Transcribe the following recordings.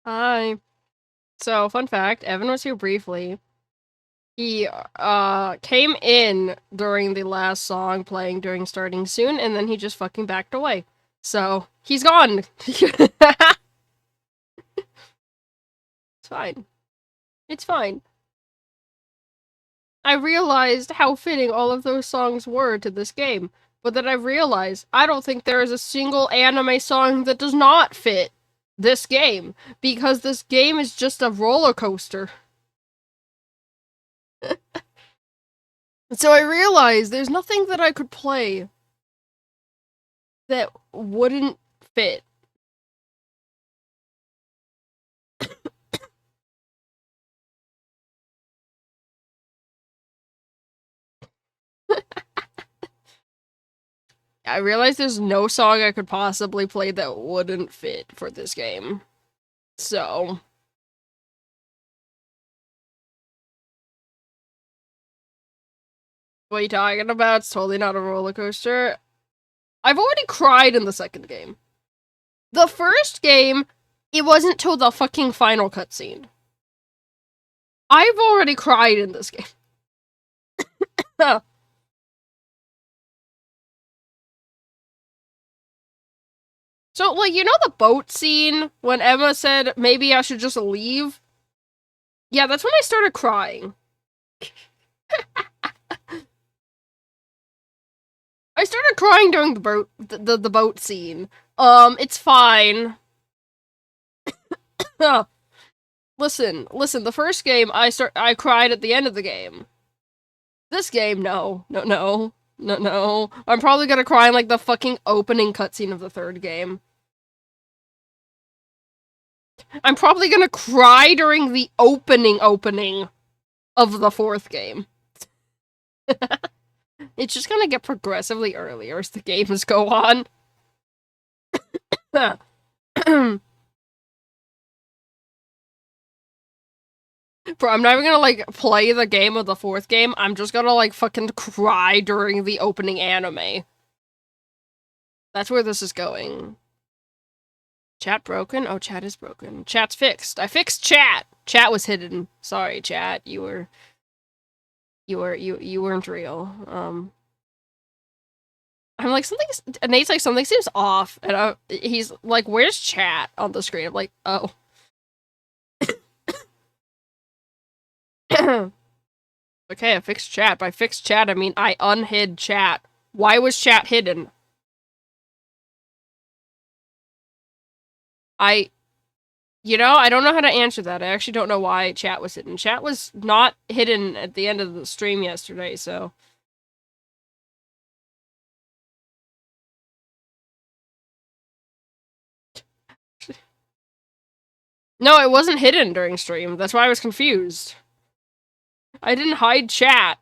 Hi. So, fun fact, Evan was here briefly. He came in during the last song playing during starting soon, and then he just fucking backed away. So, he's gone. It's fine. It's fine. I realized how fitting all of those songs were to this game, but then I realized I don't think there is a single anime song that does not fit this game, because this game is just a roller coaster. So I realized there's nothing that I could play that wouldn't fit. I realized there's no song I could possibly play that wouldn't fit for this game. So, what are you talking about? It's totally not a roller coaster. I've already cried in the second game. The first game, it wasn't till the fucking final cutscene. I've already cried in this game. So, like, you know the boat scene when Emma said maybe I should just leave? Yeah, that's when I started crying. I started crying during the boat scene. It's fine. listen, the first game I cried at the end of the game. This game, no. I'm probably gonna cry in like the fucking opening cutscene of the third game. I'm probably gonna cry during the opening of the fourth game. It's just gonna get progressively earlier as the games go on. Bro, I'm not even gonna, like, play the game of the fourth game. I'm just gonna, like, fucking cry during the opening anime. That's where this is going. Chat broken? Oh, chat is broken. Chat's fixed. I fixed chat! Chat was hidden. Sorry, chat. You weren't real. I'm like, Nate's like, something seems off. And he's like, where's chat on the screen? I'm like, oh. Okay, I fixed chat. By fixed chat, I mean I unhid chat. Why was chat hidden? I don't know how to answer that. I actually don't know why chat was hidden. Chat was not hidden at the end of the stream yesterday, so. No, it wasn't hidden during stream. That's why I was confused. I didn't hide chat.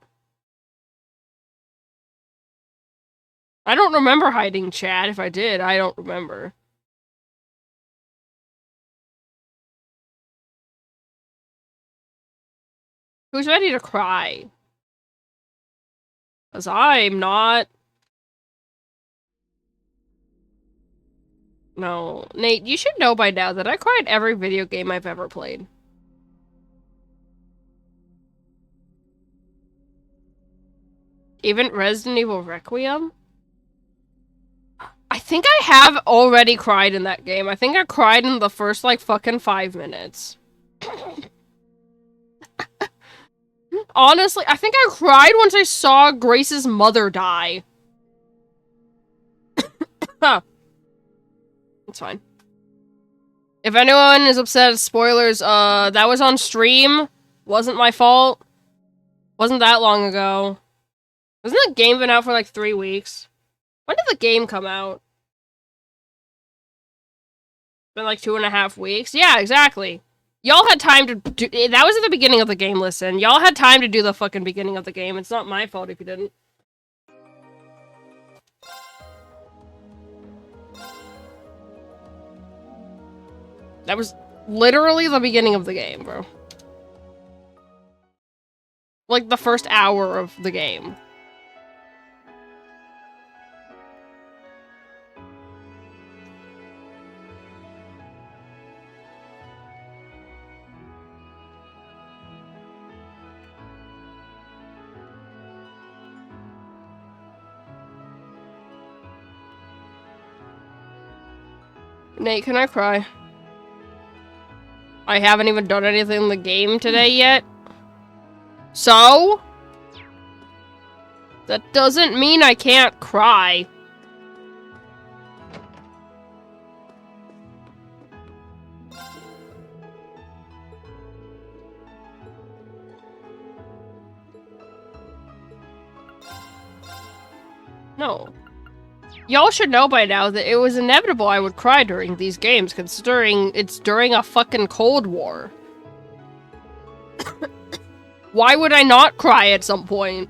I don't remember hiding chat. If I did, I don't remember. Who's ready to cry? Because I'm not. No. Nate, you should know by now that I cried every video game I've ever played. Even Resident Evil Requiem? I think I have already cried in that game. I think I cried in the first, like, fucking 5 minutes. Honestly, I think I cried once I saw Grace's mother die. Huh. It's fine. If anyone is upset at spoilers, that was on stream. Wasn't my fault. Wasn't that long ago. Hasn't the game been out for like 3 weeks? When did the game come out? Been like 2.5 weeks? Yeah, exactly. Y'all had time to do- that was at the beginning of the game, listen. Y'all had time to do the fucking beginning of the game. It's not my fault if you didn't. That was literally the beginning of the game, bro. Like, the first hour of the game. Nate, can I cry? I haven't even done anything in the game today yet. So? That doesn't mean I can't cry. No. Y'all should know by now that it was inevitable I would cry during these games, considering it's during a fucking Cold War. Why would I not cry at some point?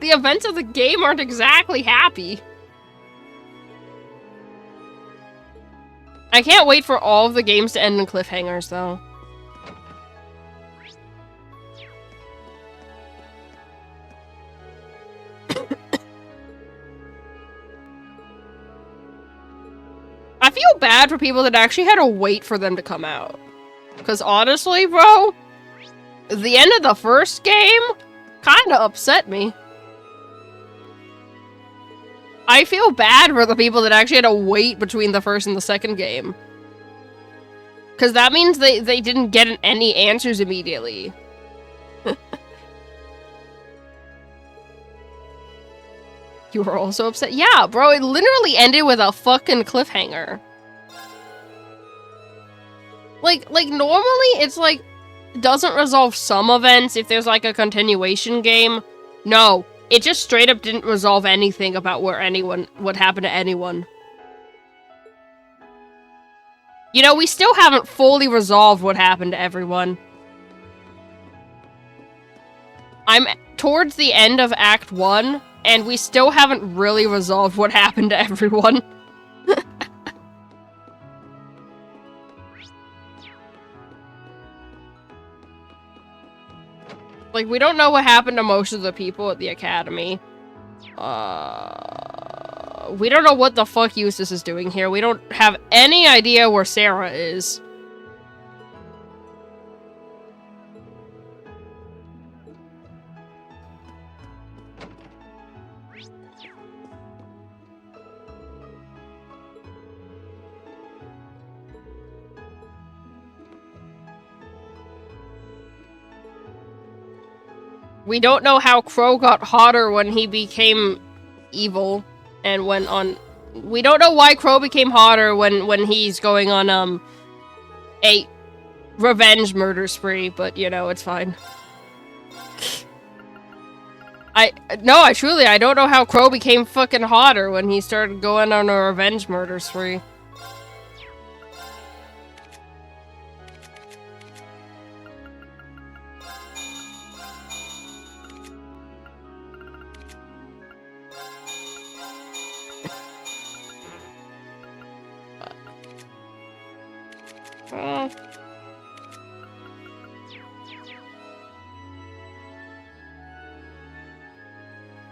The events of the game aren't exactly happy. I can't wait for all of the games to end in cliffhangers, though. I feel bad for people that actually had to wait for them to come out. Because honestly, bro, the end of the first game kinda upset me. I feel bad for the people that actually had to wait between the first and the second game. Because that means they didn't get any answers immediately. You were also upset? Yeah, bro, it literally ended with a fucking cliffhanger. Like, normally it's like, doesn't resolve some events if there's like a continuation game. No, it just straight up didn't resolve anything about what happened to anyone. You know, we still haven't fully resolved what happened to everyone. I'm towards the end of Act 1, and we still haven't really resolved what happened to everyone. Like, we don't know what happened to most of the people at the academy. We don't know what the fuck Eustace is doing here. We don't have any idea where Sarah is. We don't know how Crow got hotter when he became evil and went on... We don't know why Crow became hotter when he's going on, a revenge murder spree, but, you know, it's fine. I don't know how Crow became fucking hotter when he started going on a revenge murder spree.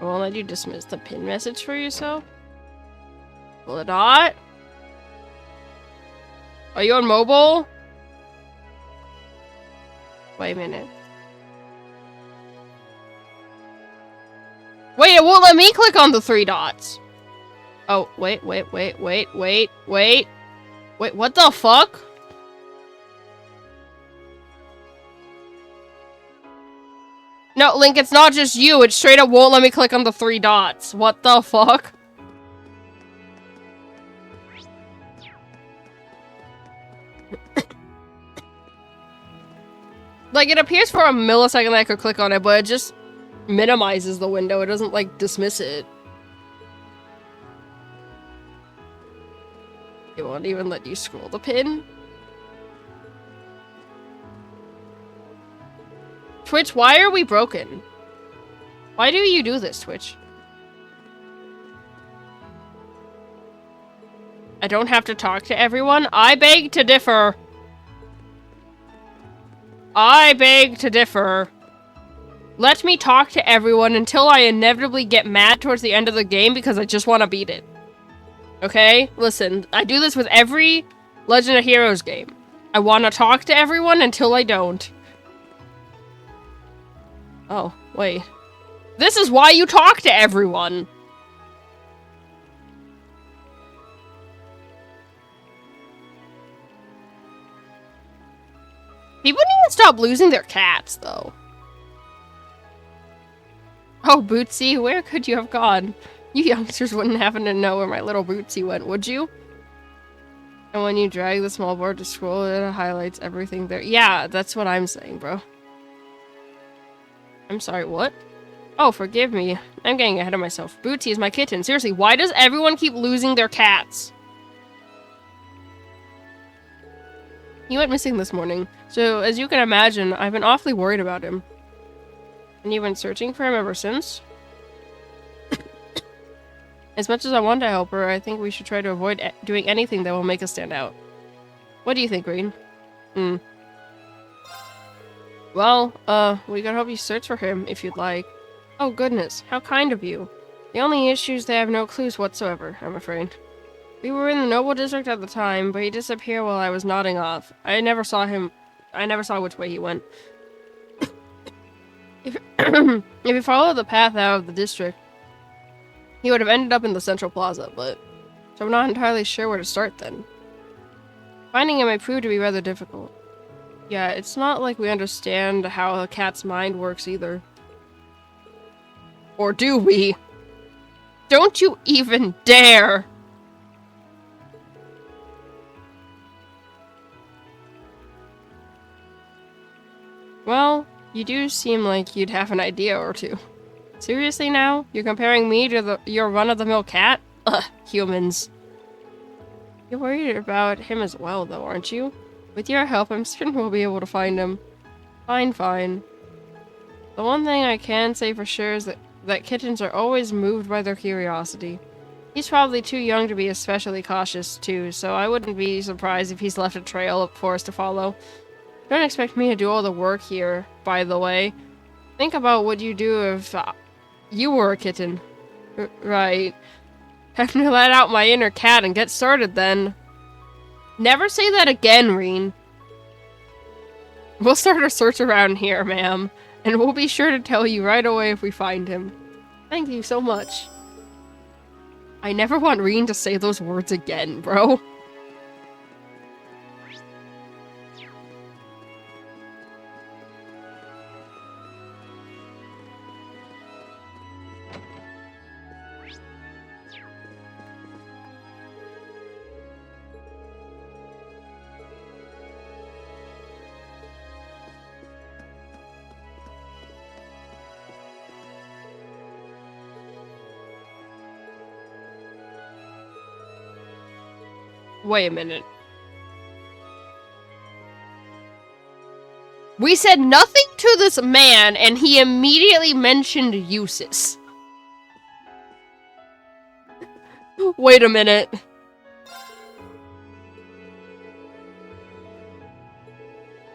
I won't let you dismiss the pin message for yourself? Will it not? Are you on mobile? Wait a minute. Wait, it won't let me click on the 3 dots. Oh, wait, what the fuck? No, Link, it's not just you. It straight up won't let me click on the 3 dots. What the fuck? Like, it appears for a millisecond that I could click on it, but it just minimizes the window. It doesn't, like, dismiss it. It won't even let you scroll the pin. Twitch, why are we broken? Why do you do this, Twitch? I don't have to talk to everyone. I beg to differ. I beg to differ. Let me talk to everyone until I inevitably get mad towards the end of the game because I just want to beat it. Okay? Listen, I do this with every Legend of Heroes game. I want to talk to everyone until I don't. Oh, wait. This is why you talk to everyone! People need to stop losing their cats, though. Oh, Bootsy, where could you have gone? You youngsters wouldn't happen to know where my little Bootsy went, would you? And when you drag the small board to scroll, it highlights everything there. Yeah, that's what I'm saying, bro. I'm sorry, what? Oh, forgive me. I'm getting ahead of myself. Bootsy is my kitten. Seriously, why does everyone keep losing their cats? He went missing this morning, so as you can imagine, I've been awfully worried about him. And you've been searching for him ever since? As much as I want to help her, I think we should try to avoid doing anything that will make us stand out. What do you think, Green? Well, we can help you search for him, if you'd like. Oh goodness, how kind of you. The only issue is they have no clues whatsoever, I'm afraid. We were in the Noble District at the time, but he disappeared while I was nodding off. I never saw which way he went. If he followed the path out of the district, he would have ended up in the Central Plaza, but... So I'm not entirely sure where to start then. Finding him may prove to be rather difficult. Yeah, it's not like we understand how a cat's mind works either. Or do we? Don't you even dare! Well, you do seem like you'd have an idea or two. Seriously now? You're comparing me to your run-of-the-mill cat? Ugh, humans. You're worried about him as well, though, aren't you? With your help, I'm certain we'll be able to find him. Fine, fine. The one thing I can say for sure is that kittens are always moved by their curiosity. He's probably too young to be especially cautious, too, so I wouldn't be surprised if he's left a trail for us to follow. Don't expect me to do all the work here, by the way. Think about what you'd do if you were a kitten. Right. Have to let out my inner cat and get started then. Never say that again, Reen. We'll start a search around here, ma'am, and we'll be sure to tell you right away if we find him. Thank you so much. I never want Reen to say those words again, bro. Wait a minute. We said nothing to this man, and he immediately mentioned uses. Wait a minute.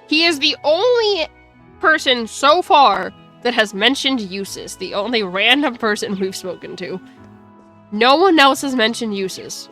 He is the only person so far that has mentioned uses. The only random person we've spoken to. No one else has mentioned uses.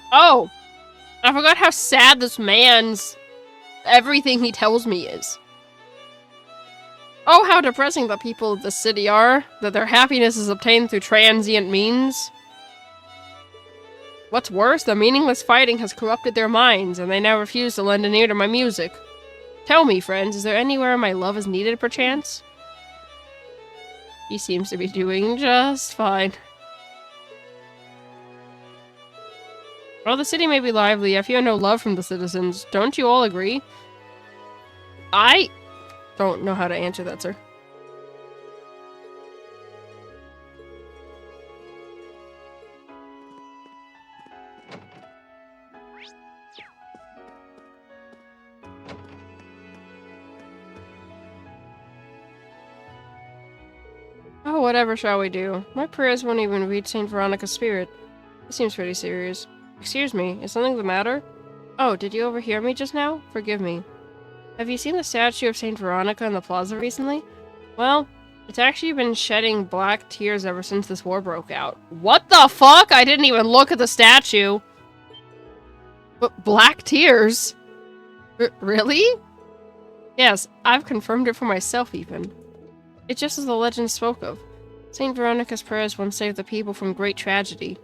Oh, I forgot how sad this man's everything he tells me is. Oh, how depressing the people of the city are, that their happiness is obtained through transient means. What's worse, the meaningless fighting has corrupted their minds, and they now refuse to lend an ear to my music. Tell me, friends, is there anywhere my love is needed, perchance? He seems to be doing just fine. While the city may be lively, I feel no love from the citizens. Don't you all agree? I don't know how to answer that, sir. Oh, whatever shall we do? My prayers won't even reach Saint Veronica's spirit. It seems pretty serious. Excuse me, is something the matter? Oh, did you overhear me just now? Forgive me. Have you seen the statue of Saint Veronica in the plaza recently? Well, it's actually been shedding black tears ever since this war broke out. What the fuck? I didn't even look at the statue. But black tears? Really? Yes, I've confirmed it for myself even. It's just as the legend spoke of. Saint Veronica's prayers once saved the people from great tragedy.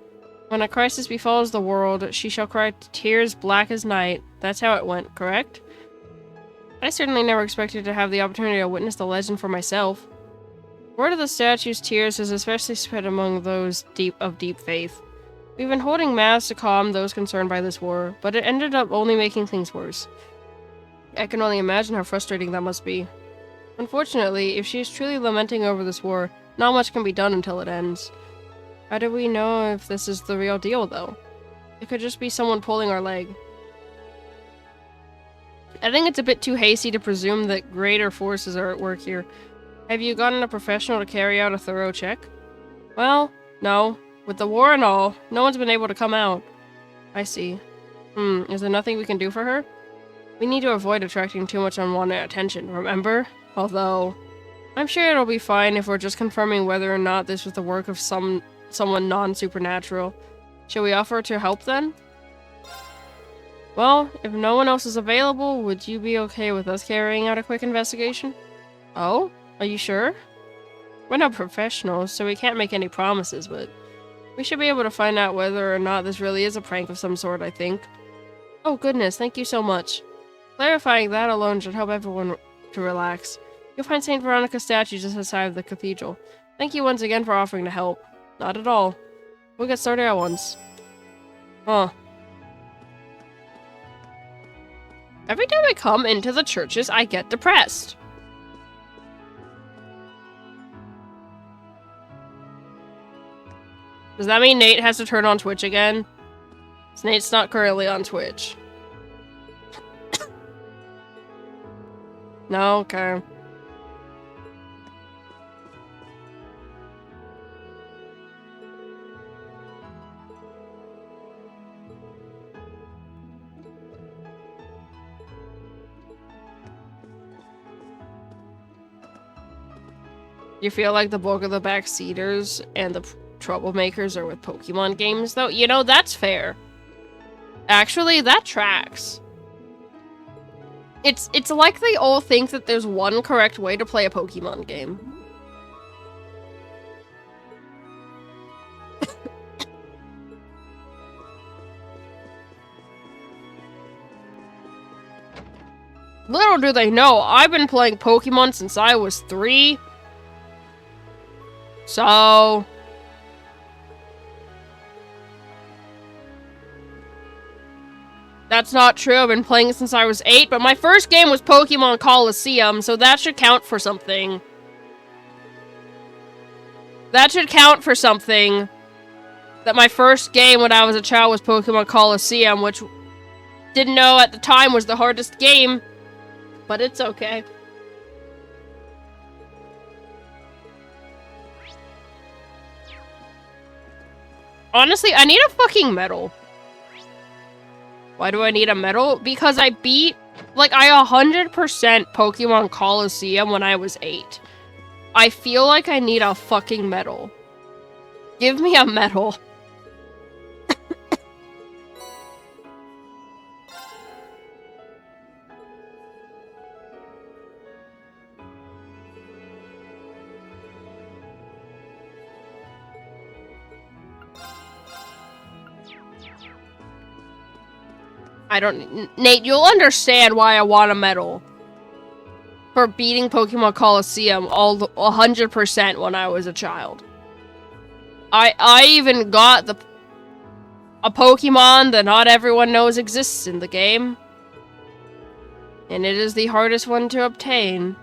When a crisis befalls the world, she shall cry tears black as night. That's how it went, correct? I certainly never expected to have the opportunity to witness the legend for myself. Word of the statue's tears is especially spread among those of deep faith. We've been holding mass to calm those concerned by this war, but it ended up only making things worse. I can only imagine how frustrating that must be. Unfortunately, if she is truly lamenting over this war, not much can be done until it ends. How do we know if this is the real deal, though? It could just be someone pulling our leg. I think it's a bit too hasty to presume that greater forces are at work here. Have you gotten a professional to carry out a thorough check? Well, no. With the war and all, no one's been able to come out. I see. Is there nothing we can do for her? We need to avoid attracting too much unwanted attention, remember? Although, I'm sure it'll be fine if we're just confirming whether or not this was the work of someone non-supernatural. Shall we offer to help then? Well, if no one else is available, would you be okay with us carrying out a quick investigation? Oh? Are you sure? We're not professionals, so we can't make any promises, but we should be able to find out whether or not this really is a prank of some sort, I think. Oh goodness, thank you so much. Clarifying that alone should help everyone to relax. You'll find Saint Veronica's statue just outside of the cathedral. Thank you once again for offering to help. Not at all. We'll get started at once. Huh. Every time I come into the churches, I get depressed. Does that mean Nate has to turn on Twitch again? Nate's not currently on Twitch. No? Okay. You feel like the bulk of the backseaters and the troublemakers are with Pokemon games, though? You know, that's fair. Actually, that tracks. It's like they all think that there's one correct way to play a Pokemon game. Little do they know, I've been playing Pokemon since I was 3. So... That's not true, I've been playing it since I was 8, but my first game was Pokemon Coliseum, so that should count for something. That should count for something. That my first game when I was a child was Pokemon Coliseum, which didn't know at the time was the hardest game. But it's okay. Honestly, I need a fucking medal. Why do I need a medal? Because I beat, like, I 100% Pokemon Coliseum when I was 8. I feel like I need a fucking medal. Give me a medal. Nate, you'll understand why I want a medal. For beating Pokemon Coliseum 100% when I was a child. I even got the... a Pokemon that not everyone knows exists in the game. And it is the hardest one to obtain.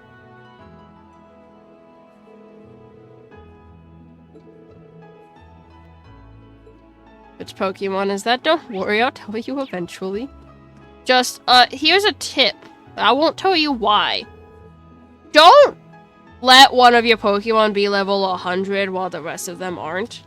Which Pokemon is that? Don't worry, I'll tell you eventually. Just, here's a tip. I won't tell you why. Don't let one of your Pokemon be level 100 while the rest of them aren't.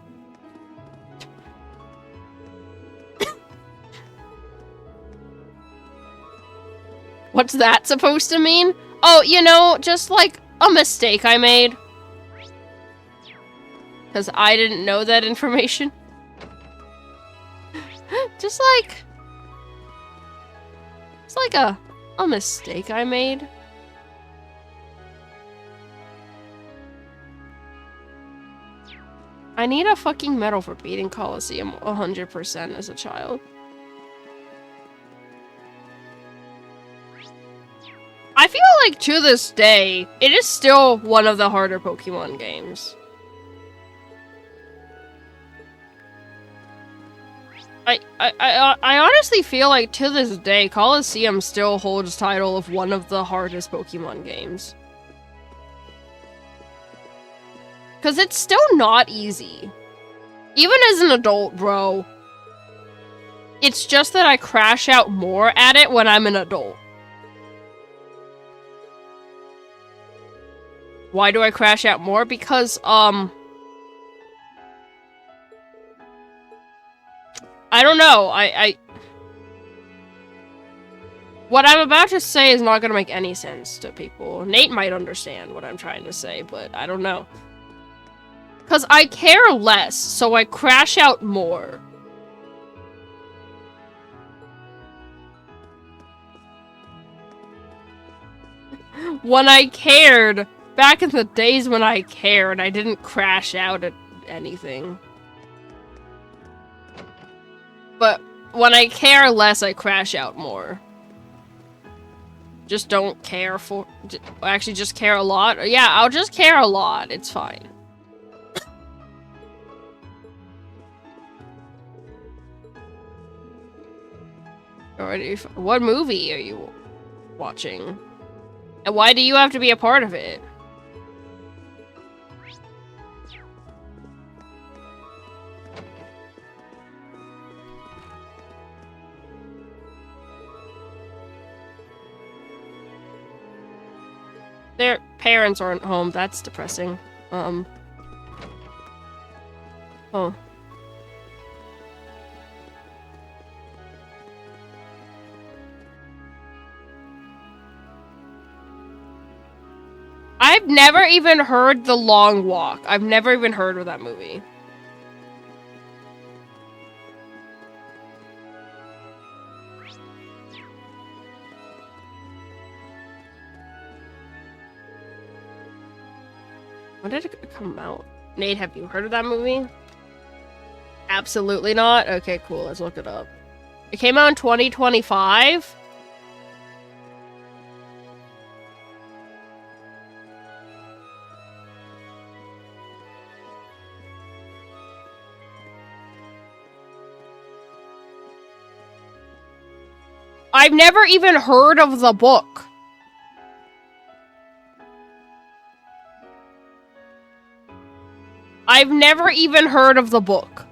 What's that supposed to mean? Oh, you know, just like a mistake I made. Because I didn't know that information. Just like... It's like a mistake I made. I need a fucking medal for beating Coliseum 100% as a child. I feel like to this day, it is still one of the harder Pokemon games. I honestly feel like to this day, Coliseum still holds title of one of the hardest Pokemon games. Because it's still not easy. Even as an adult, bro. It's just that I crash out more at it when I'm an adult. Why do I crash out more? Because, I don't know. What I'm about to say is not gonna make any sense to people. Nate might understand what I'm trying to say, but I don't know. Because I care less, so I crash out more. When I cared, back in the days when I cared, I didn't crash out at anything. But when I care less, I crash out more. Just don't care for... Actually, just care a lot. Yeah, I'll just care a lot. It's fine. What movie are you watching? And why do you have to be a part of it? Their parents aren't home. That's depressing. Oh. I've never even heard The Long Walk. I've never even heard of that movie. When did it come out? Nate, have you heard of that movie? Absolutely not? Okay, cool. Let's look it up. It came out in 2025? I've never even heard of the book. I've never even heard of the book.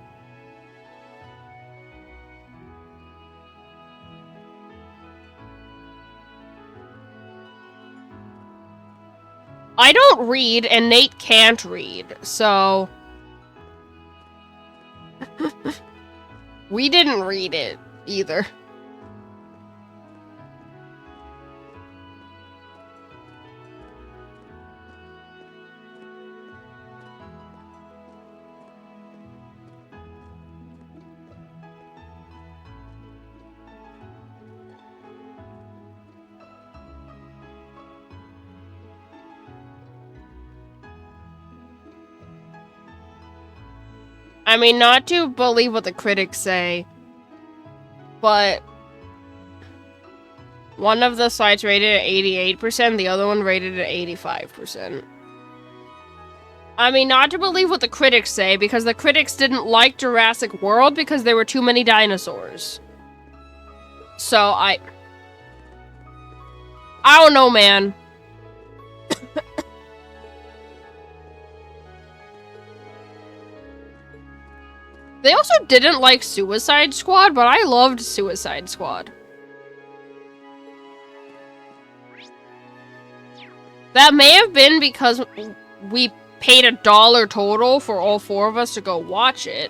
I don't read, and Nate can't read, so... We didn't read it, either. I mean, not to believe what the critics say, but one of the sites rated at 88%, the other one rated at 85%. I mean, not to believe what the critics say, because the critics didn't like Jurassic World because there were too many dinosaurs. So, I don't know, man. They also didn't like Suicide Squad, but I loved Suicide Squad. That may have been because we paid $1 total for all 4 of us to go watch it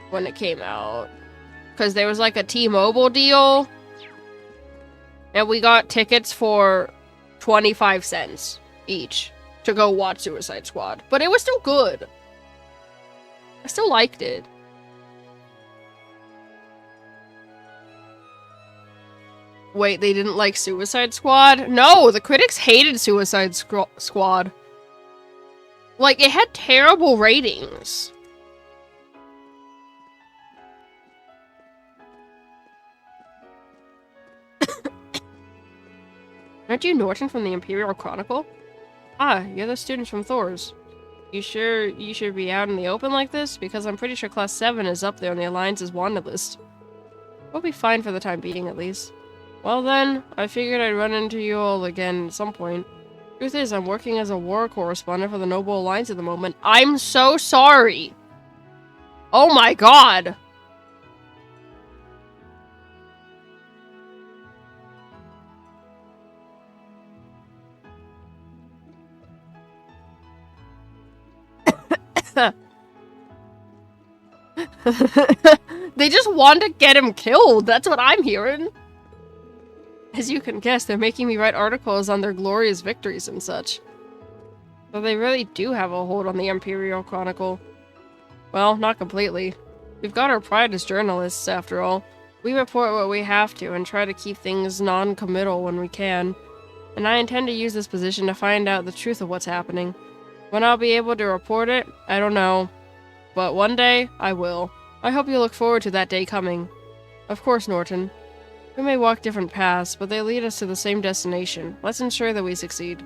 when it came out. Because there was like a T-Mobile deal. And we got tickets for 25 cents each to go watch Suicide Squad. But it was still good. I still liked it. Wait, they didn't like Suicide Squad? No, the critics hated Suicide Squad. Like, it had terrible ratings. Aren't you Norton from the Imperial Chronicle? Ah, you're the students from Thor's. You sure you should be out in the open like this? Because I'm pretty sure Class 7 is up there on the Alliance's wanted list. We'll be fine for the time being, at least. Well then, I figured I'd run into you all again at some point. Truth is, I'm working as a war correspondent for the Noble Alliance at the moment. I'm so sorry! Oh my god! They just want to get him killed, that's what I'm hearing. As you can guess, they're making me write articles on their glorious victories and such. So they really do have a hold on the Imperial Chronicle. Well, not completely. We've got our pride as journalists, after all. We report what we have to and try to keep things non-committal when we can. And I intend to use this position to find out the truth of what's happening. When I'll be able to report it, I don't know. But one day, I will. I hope you look forward to that day coming. Of course, Norton. We may walk different paths, but they lead us to the same destination. Let's ensure that we succeed.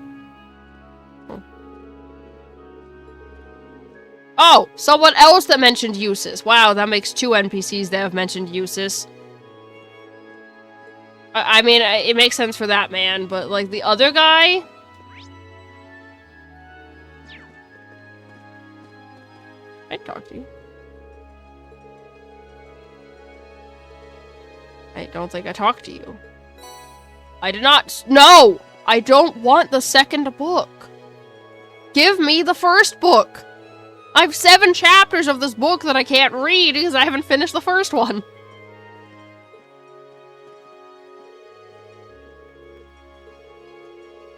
Oh, someone else that mentioned Eustace. Wow, that makes 2 NPCs that have mentioned Eustace. I mean, it makes sense for that man, but like the other guy? I'd talk to you. I don't think I talked to you. I did not. No! I don't want the second book. Give me the first book. I have 7 chapters of this book that I can't read because I haven't finished the first one.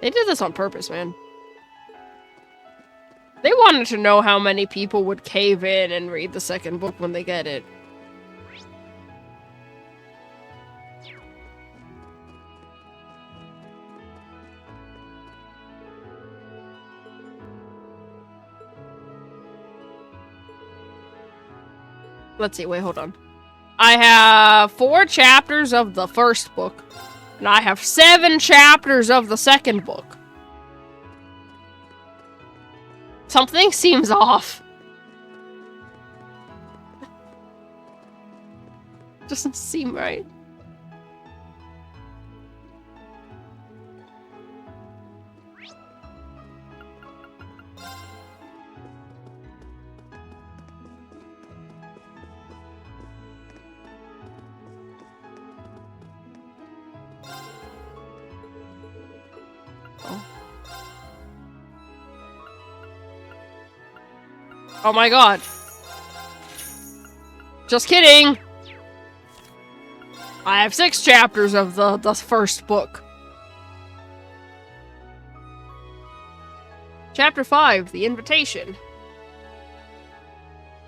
They did this on purpose, man. They wanted to know how many people would cave in and read the second book when they get it. Let's see, wait, hold on. I have 4 chapters of the first book, and I have 7 chapters of the second book. Something seems off. Doesn't seem right. Oh my god. Just kidding! I have 6 chapters of the first book. Chapter 5, The Invitation.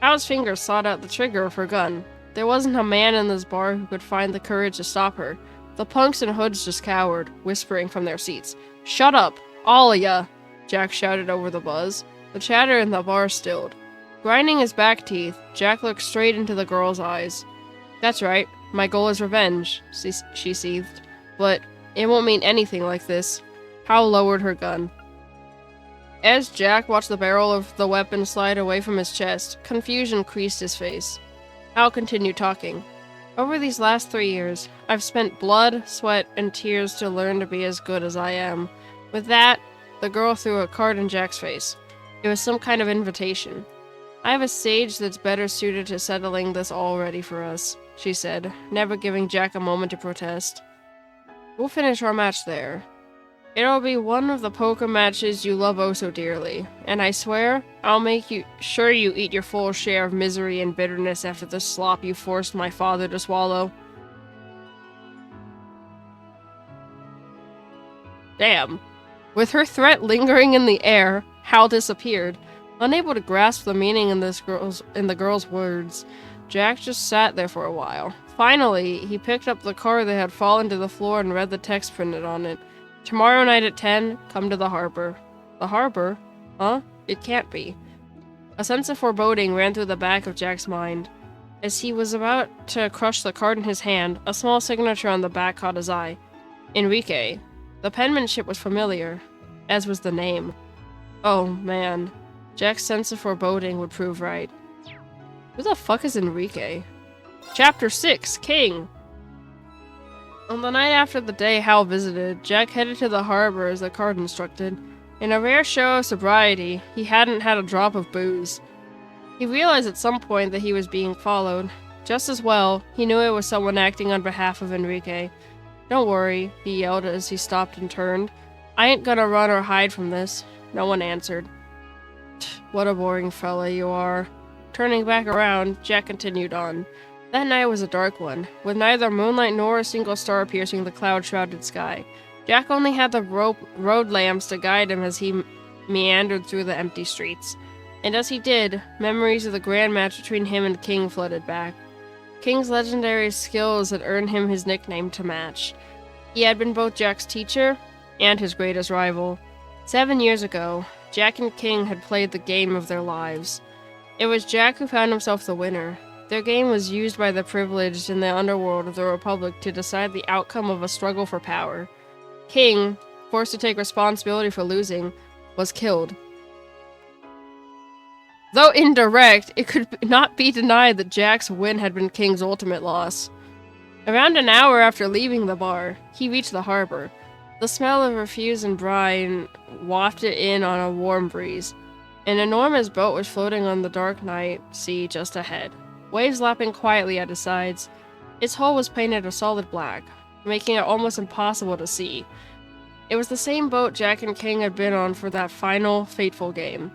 Al's fingers sought out the trigger of her gun. There wasn't a man in this bar who could find the courage to stop her. The punks in hoods just cowered, whispering from their seats. "Shut up, all of ya," Jack shouted over the buzz. The chatter in the bar stilled. Grinding his back teeth, Jack looked straight into the girl's eyes. "That's right, my goal is revenge," she seethed. "But it won't mean anything like this." Hal lowered her gun. As Jack watched the barrel of the weapon slide away from his chest, confusion creased his face. Hal continued talking. Over these last 3 years, I've spent blood, sweat, and tears to learn to be as good as I am. With that, the girl threw a card in Jack's face. It was some kind of invitation. I have a sage that's better suited to settling this all ready for us, she said, never giving Jack a moment to protest. We'll finish our match there. It'll be one of the poker matches you love oh so dearly, and I swear, I'll make sure you eat your full share of misery and bitterness after the slop you forced my father to swallow. Damn. With her threat lingering in the air, Hal disappeared, unable to grasp the meaning in the girl's words. Jack just sat there for a while. Finally, he picked up the card that had fallen to the floor and read the text printed on it. Tomorrow night at 10, come to the harbor. The harbor? Huh? It can't be. A sense of foreboding ran through the back of Jack's mind. As he was about to crush the card in his hand, a small signature on the back caught his eye. Enrique. The penmanship was familiar, as was the name. Oh, man. Jack's sense of foreboding would prove right. Who the fuck is Enrique? Chapter 6, King! On the night after the day Hal visited, Jack headed to the harbor as the card instructed. In a rare show of sobriety, he hadn't had a drop of booze. He realized at some point that he was being followed. Just as well, he knew it was someone acting on behalf of Enrique. Don't worry, he yelled as he stopped and turned. I ain't gonna run or hide from this. No one answered. What a boring fella you are. Turning back around, Jack continued on. That night was a dark one, with neither moonlight nor a single star piercing the cloud-shrouded sky. Jack only had the road lamps to guide him as he meandered through the empty streets. And as he did, memories of the grand match between him and King flooded back. King's legendary skills had earned him his nickname to match. He had been both Jack's teacher and his greatest rival. 7 years ago, Jack and King had played the game of their lives. It was Jack who found himself the winner. Their game was used by the privileged in the underworld of the Republic to decide the outcome of a struggle for power. King, forced to take responsibility for losing, was killed. Though indirect, it could not be denied that Jack's win had been King's ultimate loss. Around an hour after leaving the bar, he reached the harbor. The smell of refuse and brine wafted in on a warm breeze. An enormous boat was floating on the dark night sea just ahead, waves lapping quietly at his sides. Its hull was painted a solid black, making it almost impossible to see. It was the same boat Jack and King had been on for that final, fateful game.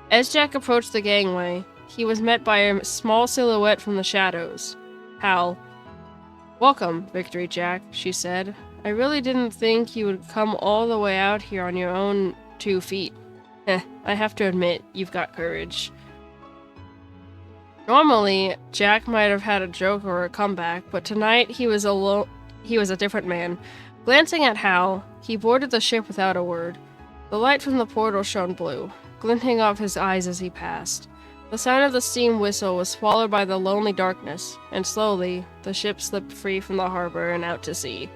As Jack approached the gangway, he was met by a small silhouette from the shadows. Hal. Welcome, Victory Jack, she said. I really didn't think you would come all the way out here on your own 2 feet. I have to admit, you've got courage. Normally, Jack might have had a joke or a comeback, but tonight he was a different man. Glancing at Hal, he boarded the ship without a word. The light from the portal shone blue, glinting off his eyes as he passed. The sound of the steam whistle was swallowed by the lonely darkness, and slowly, the ship slipped free from the harbor and out to sea.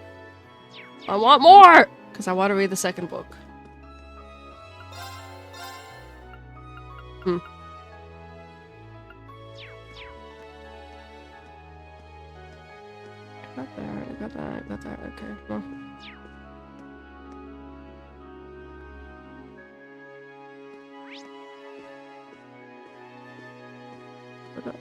I want more! Because I want to read the second book. I got that, okay. Well. Okay.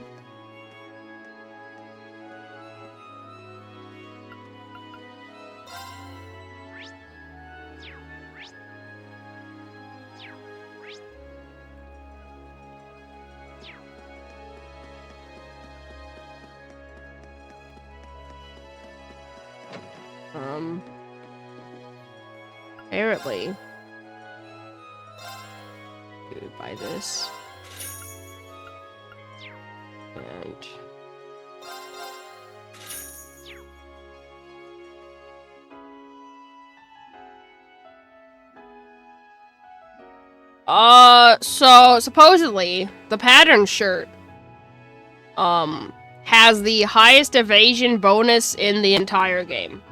Apparently. You would buy this. And... so supposedly, the pattern shirt, has the highest evasion bonus in the entire game.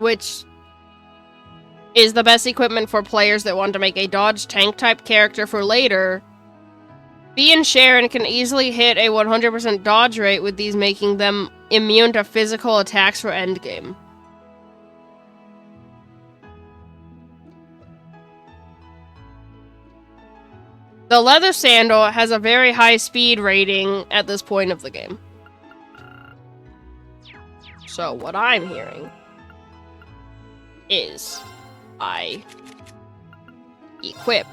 which is the best equipment for players that want to make a dodge tank type character for later. Bee and Sharon can easily hit a 100% dodge rate, with these making them immune to physical attacks for endgame. The leather sandal has a very high speed rating at this point of the game. So what I'm hearing is I equip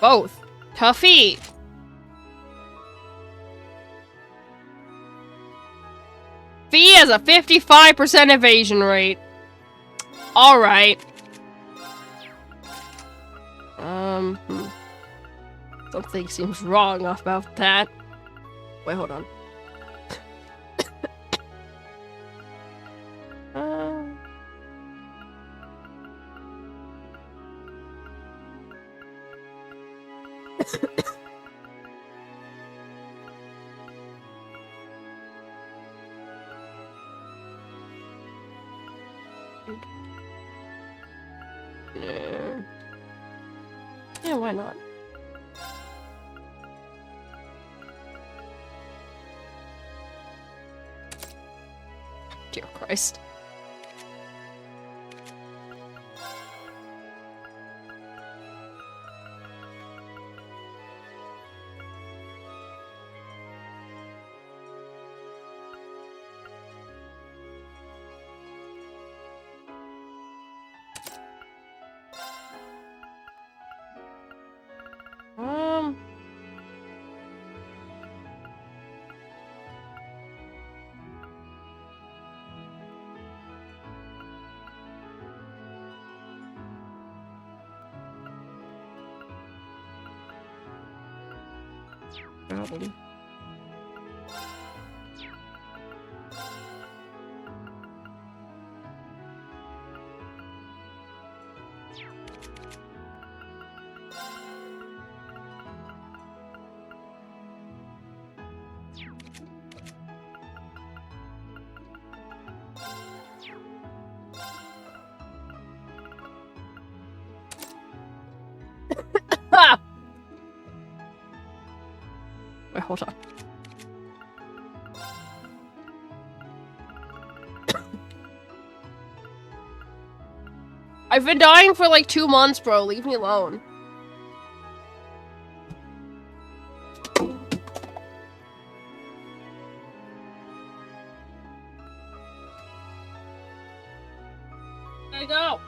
both Tuffy Fee has a 55% evasion rate. Alright. Something seems wrong about that. Wait, hold on. Yeah, why not? Dear Christ. Probably. Wait, hold on. I've been dying for like 2 months, bro. Leave me alone. There you go.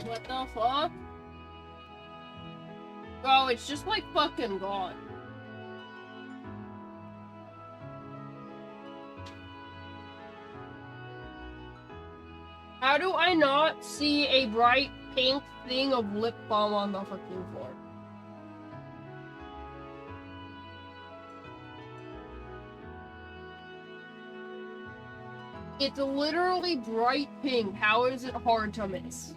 What the fuck? Bro, it's just like fucking gone. How do I not see a bright pink thing of lip balm on the fucking floor? It's literally bright pink. How is it hard to miss?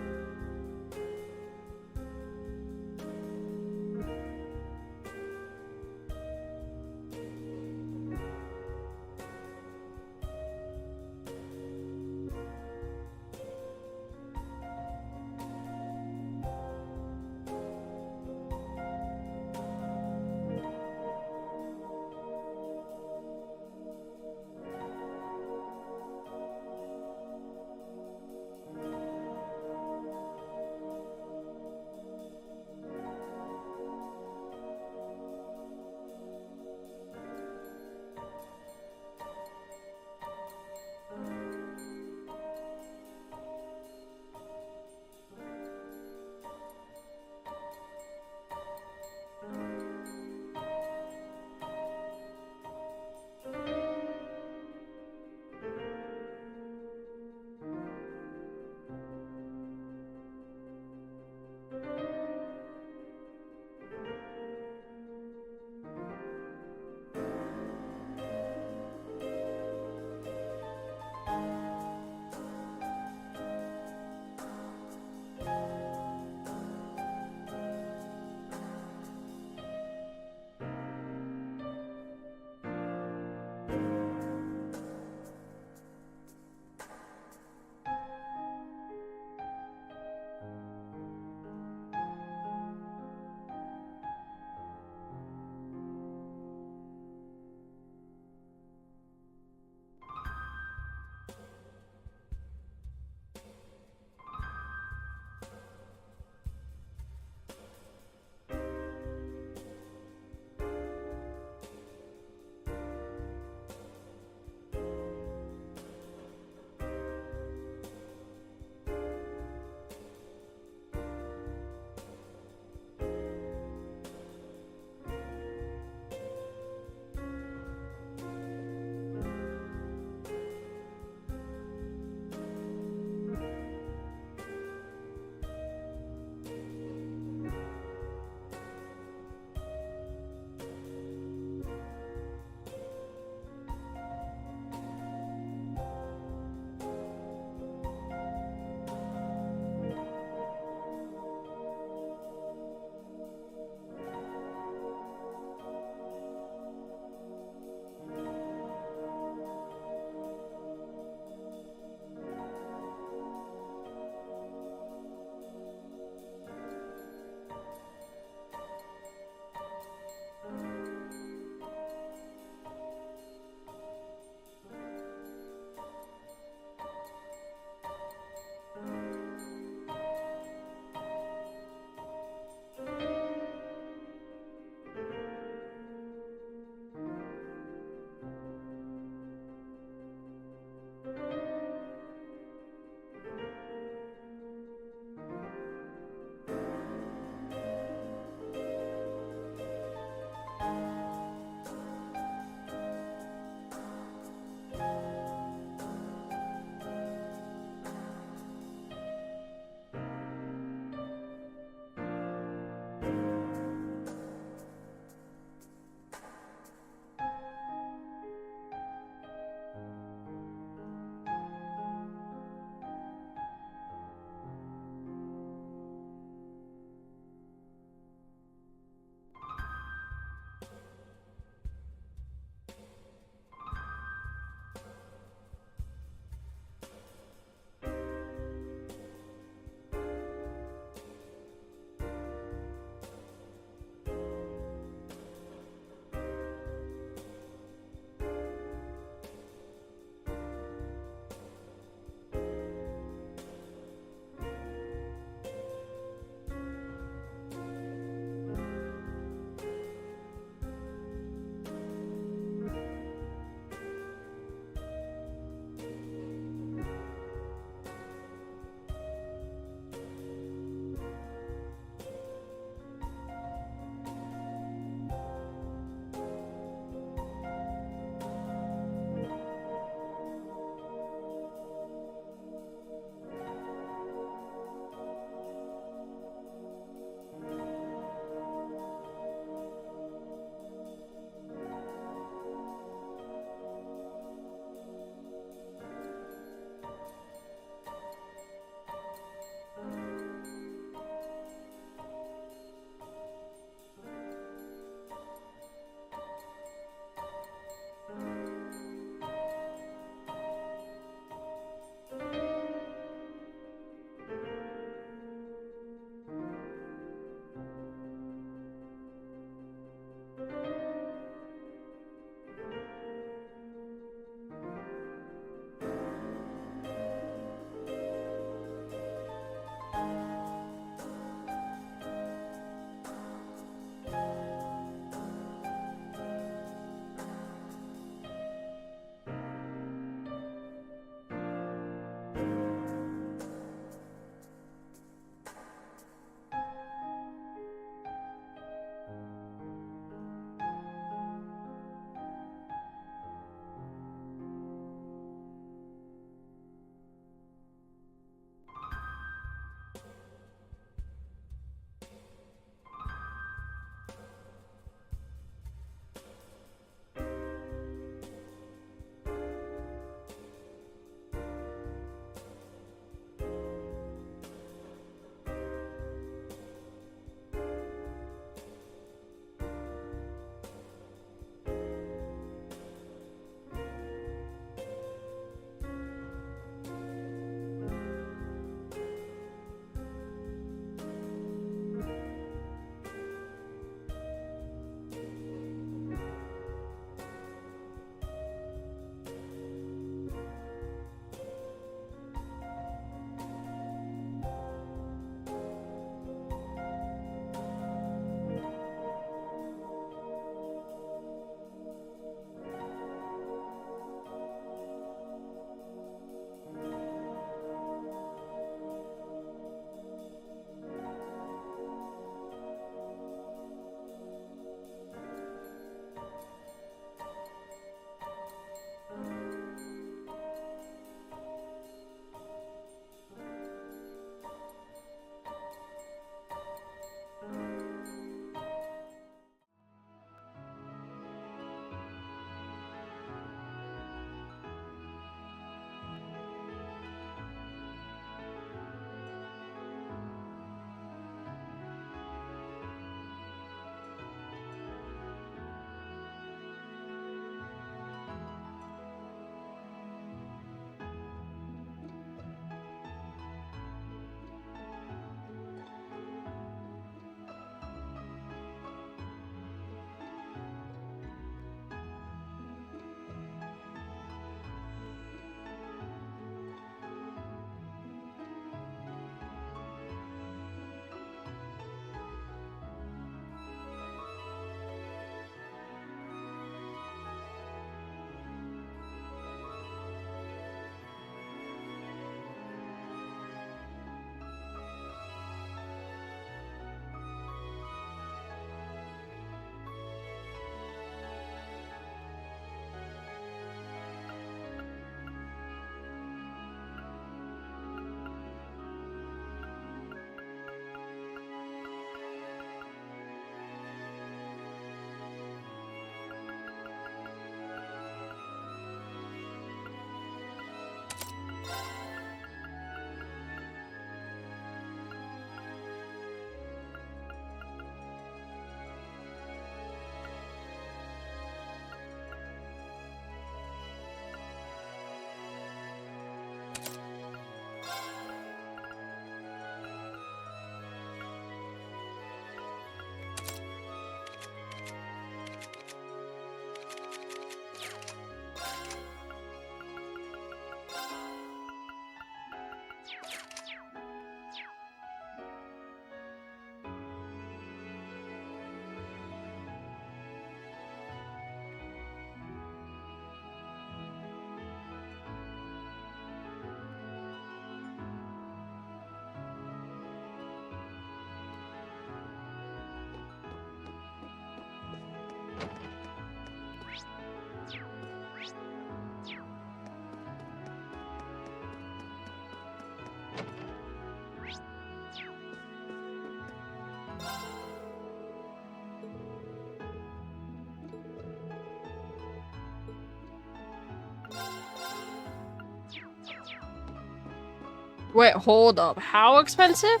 Wait, hold up. How expensive?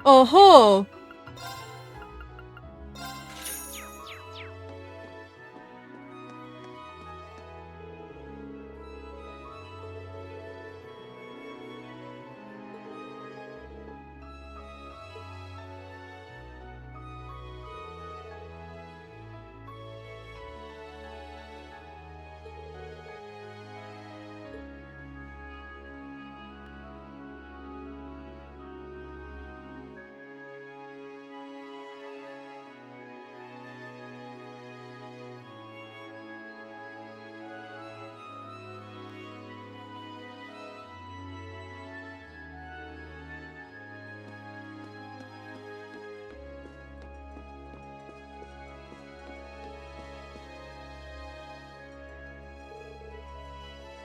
Uh-huh.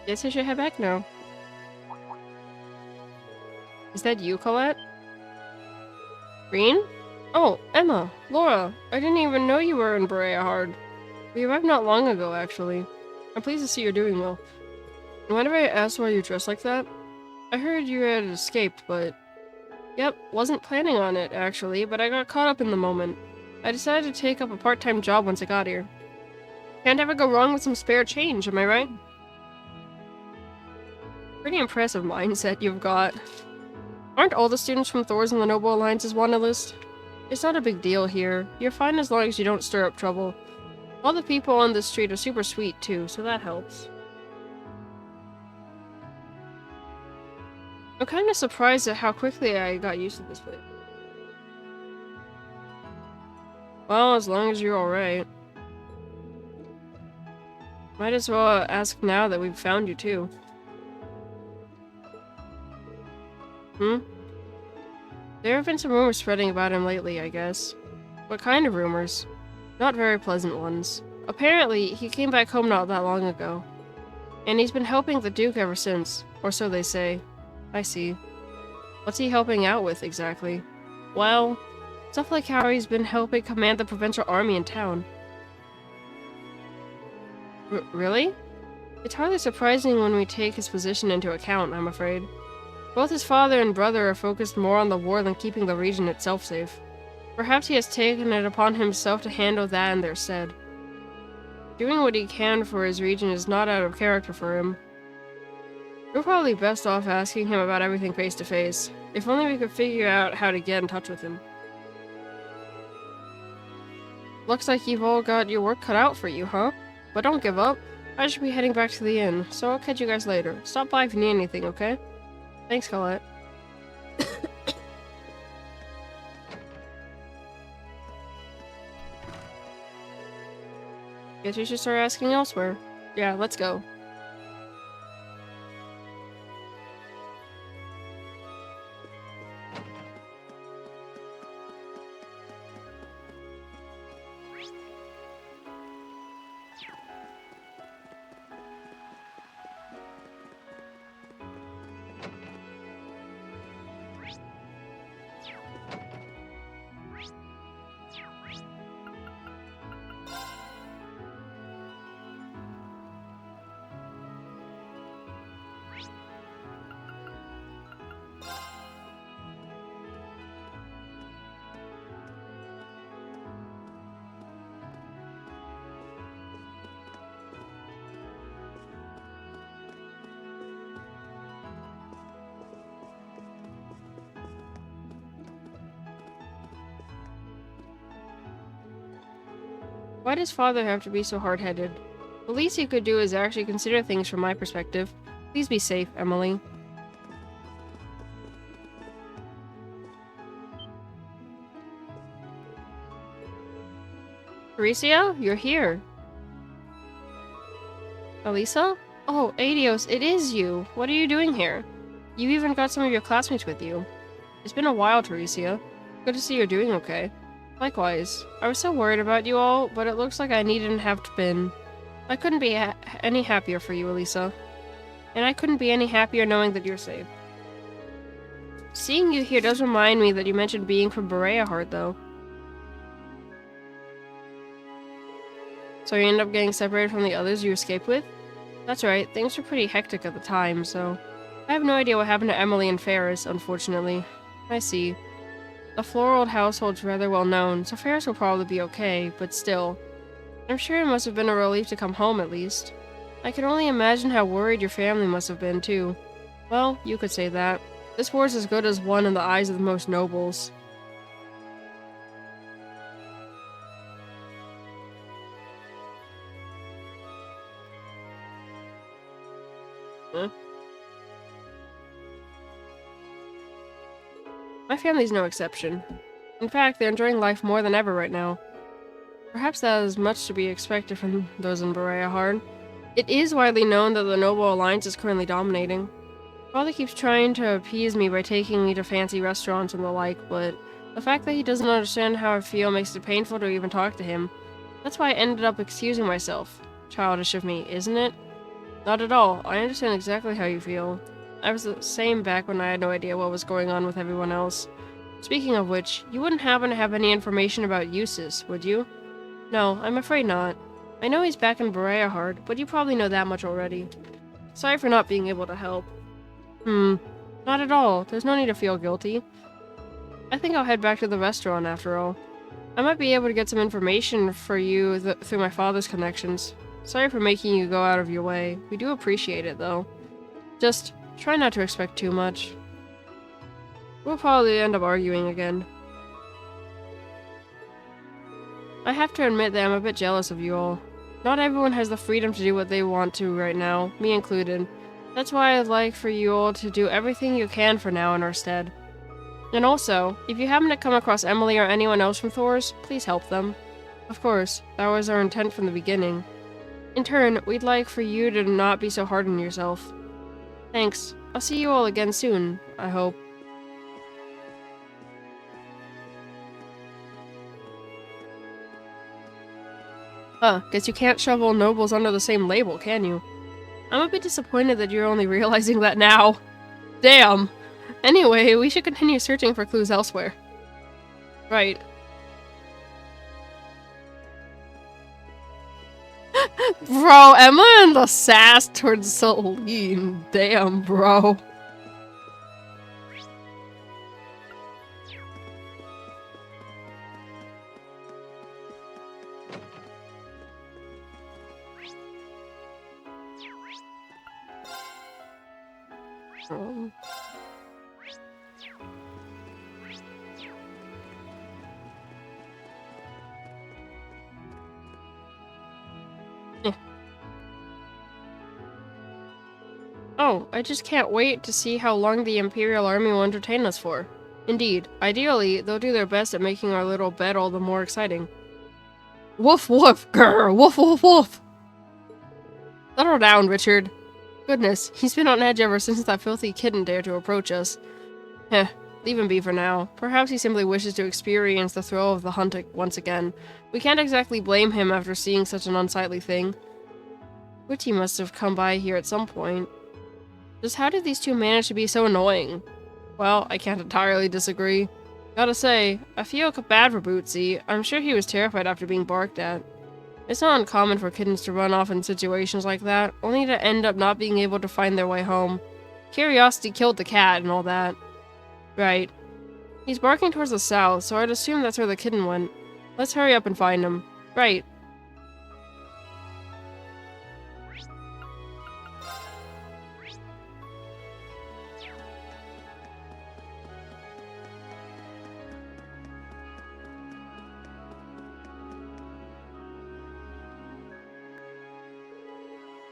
Guess I should head back now. Is that you, Colette? Green? Oh, Emma, Laura, I didn't even know you were in Berea Hard. We arrived not long ago, actually. I'm pleased to see you're doing well. Mind if I ask why you dress like that? I heard you had escaped, but... Yep, wasn't planning on it, actually, but I got caught up in the moment. I decided to take up a part-time job once I got here. Can't ever go wrong with some spare change, am I right? Pretty impressive mindset you've got. Aren't all the students from Thor's and the Noble Alliance's wanted list? It's not a big deal here. You're fine as long as you don't stir up trouble. All the people on this street are super sweet too, so that helps. I'm kind of surprised at how quickly I got used to this place. Well, as long as you're alright. Might as well ask now that we've found you too. There have been some rumors spreading about him lately, I guess. What kind of rumors? Not very pleasant ones. Apparently, he came back home not that long ago. And he's been helping the Duke ever since, or so they say. I see. What's he helping out with, exactly? Well, stuff like how he's been helping command the provincial army in town. Really? It's hardly surprising when we take his position into account, I'm afraid. Both his father and brother are focused more on the war than keeping the region itself safe. Perhaps he has taken it upon himself to handle that in their stead. Doing what he can for his region is not out of character for him. We're probably best off asking him about everything face to face. If only we could figure out how to get in touch with him. Looks like you've all got your work cut out for you, huh? But don't give up. I should be heading back to the inn, so I'll catch you guys later. Stop by if you need anything, okay? Thanks, Colette. Guess we should start asking elsewhere. Yeah, let's go. Why does father have to be so hard-headed? The least he could do is actually consider things from my perspective. Please be safe, Emily. Teresia, you're here. Elisa? Oh, Adios, it is you. What are you doing here? You even got some of your classmates with you. It's been a while, Teresia. Good to see you're doing okay. Likewise. I was so worried about you all, but it looks like I needn't have been. I couldn't be any happier for you, Elisa. And I couldn't be any happier knowing that you're safe. Seeing you here does remind me that you mentioned being from Berea Heart, though. So you ended up getting separated from the others you escaped with? That's right, things were pretty hectic at the time, so... I have no idea what happened to Emily and Ferris, unfortunately. I see. The Floral household's rather well known, so Ferris will probably be okay, but still. I'm sure it must have been a relief to come home, at least. I can only imagine how worried your family must have been, too. Well, you could say that. This war's as good as one in the eyes of the most nobles. Huh? My family's no exception. In fact, they're enjoying life more than ever right now. Perhaps that is much to be expected from those in Berea Heart. It is widely known that the Noble Alliance is currently dominating. Father keeps trying to appease me by taking me to fancy restaurants and the like, but the fact that he doesn't understand how I feel makes it painful to even talk to him. That's why I ended up excusing myself. Childish of me, isn't it? Not at all. I understand exactly how you feel. I was the same back when I had no idea what was going on with everyone else. Speaking of which, you wouldn't happen to have any information about Eustace, would you? No, I'm afraid not. I know he's back in Berea Heart, but you probably know that much already. Sorry for not being able to help. Not at all. There's no need to feel guilty. I think I'll head back to the restaurant after all. I might be able to get some information for you through my father's connections. Sorry for making you go out of your way. We do appreciate it, though. Just try not to expect too much. We'll probably end up arguing again. I have to admit that I'm a bit jealous of you all. Not everyone has the freedom to do what they want to right now, me included. That's why I'd like for you all to do everything you can for now in our stead. And also, if you happen to come across Emily or anyone else from Thor's, please help them. Of course, that was our intent from the beginning. In turn, we'd like for you to not be so hard on yourself. Thanks. I'll see you all again soon, I hope. Guess you can't shovel nobles under the same label, can you? I'm a bit disappointed that you're only realizing that now. Damn! Anyway, we should continue searching for clues elsewhere. Right. Bro, Emma and the sass towards Celine. Damn, bro. Oh, I just can't wait to see how long the Imperial Army will entertain us for. Indeed, ideally, they'll do their best at making our little bed all the more exciting. Woof woof, grr, woof woof woof! Settle down, Richard. Goodness, he's been on edge ever since that filthy kitten dared to approach us. Heh, leave him be for now. Perhaps he simply wishes to experience the thrill of the hunt once again. We can't exactly blame him after seeing such an unsightly thing. Witty must have come by here at some point. Just how did these two manage to be so annoying? Well, I can't entirely disagree. Gotta say, I feel bad for Bootsy. I'm sure he was terrified after being barked at. It's not uncommon for kittens to run off in situations like that, only to end up not being able to find their way home. Curiosity killed the cat and all that. Right. He's barking towards the south, so I'd assume that's where the kitten went. Let's hurry up and find him. Right.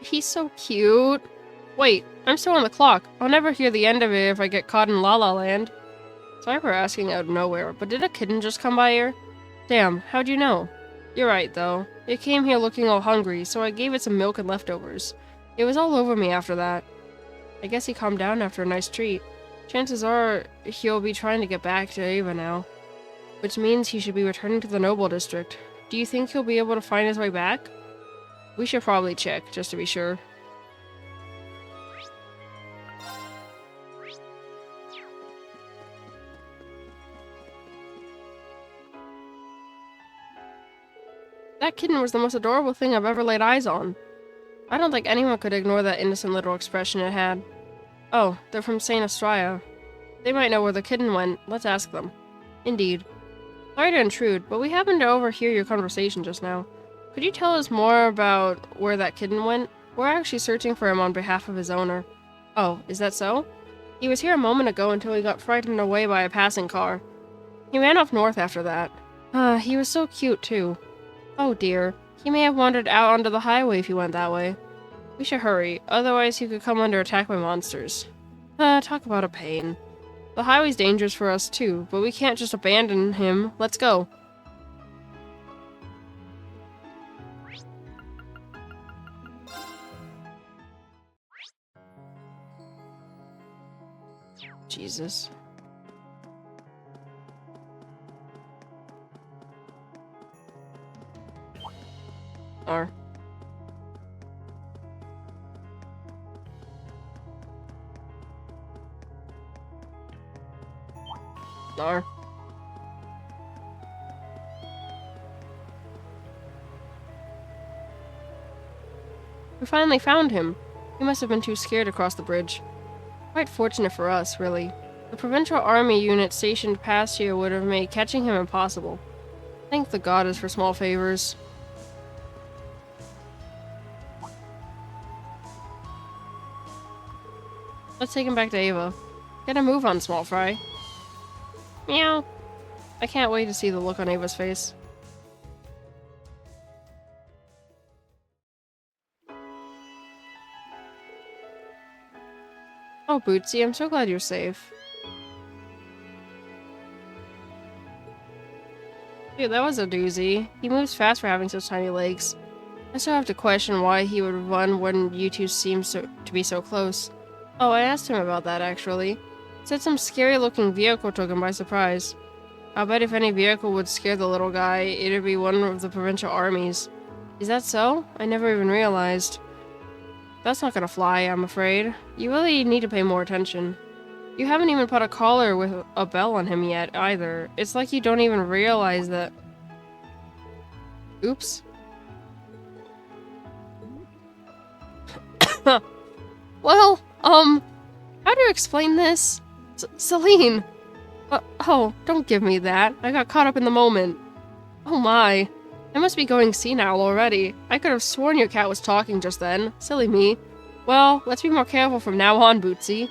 He's so cute. Wait, I'm still on the clock. I'll never hear the end of it if I get caught in La La Land. Sorry for asking out of nowhere, but did a kitten just come by here? Damn, how'd you know? You're right, though. It came here looking all hungry, so I gave it some milk and leftovers. It was all over me after that. I guess he calmed down after a nice treat. Chances are he'll be trying to get back to Ava now. Which means he should be returning to the Noble District. Do you think he'll be able to find his way back? We should probably check, just to be sure. That kitten was the most adorable thing I've ever laid eyes on. I don't think anyone could ignore that innocent little expression it had. Oh, they're from St. Estrella. They might know where the kitten went. Let's ask them. Indeed. Sorry to intrude, but we happened to overhear your conversation just now. Could you tell us more about where that kitten went? We're actually searching for him on behalf of his owner. Oh, is that so? He was here a moment ago until he got frightened away by a passing car. He ran off north after that. He was so cute, too. Oh dear. He may have wandered out onto the highway if he went that way. We should hurry, otherwise he could come under attack by monsters. Talk about a pain. The highway's dangerous for us too, but we can't just abandon him. Let's go. Jesus. R. R. We finally found him. He must have been too scared to cross the bridge. Quite fortunate for us, really. The provincial army unit stationed past here would have made catching him impossible. Thank the goddess for small favors. Let's take him back to Ava. Get a move on, small fry. Meow. I can't wait to see the look on Ava's face. Oh, Bootsy, I'm so glad you're safe. Dude, that was a doozy. He moves fast for having such tiny legs. I still have to question why he would run when you two seem to be so close. Oh, I asked him about that, actually. Said some scary-looking vehicle took him by surprise. I'll bet if any vehicle would scare the little guy, it'd be one of the provincial armies. Is that so? I never even realized. That's not gonna fly, I'm afraid. You really need to pay more attention. You haven't even put a collar with a bell on him yet, either. It's like you don't even realize that... Oops. Well, how do you explain this? Celine! Oh, don't give me that. I got caught up in the moment. Oh my. I must be going senile already. I could have sworn your cat was talking just then. Silly me. Well, let's be more careful from now on, Bootsy.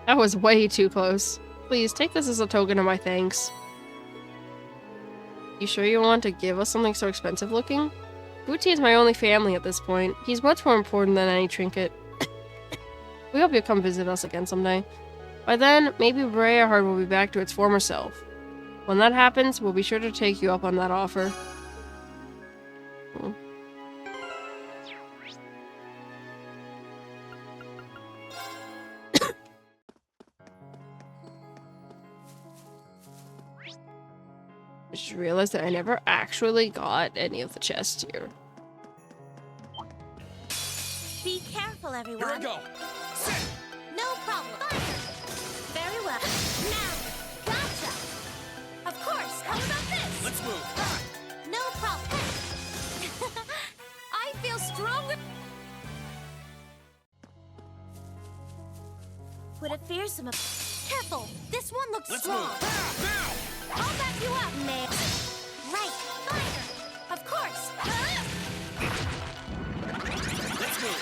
That was way too close. Please, take this as a token of my thanks. You sure you want to give us something so expensive looking? Bootsy is my only family at this point. He's much more important than any trinket. We hope you'll come visit us again someday. By then, maybe Briarheart will be back to its former self. When that happens, we'll be sure to take you up on that offer. I just realized that I never actually got any of the chests here. Be careful, everyone. Here we go. Sit. No problem. Fire. Very well. Now, gotcha. Of course. How about this? Let's move. No problem. I feel stronger. Would a fearsome... Careful. This one looks Let's strong. move. Now. I'll back you up, man. Right. Fire. Of course. Let's move.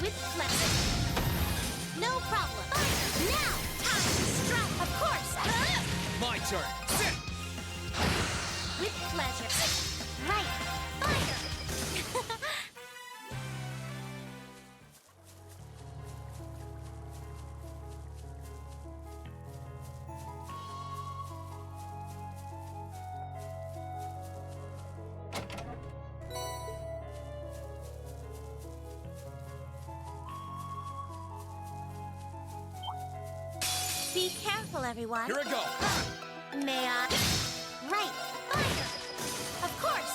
With pleasure. No problem. Fire. Now. Time to strike. Of course. My turn. Sit. With pleasure. Right. Fire. Be careful, everyone. Here we go. May I? Right. Fire. Of course.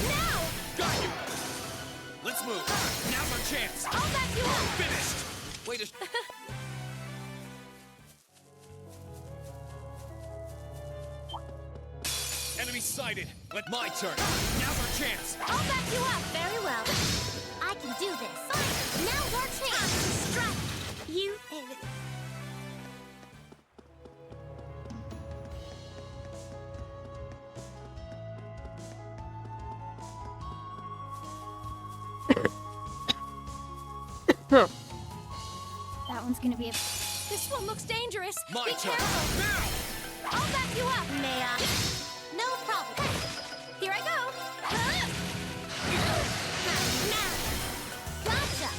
Now. Got you. Let's move. Now's our chance. I'll back you up. Finished. Wait a... Enemy sighted. My turn. Now's our chance. I'll back you up. Very well. I can do this. Fire. Now's our chance. Time to strike. You... That one's gonna be a... This one looks dangerous. My Be turn. careful. Now. I'll back you up. May I? No problem. Here I go. Now. Gotcha.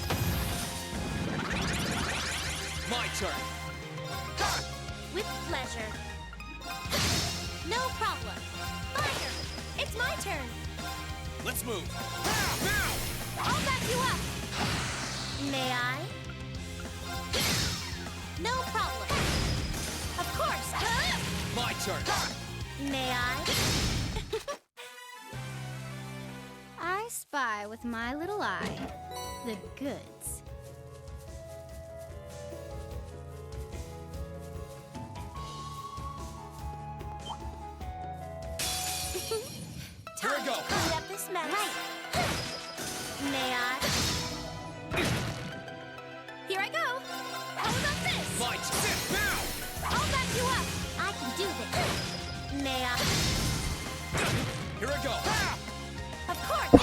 My turn. With pleasure. No problem. Fire. It's my turn. Let's move. Now. I'll back you up. May I? No problem. Of course. My turn. May I? I spy with my little eye the goods. Here we go. Clean up this mess. Right. May I? Here I go. How about this? My turn. Now. I'll back you up. I can do this. May I? Here I go. Of course.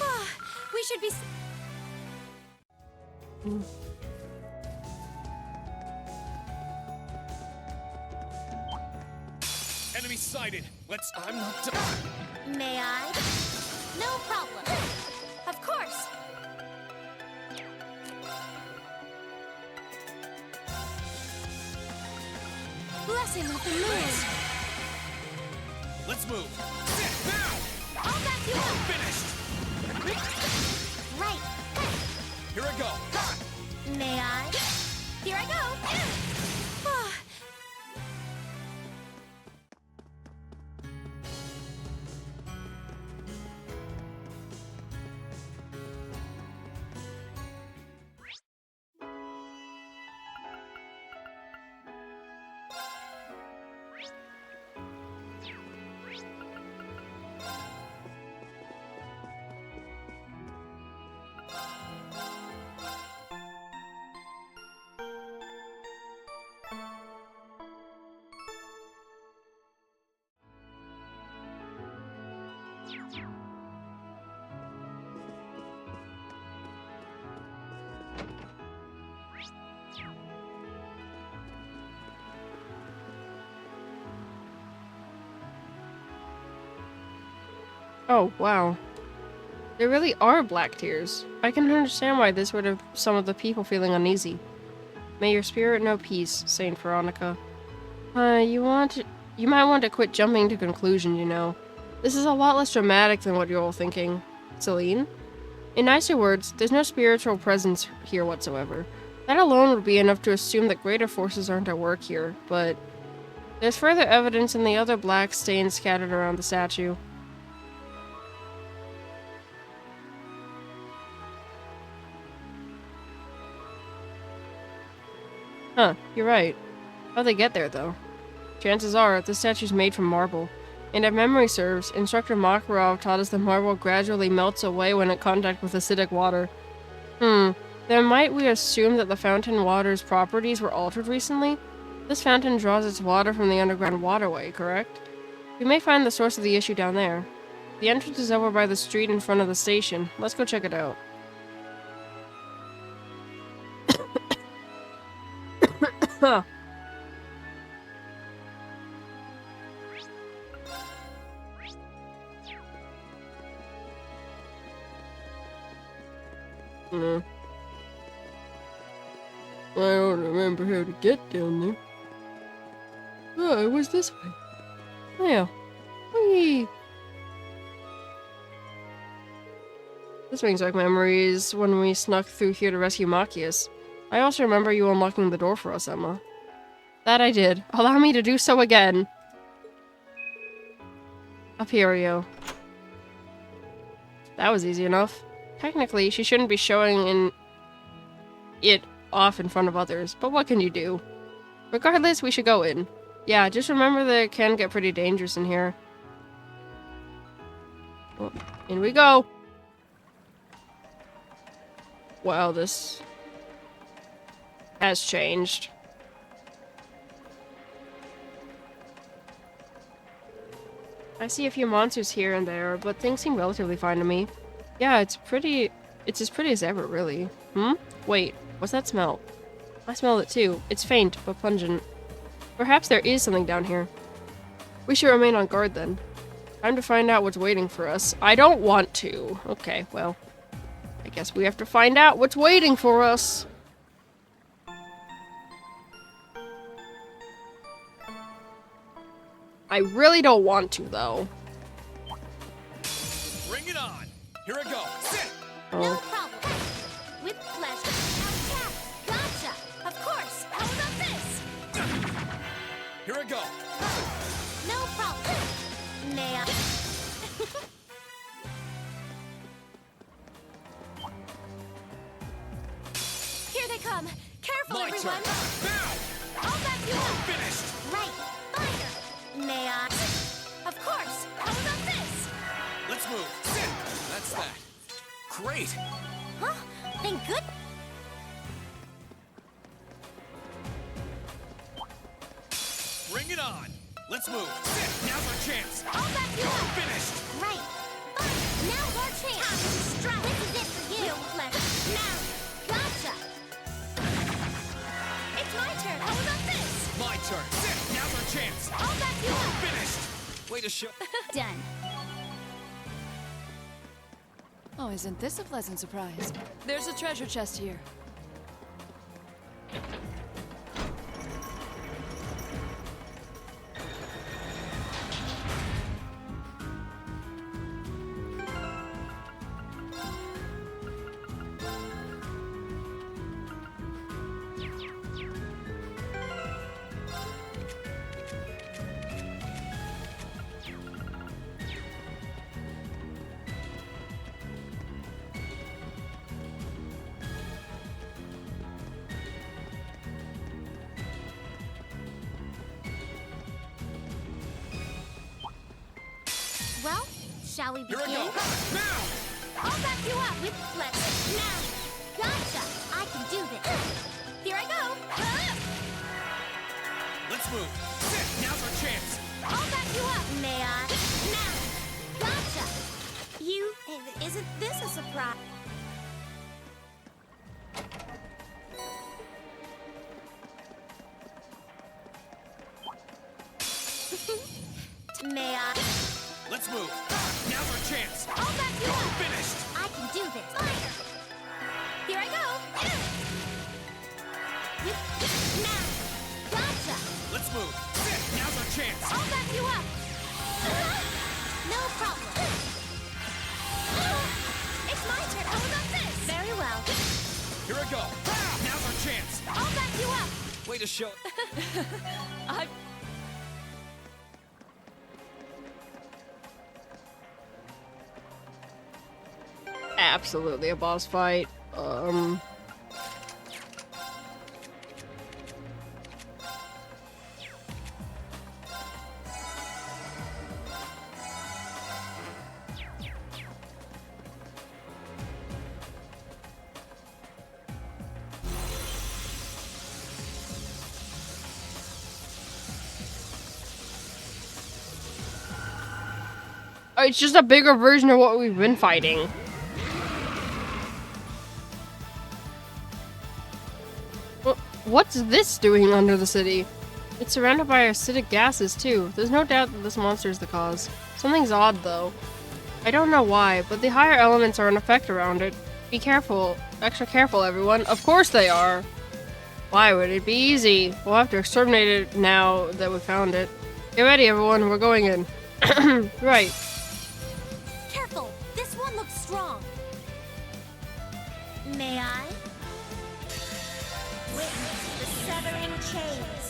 Oh, we should be... Enemy sighted. I'm not done. May I? No problem. Of course. Blessing of the moon. Let's move. Now. I'll back you up. Finished. Right. Here I go. May I? Here I go. Oh, Oh, wow. There really are black tears. I can understand why this would have some of the people feeling uneasy. May your spirit know peace, Saint Veronica. You might want to quit jumping to conclusions, you know. This is a lot less dramatic than what you're all thinking. Celine? In nicer words, there's no spiritual presence here whatsoever. That alone would be enough to assume that greater forces aren't at work here, but there's further evidence in the other black stains scattered around the statue. Huh, you're right. How'd they get there, though? Chances are, this statue's made from marble. And if memory serves, Instructor Makarov taught us that marble gradually melts away when in contact with acidic water. Then might we assume that the fountain water's properties were altered recently? This fountain draws its water from the underground waterway, correct? We may find the source of the issue down there. The entrance is over by the street in front of the station. Let's go check it out. Huh. I don't remember how to get down there. Oh, it was this way. Yeah. Whee! This brings back memories when we snuck through here to rescue Machias. I also remember you unlocking the door for us, Emma. That I did. Allow me to do so again. Up here, yo. That was easy enough. Technically, she shouldn't be showing it off in front of others, but what can you do? Regardless, we should go in. Yeah, just remember that it can get pretty dangerous in here. Oh, in we go! Wow, this has changed. I see a few monsters here and there, but things seem relatively fine to me. Yeah, it's as pretty as ever, really. Wait, what's that smell? I smell it too. It's faint, but pungent. Perhaps there is something down here. We should remain on guard then. Time to find out what's waiting for us. I don't want to. Okay, well, I guess we have to find out what's waiting for us. I really don't want to, though. Bring it on. Here I go. Sit. No problem. With pleasure. Attack. Gotcha. Of course. How about this? Here I go. No problem. May I? Here they come. Careful, My everyone. turn. Now. I'll back you up. Finished. Right. Fire. May I? Of course. How about this? Let's move. Sit. That's that. Great. Huh? Thank good. Bring it on. Let's move. Sit. Now's our chance. I'll back you up. Finished. Right. Fire. Now's our chance. Time to strike. This is it for you. Pleasure. Now. Gotcha. It's my turn. How about this? My turn. Sit. Now's our chance. I'll back you up. Finished. Way to show. Done. Oh, isn't this a pleasant surprise? There's a treasure chest here. Well, shall we Here I begin? go. Now. I'll back you up with pleasure. Now. Gotcha. I can do this. Here I go. Let's move. Sit. Now's our chance. I'll back you up. May I? Now. Gotcha. You... Isn't this a surprise? May I? Let's move. Now's our chance. I'll back you up. Finished. I can do this. Fire. Here I go. Now. Gotcha. Let's move. Sit. Now's our chance. I'll back you up. No problem. It's my turn. How about this? Very well. Here I go. Now's our chance. I'll back you up. Way to show. Absolutely a boss fight. Oh, it's just a bigger version of what we've been fighting. What's this doing under the city? It's surrounded by acidic gases, too. There's no doubt that this monster is the cause. Something's odd, though. I don't know why, but the higher elements are in effect around it. Be careful. Extra careful, everyone. Of course they are. Why would it be easy? We'll have to exterminate it now that we found it. Get ready, everyone. We're going in. Right. Careful. This one looks strong. May I? Witness the severing chains.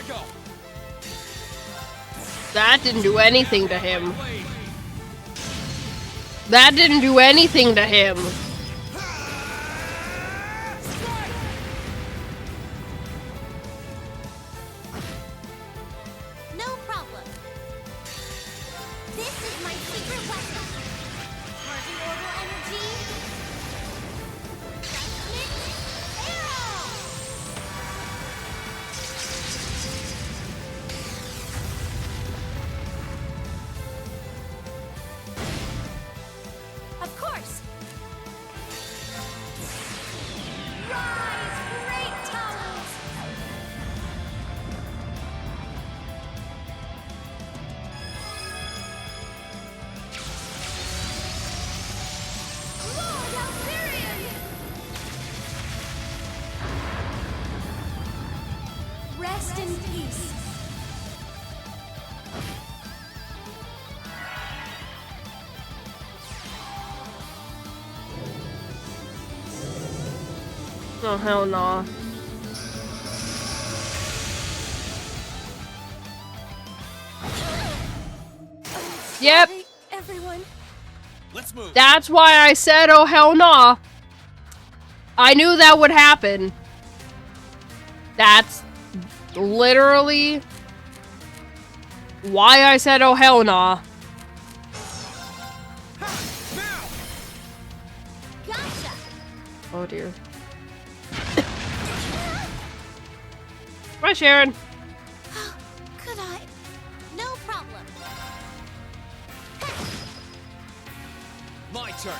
go. That didn't do anything to him. That didn't do anything to him. No problem. This is my secret weapon. Charging orbital energy. Transmit arrow. Of course. Rise, great towers. Lord Alfarian! Rest in peace. Oh, hell no. Yep, Sorry, everyone. Let's move. that's why I said, oh, hell nah. I knew that would happen. That's literally why I said, oh, hell nah. Now. Gotcha. Oh, dear. Bye, Sharon. Could I? No problem. My turn.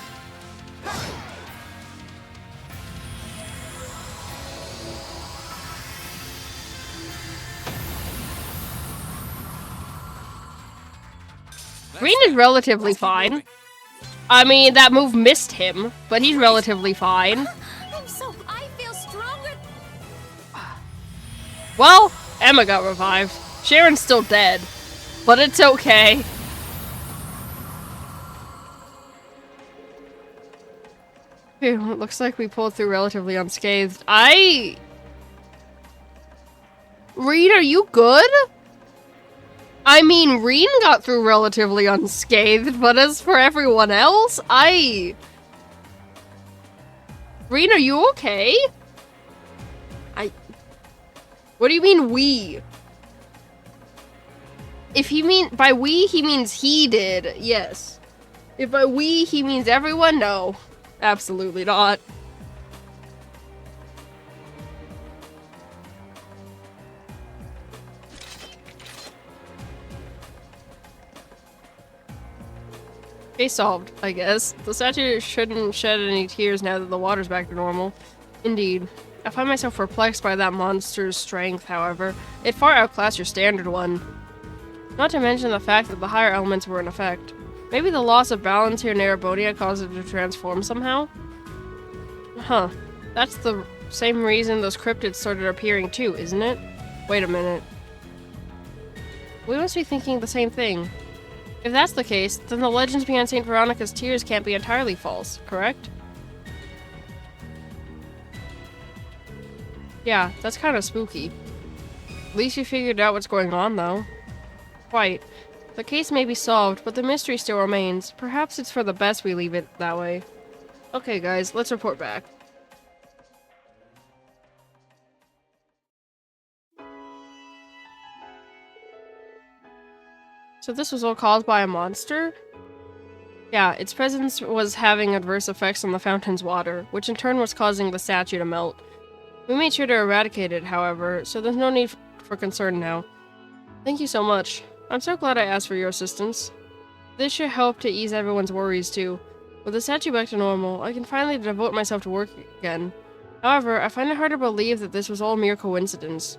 Green is relatively fine. I mean, that move missed him, but he's relatively fine. I feel stronger. Well, Emma got revived. Sharon's still dead, but it's okay. Phew, it looks like we pulled through relatively unscathed. Reed, are you good? I mean, Reen got through relatively unscathed, but as for everyone else, Reen, are you okay? What do you mean, we? If by we, he means he did, yes. If by we, he means everyone, no. Absolutely not. Case solved, I guess. The statue shouldn't shed any tears now that the water's back to normal. Indeed. I find myself perplexed by that monster's strength, however. It far outclassed your standard one. Not to mention the fact that the higher elements were in effect. Maybe the loss of balance here in Erebonnia caused it to transform somehow? Huh. That's the same reason those cryptids started appearing too, isn't it? Wait a minute. We must be thinking the same thing. If that's the case, then the legends behind St. Veronica's tears can't be entirely false, correct? Yeah, that's kind of spooky. At least you figured out what's going on, though. Quite. The case may be solved, but the mystery still remains. Perhaps it's for the best we leave it that way. Okay, guys, let's report back. So this was all caused by a monster? Yeah, its presence was having adverse effects on the fountain's water, which in turn was causing the statue to melt. We made sure to eradicate it, however, so there's no need for concern now. Thank you so much. I'm so glad I asked for your assistance. This should help to ease everyone's worries too. With the statue back to normal, I can finally devote myself to work again. However, I find it hard to believe that this was all mere coincidence.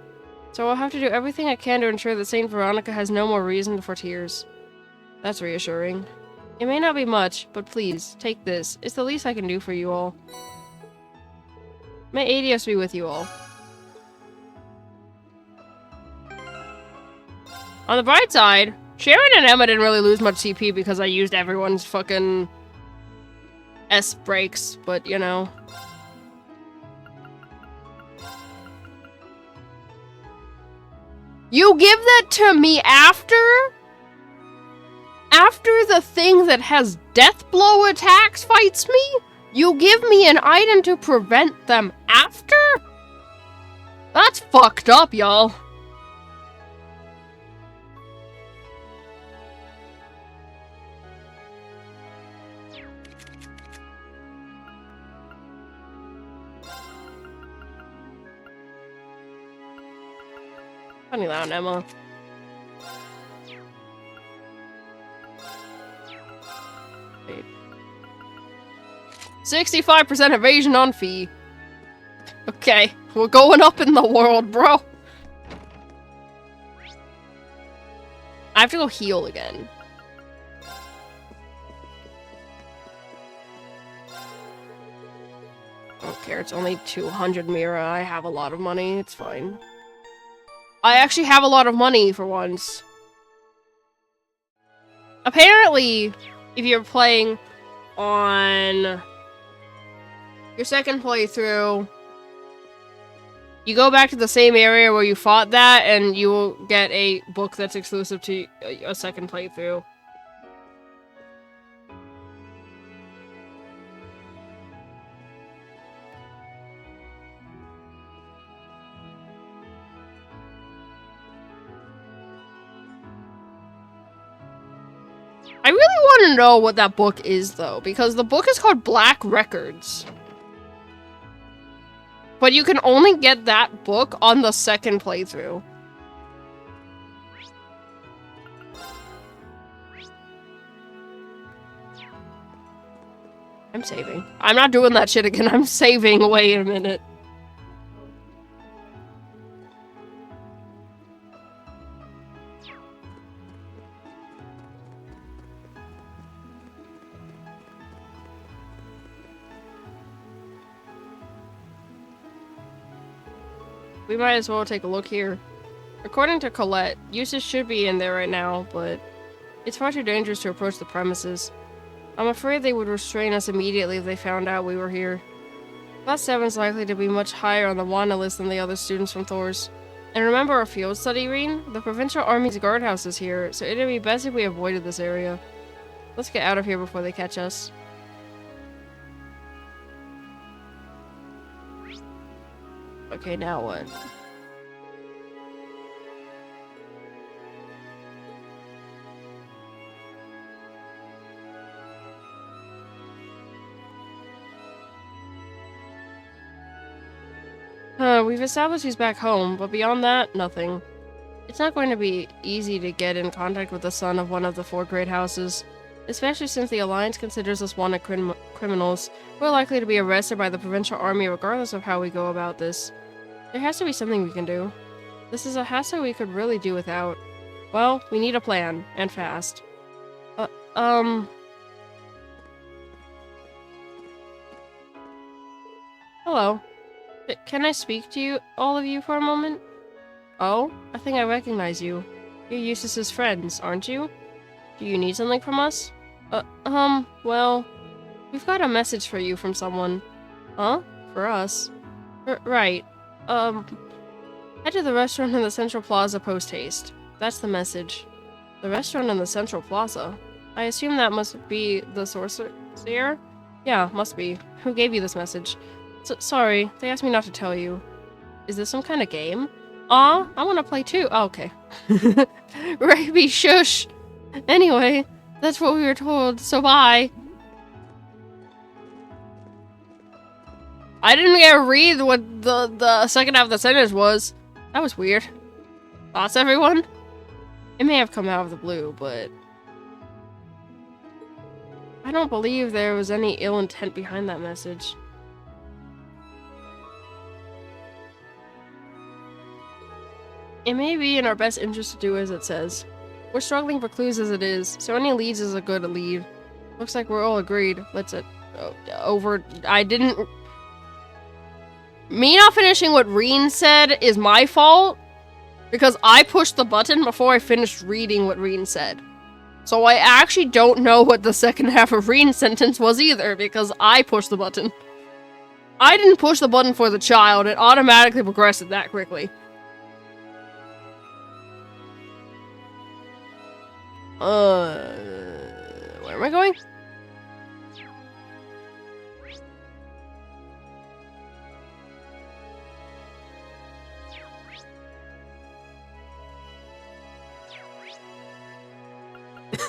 So I'll have to do everything I can to ensure that St. Veronica has no more reason for tears. That's reassuring. It may not be much, but please, take this. It's the least I can do for you all. May Adios be with you all. On the bright side, Sharon and Emma didn't really lose much CP because I used everyone's fucking S breaks, but you know. You give that to me after? After the thing that has death blow attacks fights me? You give me an item to prevent them after? That's fucked up, y'all. Funny that, Emma. Wait. 65% evasion on fee. Okay, we're going up in the world, bro. I have to go heal again. I don't care, it's only 200 Mira. I have a lot of money, it's fine. I actually have a lot of money for once. Apparently, if you're playing on your second playthrough, you go back to the same area where you fought that, and you will get a book that's exclusive to a second playthrough. I really want to know what that book is, though, because the book is called Black Records. But you can only get that book on the second playthrough. I'm saving. I'm not doing that shit again. I'm saving. Wait a minute. We might as well take a look here. According to Colette, Eustace should be in there right now, but it's far too dangerous to approach the premises. I'm afraid they would restrain us immediately if they found out we were here. Class 7's likely to be much higher on the wanted list than the other students from Thor's. And remember our field study, Reen? The Provincial Army's guardhouse is here, so it'd be best if we avoided this area. Let's get out of here before they catch us. Okay, now what? We've established he's back home, but beyond that, nothing. It's not going to be easy to get in contact with the son of one of the 4 great houses, especially since the Alliance considers us wanted criminals. We're likely to be arrested by the Provincial Army regardless of how we go about this. There has to be something we can do. This is a hassle we could really do without. Well, we need a plan, and fast. Hello. Can I speak to you, all of you, for a moment? Oh, I think I recognize you. You're Eustace's friends, aren't you? Do you need something from us? Well, we've got a message for you from someone. Huh? For us? Right. Head to the restaurant in the Central Plaza post-haste. That's the message. The restaurant in the Central Plaza? I assume that must be the sorcerer? Yeah, must be. Who gave you this message? Sorry, they asked me not to tell you. Is this some kind of game? Aw, I want to play too. Oh, okay. Raby, shush! Anyway, that's what we were told, so bye. I didn't get to read what the second half of the sentence was. That was weird. Thoughts, everyone? It may have come out of the blue, but I don't believe there was any ill intent behind that message. It may be in our best interest to do as it says. We're struggling for clues as it is, so any leads is a good lead. Looks like we're all agreed. Let's I didn't... Me not finishing what Reen said is my fault, because I pushed the button before I finished reading what Reen said. So I actually don't know what the second half of Reen's sentence was either, because I pushed the button. I didn't push the button for the child, it automatically progressed it that quickly. Where am I going?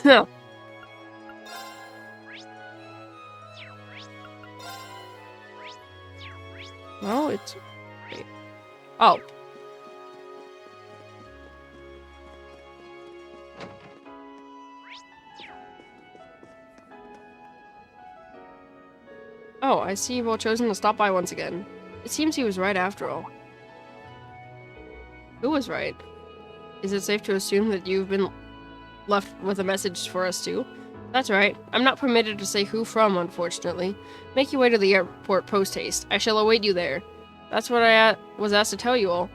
No. No, it's... Wait. Oh. Oh, I see you've all chosen to stop by once again. It seems he was right after all. Who was right? Is it safe to assume that you've been left with a message for us too? That's right. I'm not permitted to say who from, unfortunately. Make your way to the airport post-haste. I shall await you there. That's what I was asked to tell you all.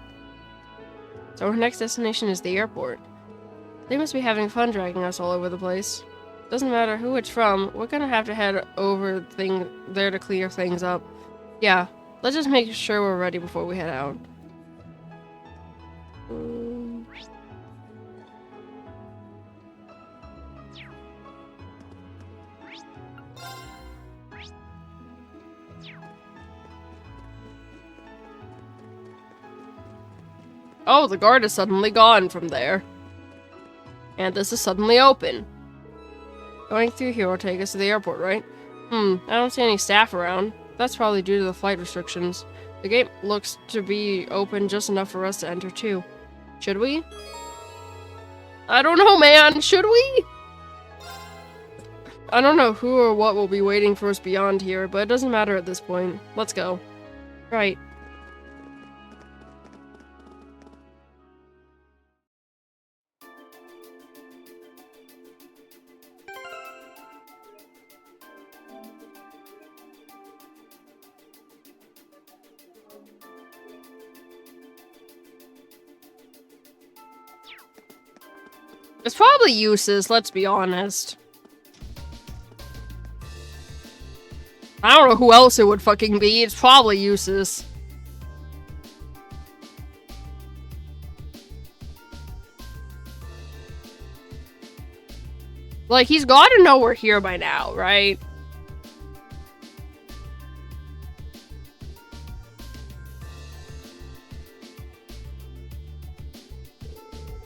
So our next destination is the airport. They must be having fun dragging us all over the place. Doesn't matter who it's from, we're gonna have to head over there to clear things up. Yeah, let's just make sure we're ready before we head out. Oh, the guard is suddenly gone from there. And this is suddenly open. Going through here will take us to the airport, right? I don't see any staff around. That's probably due to the flight restrictions. The gate looks to be open just enough for us to enter too. Should we? I don't know, man. Should we? I don't know who or what will be waiting for us beyond here, but it doesn't matter at this point. Let's go. Right. It's probably useless, let's be honest. I don't know who else it would fucking be. It's probably useless. Like, he's gotta know we're here by now, right?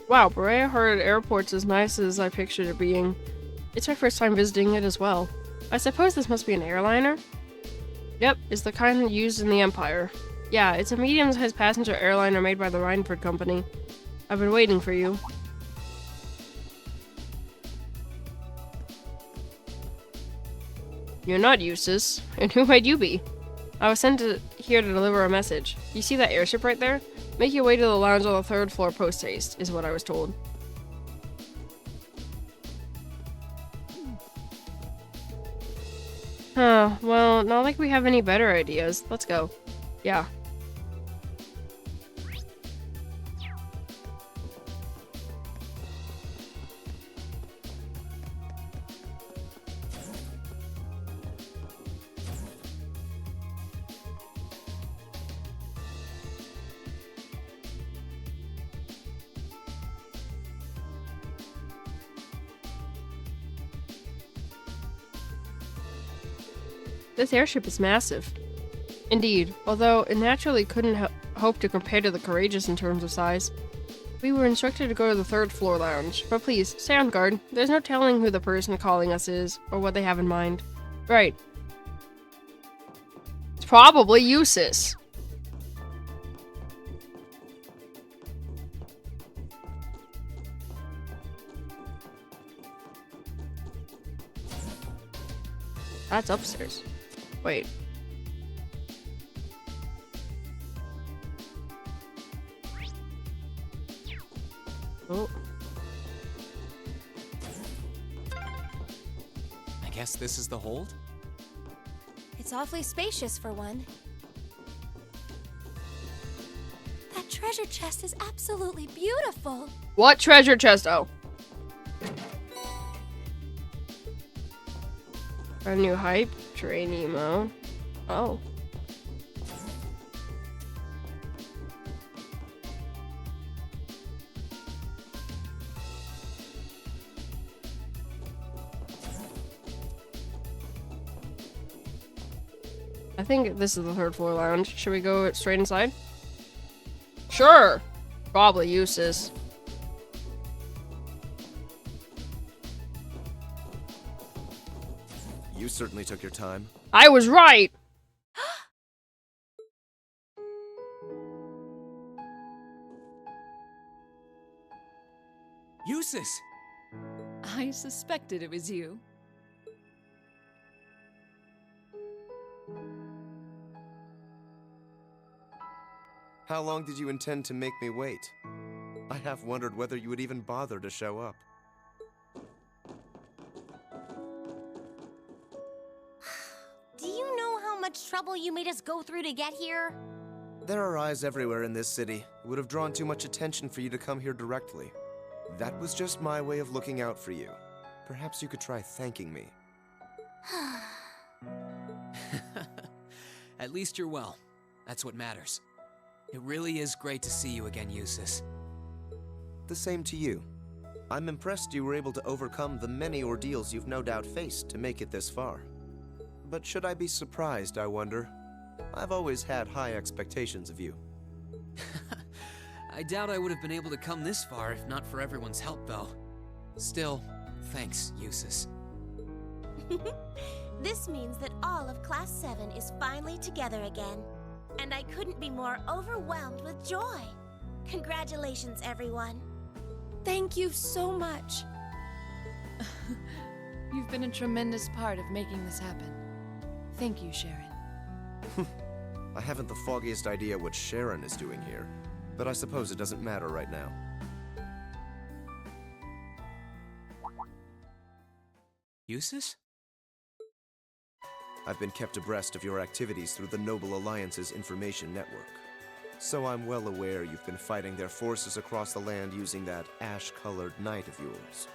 Wow, Berea heard airport's as nice as I pictured it being. It's my first time visiting it as well. I suppose this must be an airliner? Yep, it's the kind used in the Empire. Yeah, it's a medium-sized passenger airliner made by the Rhineford Company. I've been waiting for you. You're not Eustace. And who might you be? I was sent here to deliver a message. You see that airship right there? Make your way to the lounge on the 3rd floor post-haste, is what I was told. Huh, well, not like we have any better ideas. Let's go. Yeah. This airship is massive. Indeed, although it naturally couldn't hope to compare to the Courageous in terms of size. We were instructed to go to the 3rd floor lounge, but please, stay on guard. There's no telling who the person calling us is, or what they have in mind. Right. It's probably Eustace. That's upstairs. Wait. Oh. I guess this is the hold? It's awfully spacious for one. That treasure chest is absolutely beautiful. What treasure chest? Oh. A new hype trainee mode. Oh. I think this is the third floor lounge. Should we go straight inside? Sure! Probably useless. You certainly took your time. I was right! Eustace! I suspected it was you. How long did you intend to make me wait? I half wondered whether you would even bother to show up. Do you know how much trouble you made us go through to get here? There are eyes everywhere in this city. It would have drawn too much attention for you to come here directly. That was just my way of looking out for you. Perhaps you could try thanking me. At least you're well. That's what matters. It really is great to see you again, Eustace. The same to you. I'm impressed you were able to overcome the many ordeals you've no doubt faced to make it this far. But should I be surprised, I wonder? I've always had high expectations of you. I doubt I would have been able to come this far if not for everyone's help, though. Still, thanks, Eustace. This means that all of Class 7 is finally together again. And I couldn't be more overwhelmed with joy. Congratulations, everyone. Thank you so much. You've been a tremendous part of making this happen. Thank you, Sharon. I haven't the foggiest idea what Sharon is doing here, but I suppose it doesn't matter right now. Eustace? I've been kept abreast of your activities through the Noble Alliance's information network. So I'm well aware you've been fighting their forces across the land using that ash-colored knight of yours.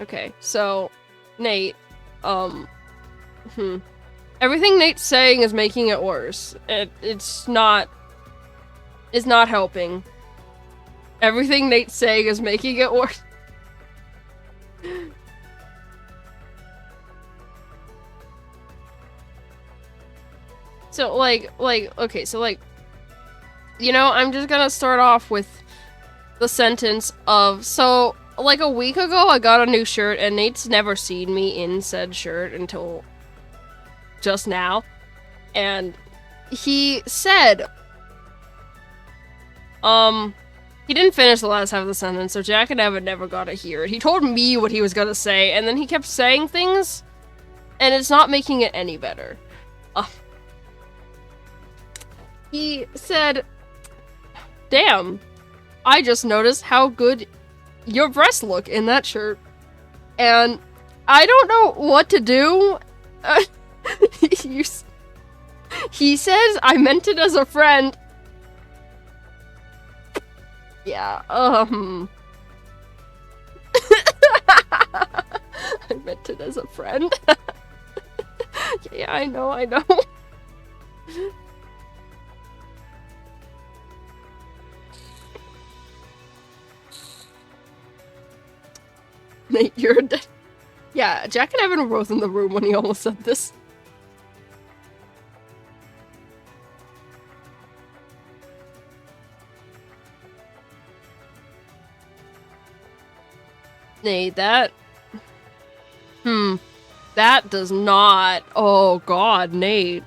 Okay, so, Nate, everything Nate's saying is making it worse. It's not helping. Everything Nate's saying is making it worse. So, okay, so, you know, I'm just gonna start off with the sentence of, so, like, a week ago, I got a new shirt, and Nate's never seen me in said shirt until just now, and he said, he didn't finish the last half of the sentence, so Jack and Evan never got to hear it. He told me what he was gonna say, and then he kept saying things, and it's not making it any better. He said, damn, I just noticed how good your breasts look in that shirt. And I don't know what to do. He says I meant it as a friend. Yeah, I meant it as a friend. Yeah, I know. Nate, you're dead. Yeah, Jack and Evan were both in the room when he almost said this. Nate, that does not... Oh god, Nate.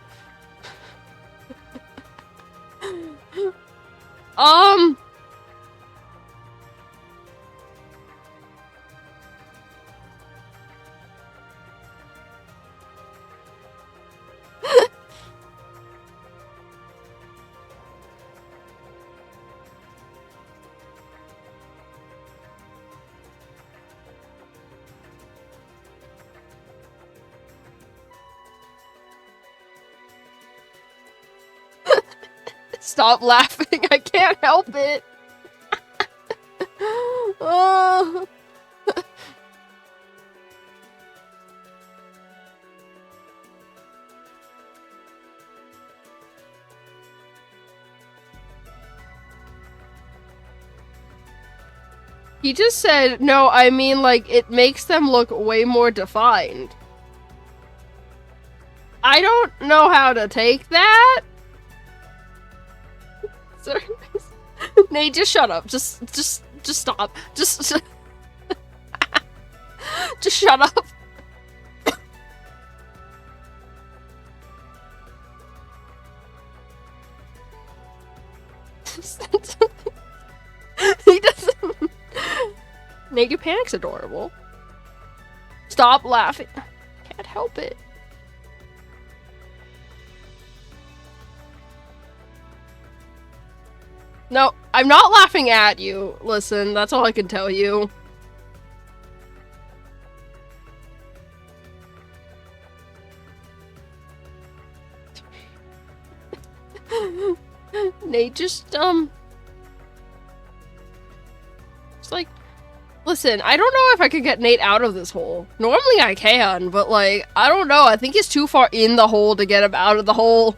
Stop laughing, I can't help it. Oh. He just said, no, I mean, like, it makes them look way more defined. I don't know how to take that. Sorry. Nate, just shut up. Just stop. Just shut up. He doesn't. Nate, your panic's adorable. Stop laughing. Can't help it. No, I'm not laughing at you. Listen, that's all I can tell you. Nate, just like, listen, I don't know if I could get Nate out of this hole. Normally I can, but like, I don't know. I think he's too far in the hole to get him out of the hole.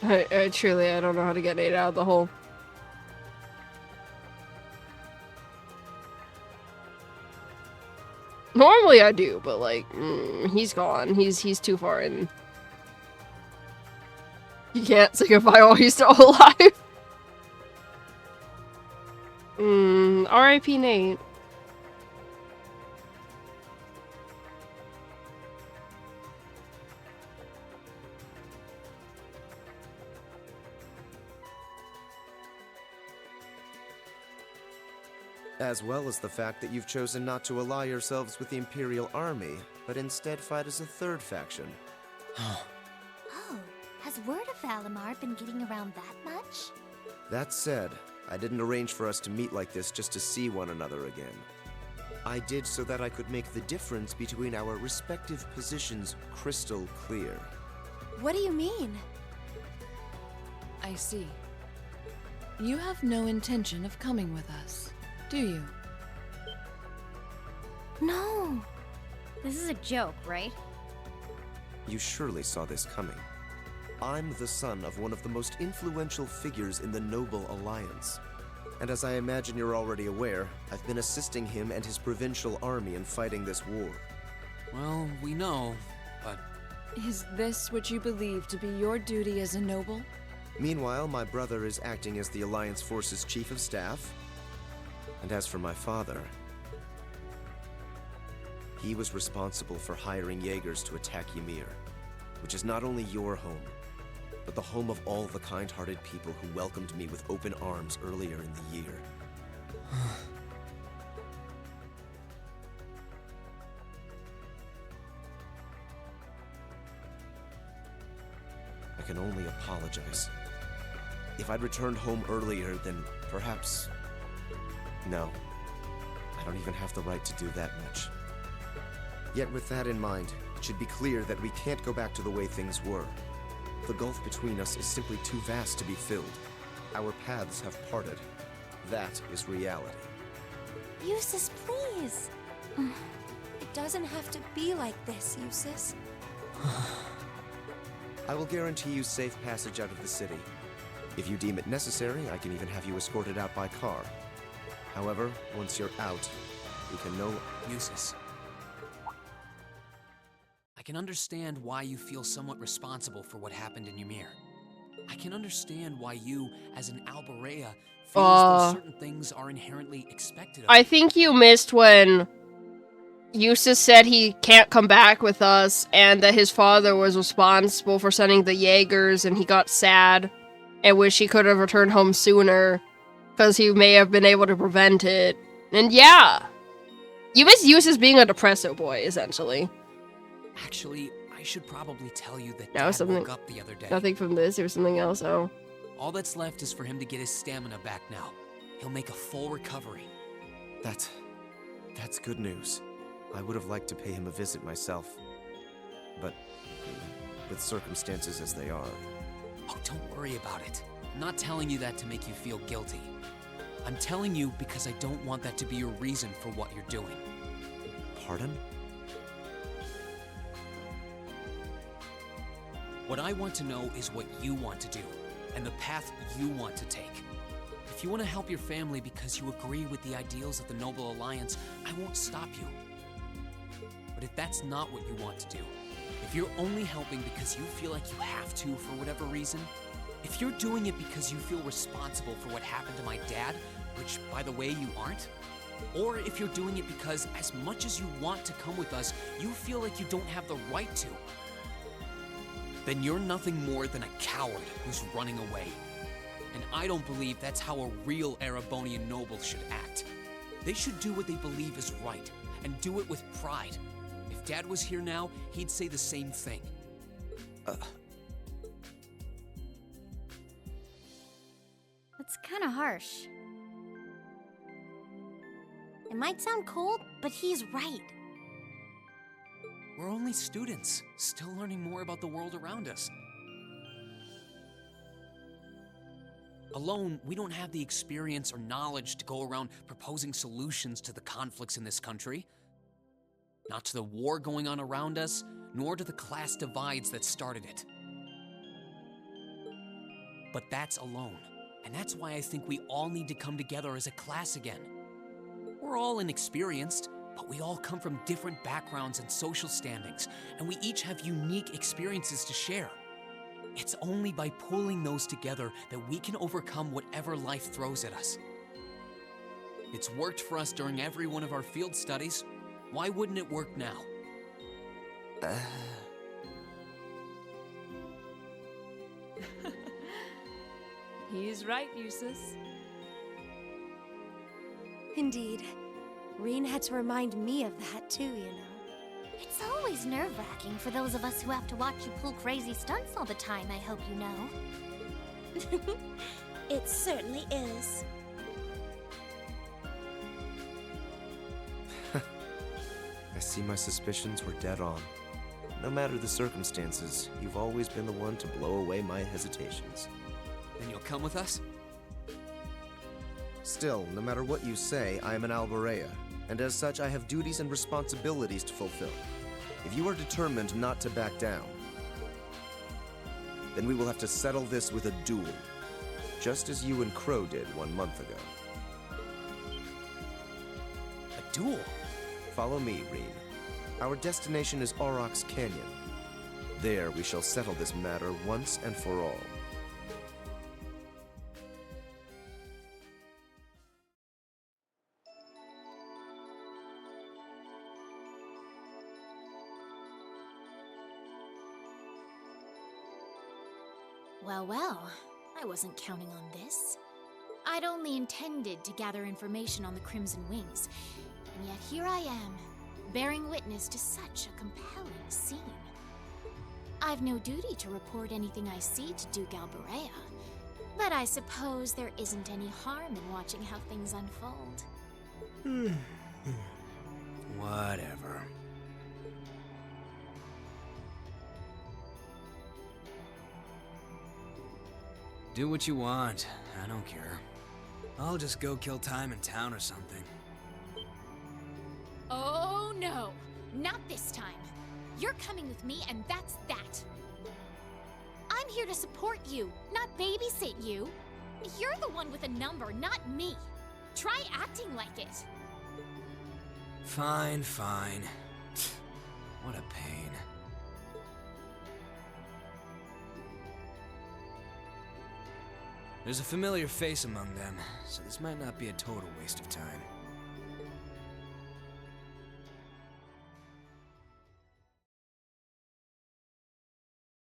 I truly, I don't know how to get Nate out of the hole. Normally I do, but like, he's gone. He's too far in. You can't say goodbye while he's still alive. R.I.P. Nate. As well as the fact that you've chosen not to ally yourselves with the Imperial Army, but instead fight as a third faction. Oh, has word of Valimar been getting around that much? That said, I didn't arrange for us to meet like this just to see one another again. I did so that I could make the difference between our respective positions crystal clear. What do you mean? I see. You have no intention of coming with us, do you? No. This is a joke, right? You surely saw this coming. I'm the son of one of the most influential figures in the Noble Alliance. And as I imagine you're already aware, I've been assisting him and his provincial army in fighting this war. Well, we know, but... Is this what you believe to be your duty as a noble? Meanwhile, my brother is acting as the Alliance Force's chief of staff. And as for my father, he was responsible for hiring Jaegers to attack Ymir, which is not only your home, but the home of all the kind-hearted people who welcomed me with open arms earlier in the year. I can only apologize. If I'd returned home earlier, then perhaps... No. I don't even have the right to do that much. Yet with that in mind, it should be clear that we can't go back to the way things were. The gulf between us is simply too vast to be filled. Our paths have parted. That is reality. Eustace, please. It doesn't have to be like this, Eustace. I will guarantee you safe passage out of the city. If you deem it necessary, I can even have you escorted out by car. However, once you're out, we can no... Eustace. I can understand why you feel somewhat responsible for what happened in Ymir. I can understand why you, as an Alberea, feel as though certain things are inherently expected of I think you missed when Eustace said he can't come back with us, and that his father was responsible for sending the Jaegers, and he got sad and wished he could have returned home sooner, because he may have been able to prevent it. And yeah, you miss Eustace being a depresso boy, essentially. Actually, I should probably tell you that That was Dad something- woke up the other day. Nothing from this or something else, oh. All that's left is for him to get his stamina back now. He'll make a full recovery. That's good news. I would have liked to pay him a visit myself. But with circumstances as they are... Oh, don't worry about it. I'm not telling you that to make you feel guilty. I'm telling you because I don't want that to be your reason for what you're doing. Pardon? What I want to know is what you want to do, and the path you want to take. If you want to help your family because you agree with the ideals of the Noble Alliance, I won't stop you. But if that's not what you want to do, if you're only helping because you feel like you have to for whatever reason, if you're doing it because you feel responsible for what happened to my dad, which, by the way, you aren't, or if you're doing it because as much as you want to come with us, you feel like you don't have the right to, then you're nothing more than a coward who's running away. And I don't believe that's how a real Erebonian noble should act. They should do what they believe is right, and do it with pride. If Dad was here now, he'd say the same thing. That's kind of harsh. It might sound cold, but he's right. We're only students, still learning more about the world around us. Alone, we don't have the experience or knowledge to go around proposing solutions to the conflicts in this country. Not to the war going on around us, nor to the class divides that started it. But that's alone, and that's why I think we all need to come together as a class again. We're all inexperienced, but we all come from different backgrounds and social standings, and we each have unique experiences to share. It's only by pulling those together that we can overcome whatever life throws at us. It's worked for us during every one of our field studies. Why wouldn't it work now? He's right, Eustace. Indeed. Reen had to remind me of that too, you know. It's always nerve-wracking for those of us who have to watch you pull crazy stunts all the time, I hope you know. It certainly is. I see my suspicions were dead on. No matter the circumstances, you've always been the one to blow away my hesitations. Then you'll come with us? Still, no matter what you say, I am an Alborea, and as such I have duties and responsibilities to fulfill. If you are determined not to back down, then we will have to settle this with a duel, just as you and Crow did 1 month ago. A duel? Follow me, Reen. Our destination is Aurochs Canyon. There we shall settle this matter once and for all. Well, well, I wasn't counting on this. I'd only intended to gather information on the Crimson Wings, and yet here I am, bearing witness to such a compelling scene. I've no duty to report anything I see to Duke Alborea, but I suppose there isn't any harm in watching how things unfold. Whatever. Do what you want. I don't care. I'll just go kill time in town or something. Oh no, not this time. You're coming with me and that's that. I'm here to support you, not babysit you. You're the one with a number, not me. Try acting like it. Fine, fine. What a pain. There's a familiar face among them, so this might not be a total waste of time.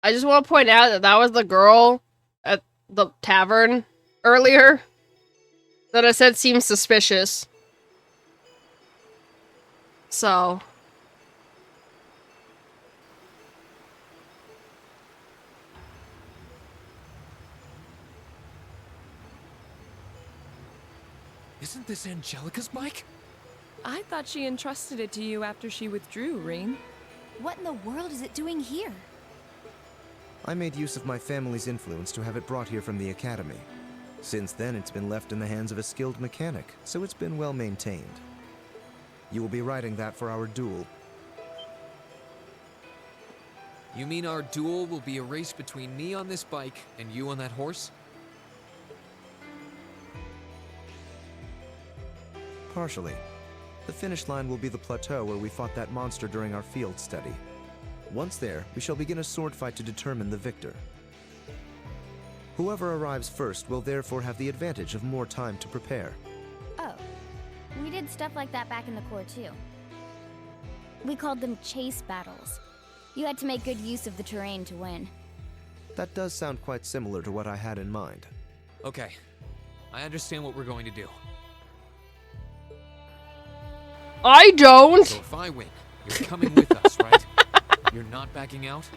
I just want to point out that that was the girl at the tavern earlier that I said seems suspicious. So. Isn't this Angelica's bike? I thought she entrusted it to you after she withdrew, Reen. What in the world is it doing here? I made use of my family's influence to have it brought here from the academy. Since then, it's been left in the hands of a skilled mechanic, so it's been well maintained. You will be riding that for our duel. You mean our duel will be a race between me on this bike and you on that horse? Partially. The finish line will be the plateau where we fought that monster during our field study. Once there, we shall begin a sword fight to determine the victor. Whoever arrives first will therefore have the advantage of more time to prepare. Oh, we did stuff like that back in the Corps too. We called them chase battles. You had to make good use of the terrain to win. That does sound quite similar to what I had in mind. Okay, I understand what we're going to do. I don't! So if I win, you're coming with us, right? You're not backing out?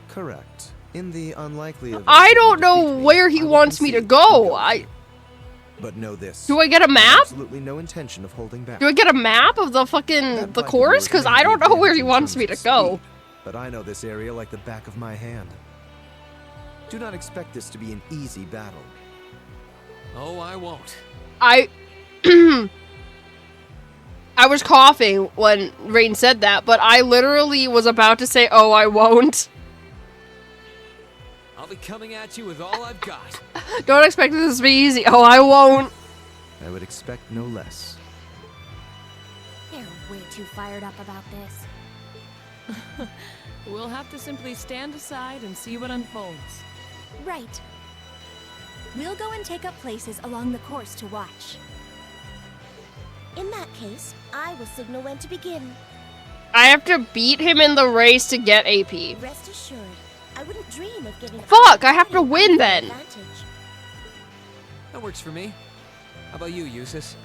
Correct. In the unlikely event I that you don't know defeat me, where he I will wants me to concede go. But know this. Do I get a I have map? absolutely no intention of holding back. Do I get a map of the fucking, That the bike of course? yours Because may I be don't know where he advantage in wants terms me of to go. speed, but I know this area like the back of my hand. Do not expect this to be an easy battle. Oh, I won't. I was coughing when Rain said that, but I literally was about to say, oh, I won't. I'll be coming at you with all I've got. Don't expect this to be easy. Oh, I won't. I would expect no less. They're way too fired up about this. We'll have to simply stand aside and see what unfolds. Right. We'll go and take up places along the course to watch. In that case, I will signal when to begin. I have to beat him in the race to get AP. Rest assured, I wouldn't dream of giving. Fuck, I have to win then. Advantage. That works for me. How about you, Eustace?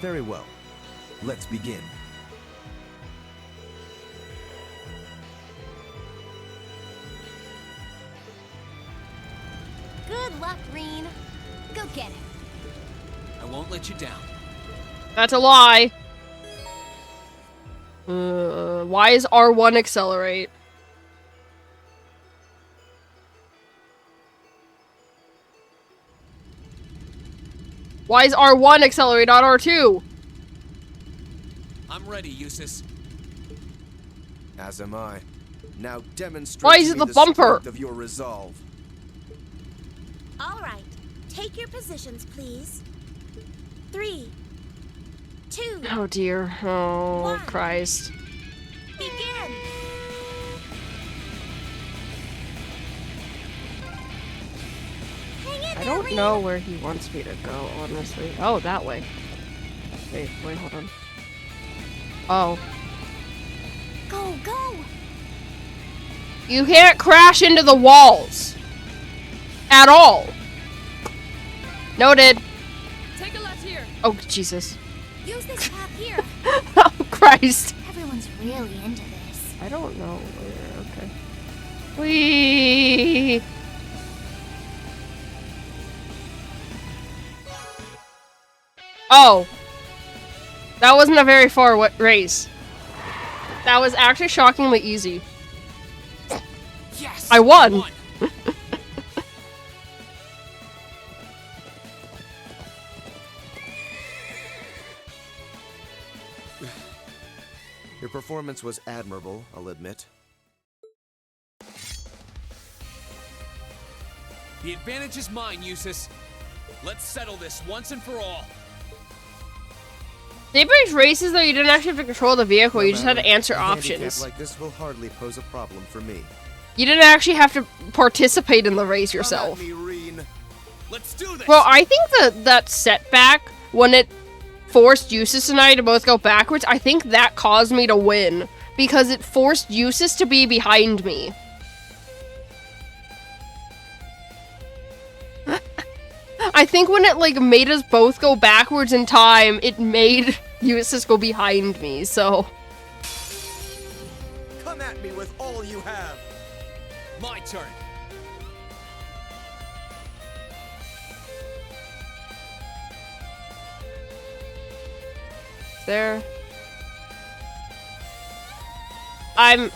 Very well. Let's begin. Good luck, Reen. Go get it. I won't let you down. That's a lie. Why is R1 accelerate? Why is R1 accelerate, not R2? I'm ready, Eustace. As am I. Now demonstrate Why is to it me the bumper? strength of your resolve. All right. Take your positions, please. 3, 2, Oh dear. Oh, One. Christ. begin. Hang in I there, don't Reen. know where he wants me to go, honestly. Oh, that way. Wait, hold on. Oh. Go, go. You can't crash into the walls. At all. Noted. Take a left here. Oh, Jesus. Use this path here. Oh, Christ. Everyone's really into this. I don't know where. Okay. Whee! Oh. That wasn't a very far race. That was actually shockingly easy. Yes! I won! Your performance was admirable, I'll admit. The advantage is mine, Eustace. Let's settle this once and for all. Daybreak's races, though, you didn't actually have to control the vehicle, No you just had to matter, answer a handicap options. like this will hardly pose a problem for me. You didn't actually have to participate in the race Come yourself. at me, Reen. Let's do this! Well, I think that setback, when it forced Eustace and I to both go backwards, I think that caused me to win. Because it forced Eustace to be behind me. I think when it, like, made us both go backwards in time, it made Eustace go behind me, so... Come at me with all you have. My turn. There. I'm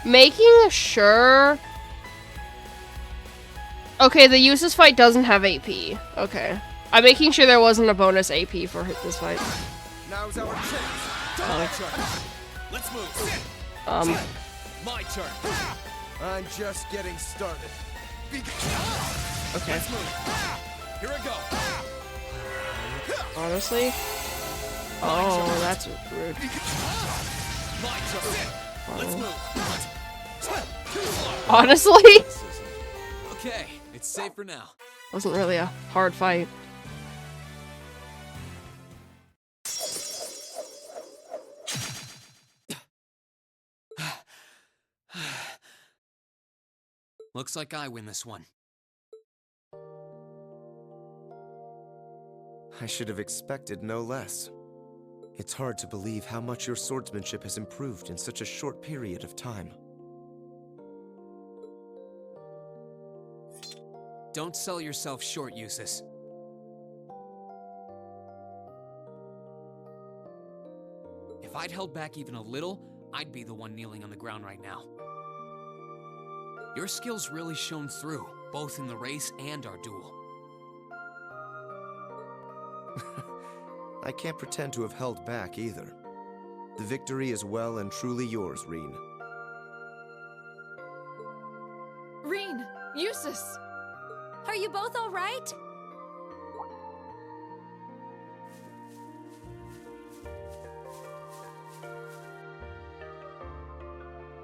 making sure... Okay, the Eustace fight doesn't have AP. Okay. I'm making sure there wasn't a bonus AP for this fight. Now's our chance. My turn. Let's move. My turn. I'm just getting started. Okay. Let's move. Here I go. Honestly? Oh, that's rude. My turn. Let's move. Honestly? Okay, it's safe for now. Wasn't really a hard fight. Looks like I win this one. I should have expected no less. It's hard to believe how much your swordsmanship has improved in such a short period of time. Don't sell yourself short, Eustace. If I'd held back even a little, I'd be the one kneeling on the ground right now. Your skills really shone through, both in the race and our duel. I can't pretend to have held back either. The victory is well and truly yours, Reen. Reen! Eustace! Are you both all right?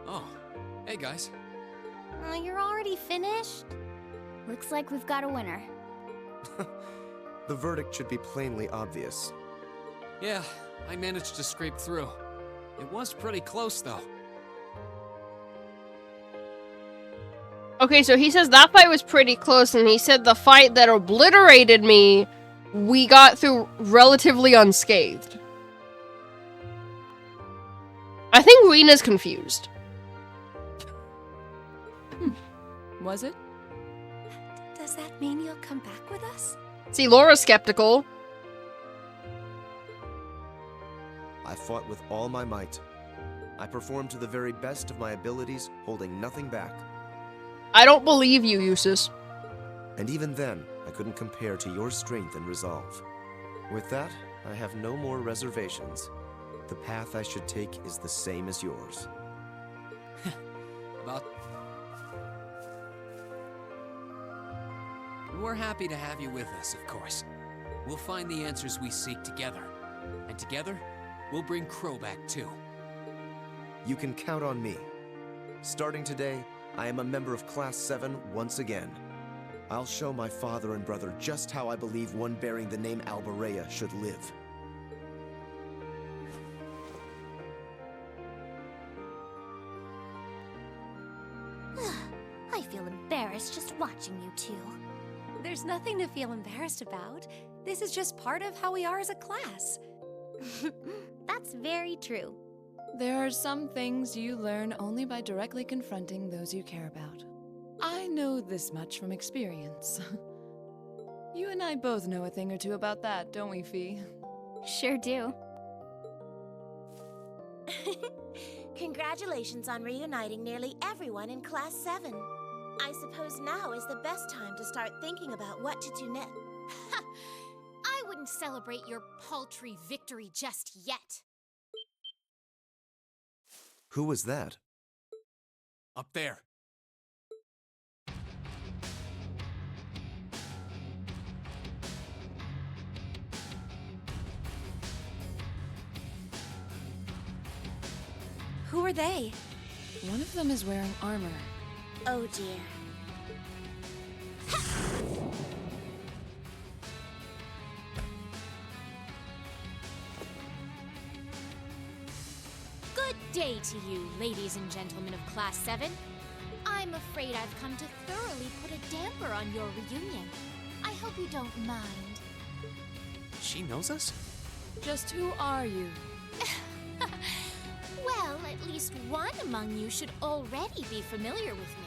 Oh, hey guys. You're already finished? Looks like we've got a winner. The verdict should be plainly obvious. Yeah, I managed to scrape through. It was pretty close, though. Okay, so he says that fight was pretty close, and he said the fight that obliterated me we got through relatively unscathed. I think Rena's confused. Was it? Does that mean you'll come back with us? See, Laura's skeptical. I fought with all my might. I performed to the very best of my abilities, holding nothing back. I don't believe you, Eustace. And even then, I couldn't compare to your strength and resolve. With that, I have no more reservations. The path I should take is the same as yours. We're happy to have you with us, of course. We'll find the answers we seek together. And together, we'll bring Crow back too. You can count on me. Starting today, I am a member of Class 7 once again. I'll show my father and brother just how I believe one bearing the name Alberea should live. I feel embarrassed just watching you two. There's nothing to feel embarrassed about. This is just part of how we are as a class. That's very true. There are some things you learn only by directly confronting those you care about. I know this much from experience. You and I both know a thing or two about that, don't we, Fee? Sure do. Congratulations on reuniting nearly everyone in Class 7. I suppose now is the best time to start thinking about what to do next. I wouldn't celebrate your paltry victory just yet. Who was that? Up there. Who are they? One of them is wearing armor. Oh dear. Good day to you, ladies and gentlemen of Class 7. I'm afraid I've come to thoroughly put a damper on your reunion. I hope you don't mind. She knows us? Just who are you? Well, at least one among you should already be familiar with me.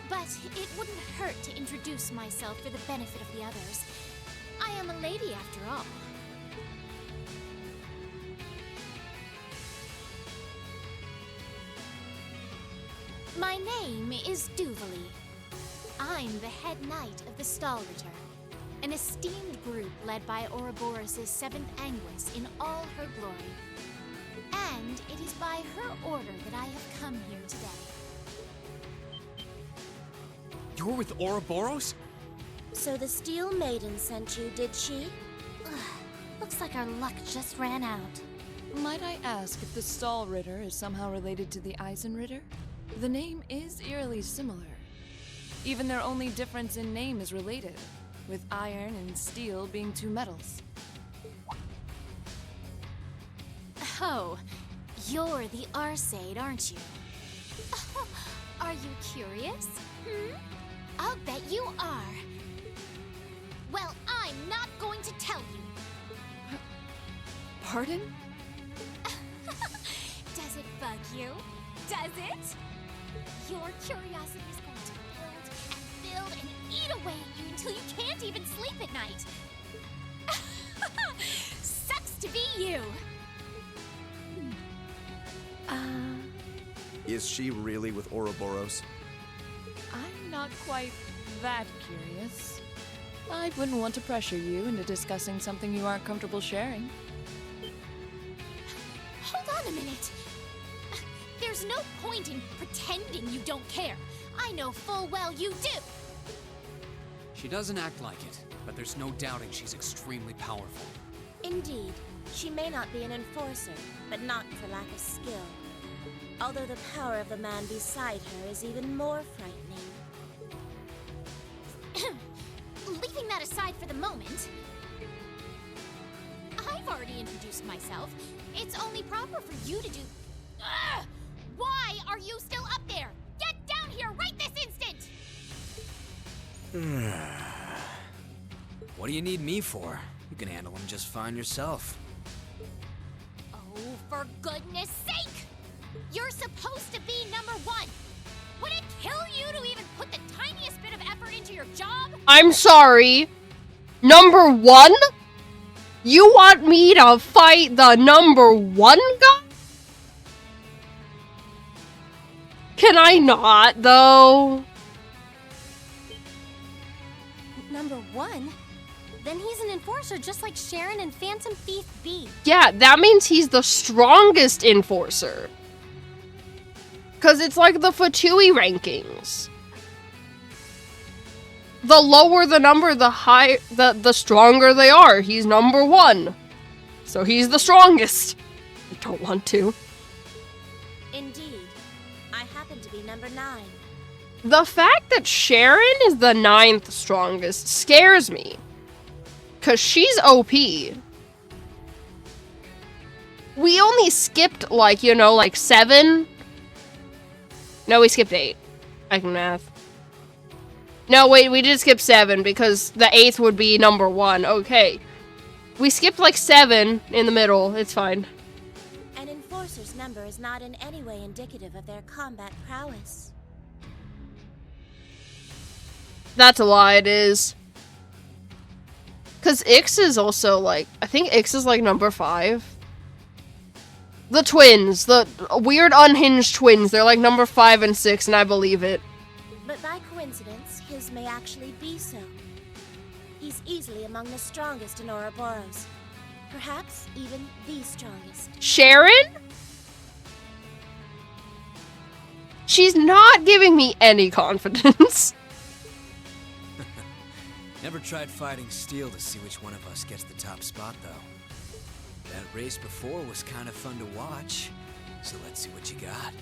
But it wouldn't hurt to introduce myself for the benefit of the others. I am a lady after all. My name is Duvalie. I'm the head knight of the Stallritter, an esteemed group led by Ouroboros' 7th Anguis in all her glory. And it is by her order that I have come here today. You're with Ouroboros? So the Steel Maiden sent you, did she? Ugh, looks like our luck just ran out. Might I ask if the Stallritter is somehow related to the Eisenritter? The name is eerily similar. Even their only difference in name is related, with iron and steel being two metals. Oh, you're the Arseid, aren't you? Are you curious? I'll bet you are. Well, I'm not going to tell you. Pardon? Does it bug you? Does it? Your curiosity is going to build and build and eat away at you until you can't even sleep at night. Sucks to be you. Is she really with Ouroboros? I'm not quite that curious. I wouldn't want to pressure you into discussing something you aren't comfortable sharing. Hold on a minute. There's no point in pretending you don't care. I know full well you do. She doesn't act like it, but there's no doubting she's extremely powerful. Indeed, she may not be an enforcer, but not for lack of skill. Although the power of the man beside her is even more frightening. Leaving that aside for the moment, I've already introduced myself. It's only proper for you to do... Ugh! Why are you still up there? Get down here right this instant! What do you need me for? You can handle them just fine yourself. Oh, for goodness sake! You're supposed to be number 1. Would it kill you to even put the tiniest bit of effort into your job? I'm sorry. Number 1? You want me to fight the number 1 guy? Can I not, though? Number 1? Then he's an enforcer just like Sharon and Phantom Thief B. Yeah, that means he's the strongest enforcer. Because it's like the Fatui rankings. The lower the number, the stronger they are. He's number 1. So he's the strongest. I don't want to. Indeed. I happen to be number 9. The fact that Sharon is the 9th strongest scares me. Because she's OP. We only skipped, like, 7. No, we skipped 8. I can math. No, wait, we did skip 7 because the 8th would be number 1. Okay. We skipped, 7 in the middle. It's fine. An enforcer's number is not in any way indicative of their combat prowess. That's a lie, it is. Because Ix is also, I think Ix is, number 5. The twins. The weird unhinged twins. They're, number 5 and 6, and I believe it. But by coincidence, his may actually be so. He's easily among the strongest in Ouroboros. Perhaps even the strongest. Sharon? She's not giving me any confidence. Never tried fighting Steel to see which one of us gets the top spot, though. That race before was kind of fun to watch, so let's see what you got.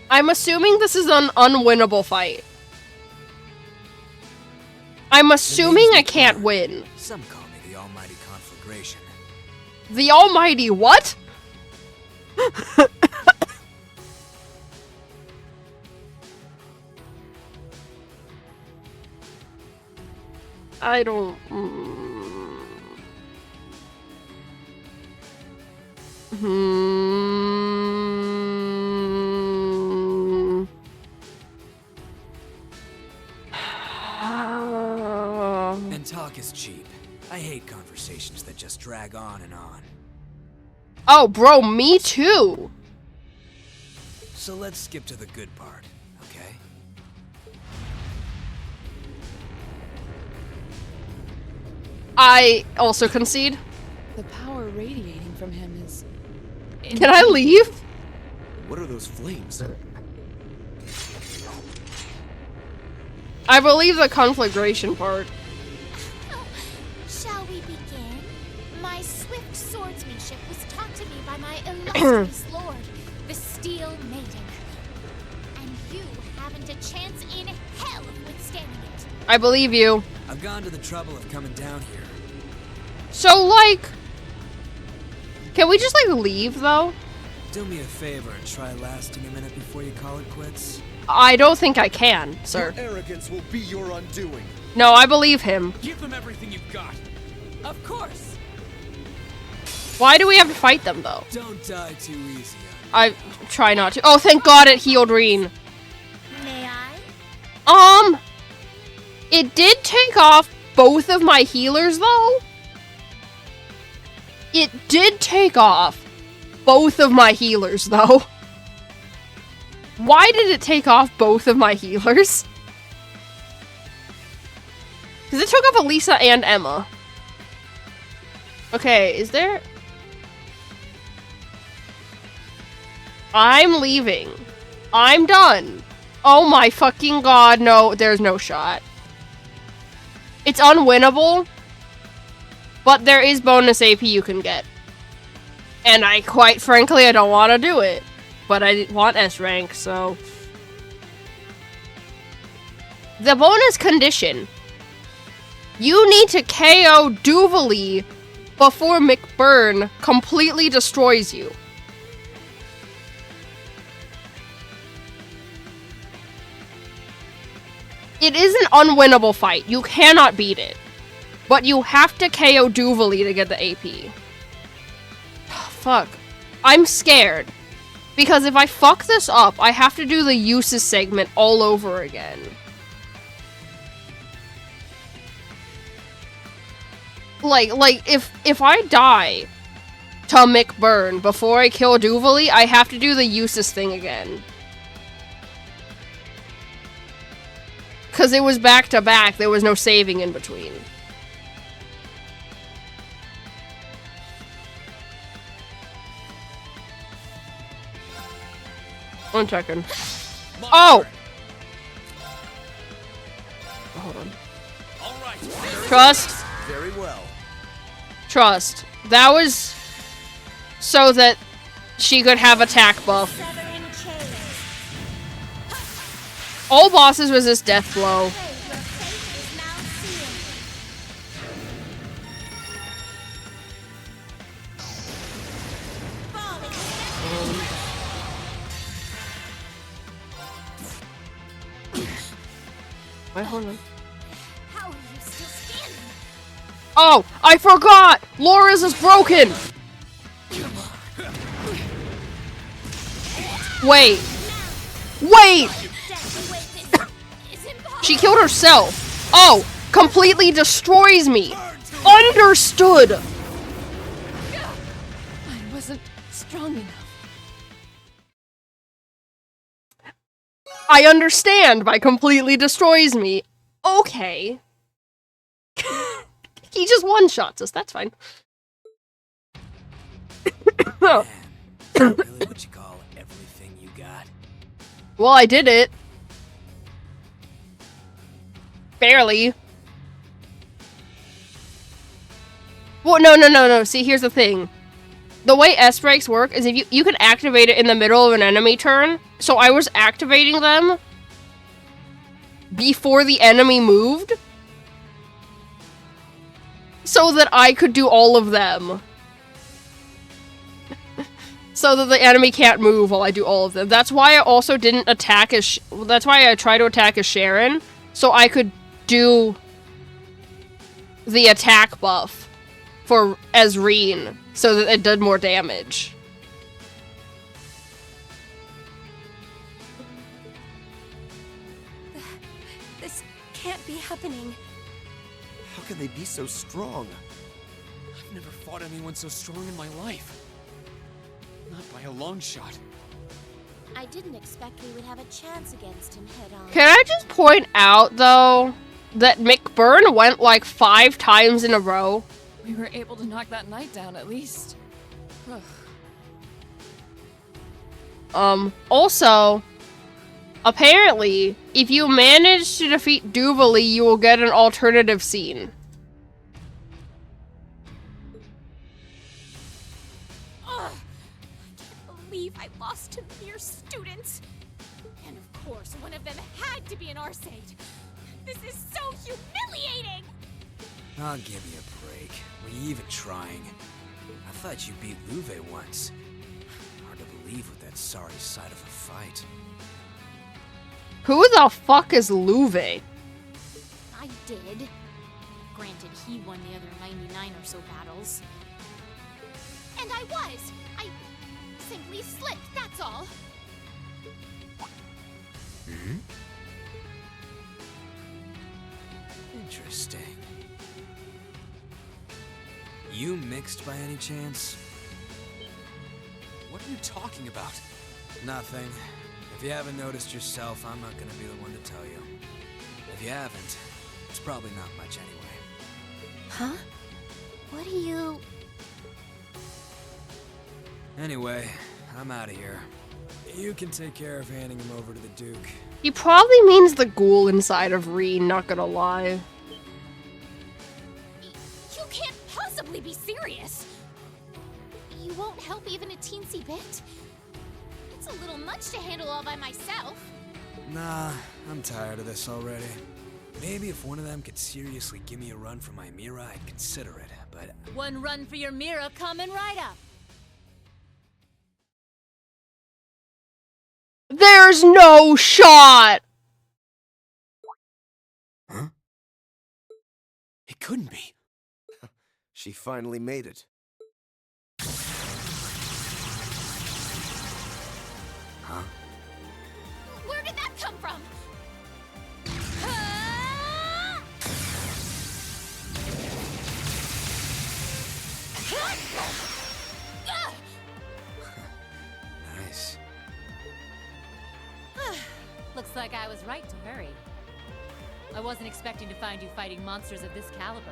I'm assuming this is an unwinnable fight. I'm assuming I can't win. Some call me the Almighty Conflagration. The Almighty what? I don't... And talk is cheap. I hate conversations that just drag on and on. Oh, bro, me too. So let's skip to the good part, okay? I also concede. The power radiating from him is... Can I leave? What are those flames? I believe the conflagration part. Shall we begin? My swift swordsmanship was taught to me by my illustrious lord, the Steel Maiden. And you haven't a chance in hell of withstanding it. I believe you. I've gone to the trouble of coming down here. So, can we just, leave, though? Do me a favor and try lasting a minute before you call it quits. I don't think I can, sir. Your arrogance will be your undoing. No, I believe him. Give them everything you've got. Of course. Why do we have to fight them, though? Don't die too easy. I try not to. Oh, thank God it healed Reen. May I? It did take off both of my healers, though. It did take off both of my healers, though. Why did it take off both of my healers? Because it took off Elisa and Emma. Okay, is there... I'm leaving. I'm done. Oh my fucking god, no, there's no shot. It's unwinnable, but there is bonus AP you can get. And quite frankly, I don't want to do it. But I want S rank, so... The bonus condition. You need to KO Duvalie before McBurn completely destroys you. It is an unwinnable fight. You cannot beat it. But you have to KO Duvali to get the AP. Fuck. I'm scared. Because if I fuck this up, I have to do the uses segment all over again. Like, if I die to McBurn before I kill Duvali, I have to do the uses thing again. Because it was back to back, there was no saving in between. One second. Oh! Hold on. Trust. Very well. Trust. That was so that she could have attack buff. All bosses resist death blow. Wait, hold on. How are you still standing? Oh, I forgot! Laura's is broken! Wait. Wait! She killed herself. Oh, completely destroys me. Understood! I wasn't strong enough. I understand by completely destroys me. Okay. He just one-shots us, that's fine. Man, really what you call everything you got? Well, I did it. Barely. Well, no. See, here's the thing. The way S-breaks work is if you can activate it in the middle of an enemy turn. So I was activating them before the enemy moved. So that I could do all of them. So that the enemy can't move while I do all of them. That's why I also didn't attack as... That's why I tried to attack as Sharon. So I could do the attack buff for as Reen. So that it did more damage. This can't be happening. How can they be so strong? I've never fought anyone so strong in my life. Not by a long shot. I didn't expect we would have a chance against him head-on. Can I just point out, though, that McBurn went like 5 times in a row? We were able to knock that knight down at least. Ugh. Also, apparently, if you manage to defeat Duvali, you will get an alternative scene. Ugh! I can't believe I lost to mere students. And of course, one of them had to be an Arseid. This is so humiliating! I'll give you a break. Were you even trying? I thought you beat Luve once. Hard to believe with that sorry side of a fight. Who the fuck is Luve? I did. Granted, he won the other 99 or so battles. And I was! I simply slipped, that's all. Hmm? Interesting. You mixed by any chance? What are you talking about? Nothing. If you haven't noticed yourself, I'm not gonna be the one to tell you. If you haven't, it's probably not much anyway. Huh? What do you... Anyway, I'm out of here. You can take care of handing him over to the Duke. He probably means the ghoul inside of Reen, not gonna lie. You can't possibly be serious! You won't help even a teensy bit? It's a little much to handle all by myself. Nah, I'm tired of this already. Maybe if one of them could seriously give me a run for my Mira, I'd consider it, but... One run for your Mira coming right up. There's no shot! couldn't be. She finally made it. Huh? Where did that come from? Nice. Looks like I was right to hurry. I wasn't expecting to find you fighting monsters of this caliber.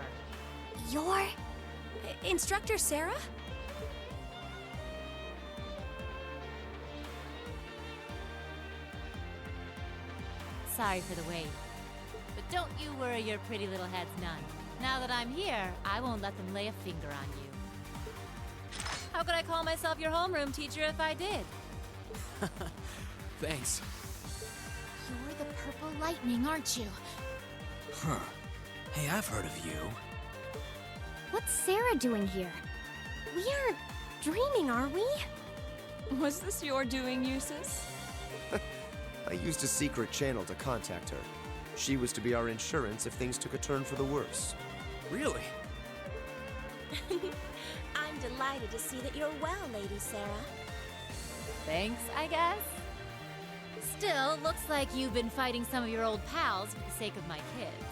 You're... Instructor Sarah? Sorry for the wait. But don't you worry your pretty little heads none. Now that I'm here, I won't let them lay a finger on you. How could I call myself your homeroom teacher if I did? Thanks. You're the purple lightning, aren't you? Huh. Hey, I've heard of you. What's Sarah doing here? We aren't dreaming, are we? Was this your doing, Eustace? I used a secret channel to contact her. She was to be our insurance if things took a turn for the worse. Really? I'm delighted to see that you're well, Lady Sarah. Thanks, I guess. Still, looks like you've been fighting some of your old pals for the sake of my kids.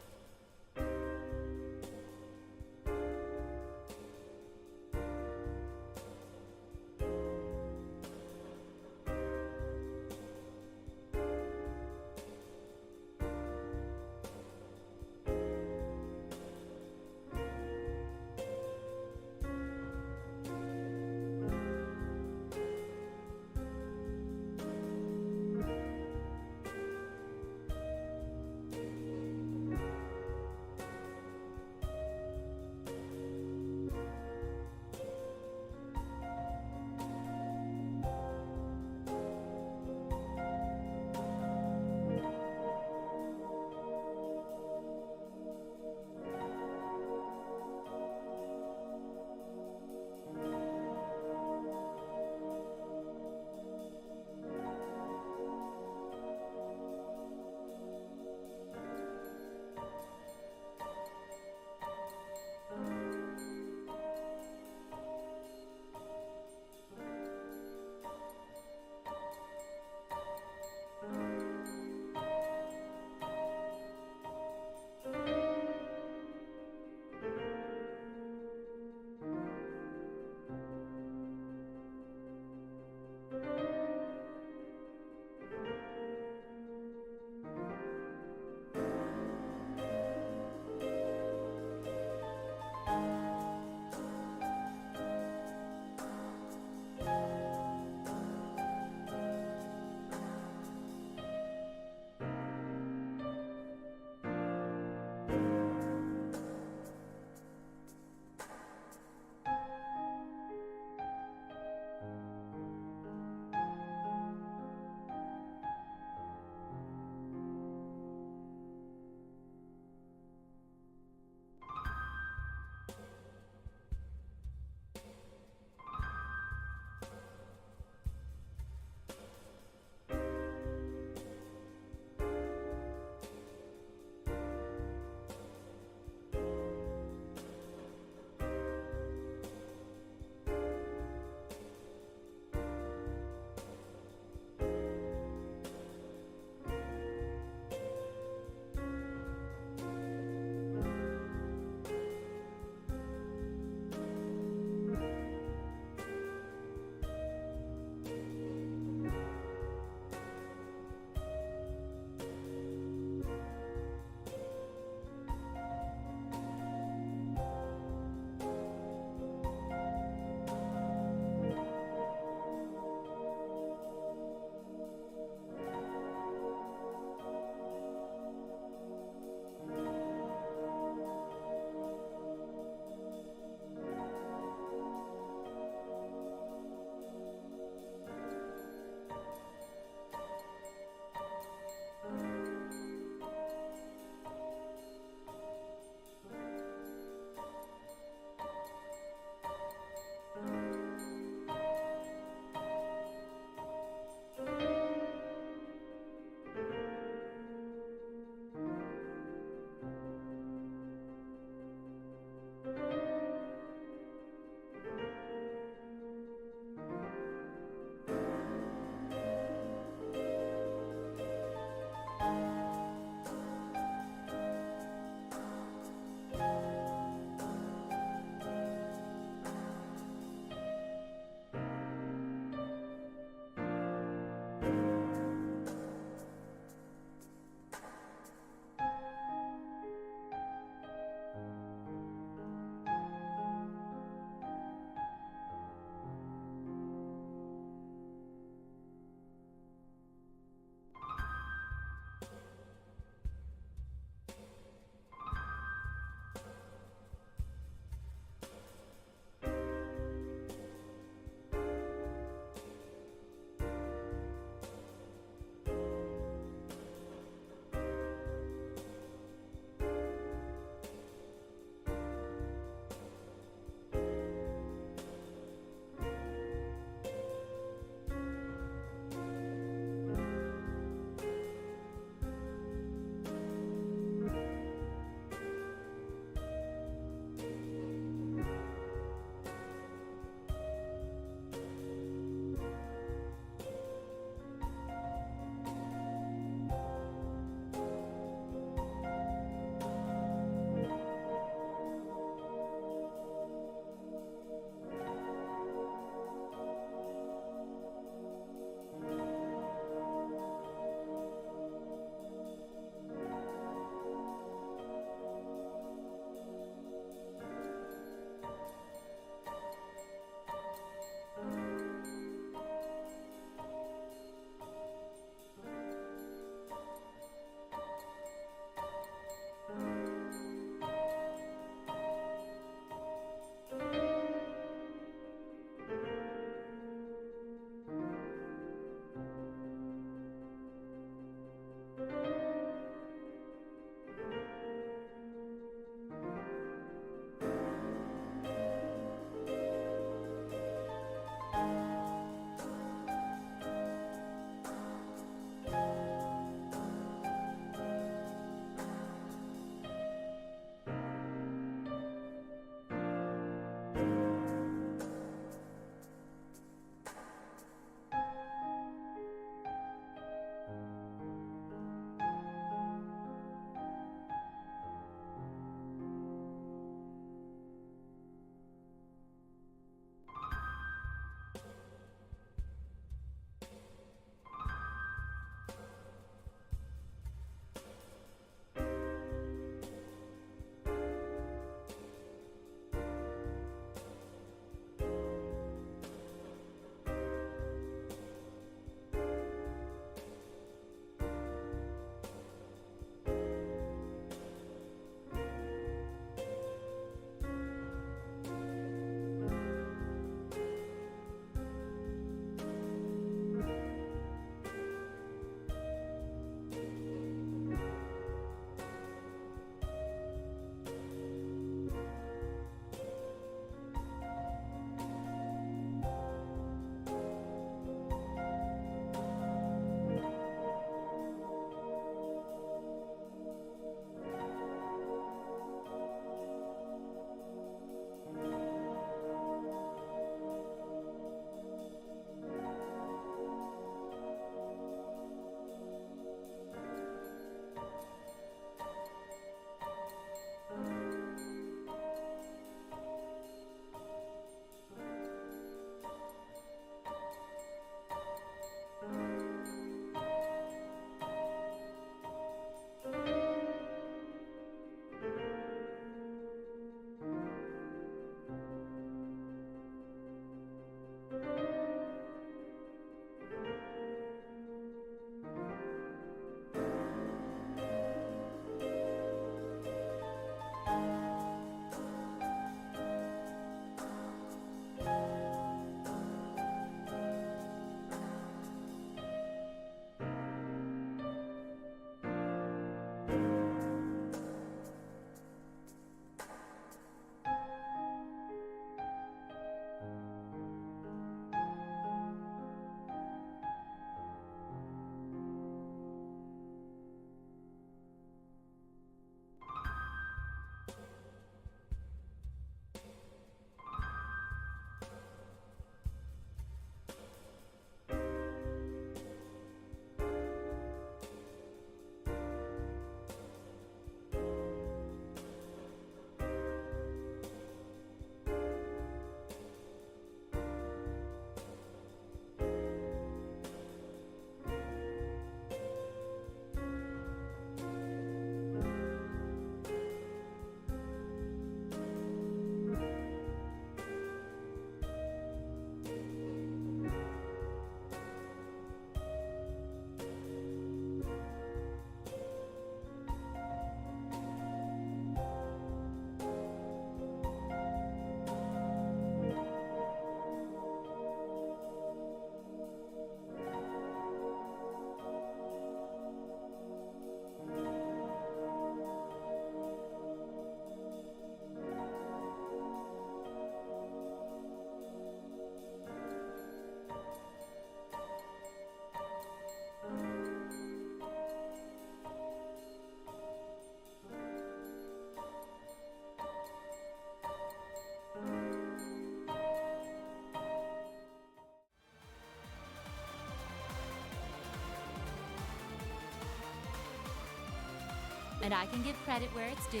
And I can give credit where it's due.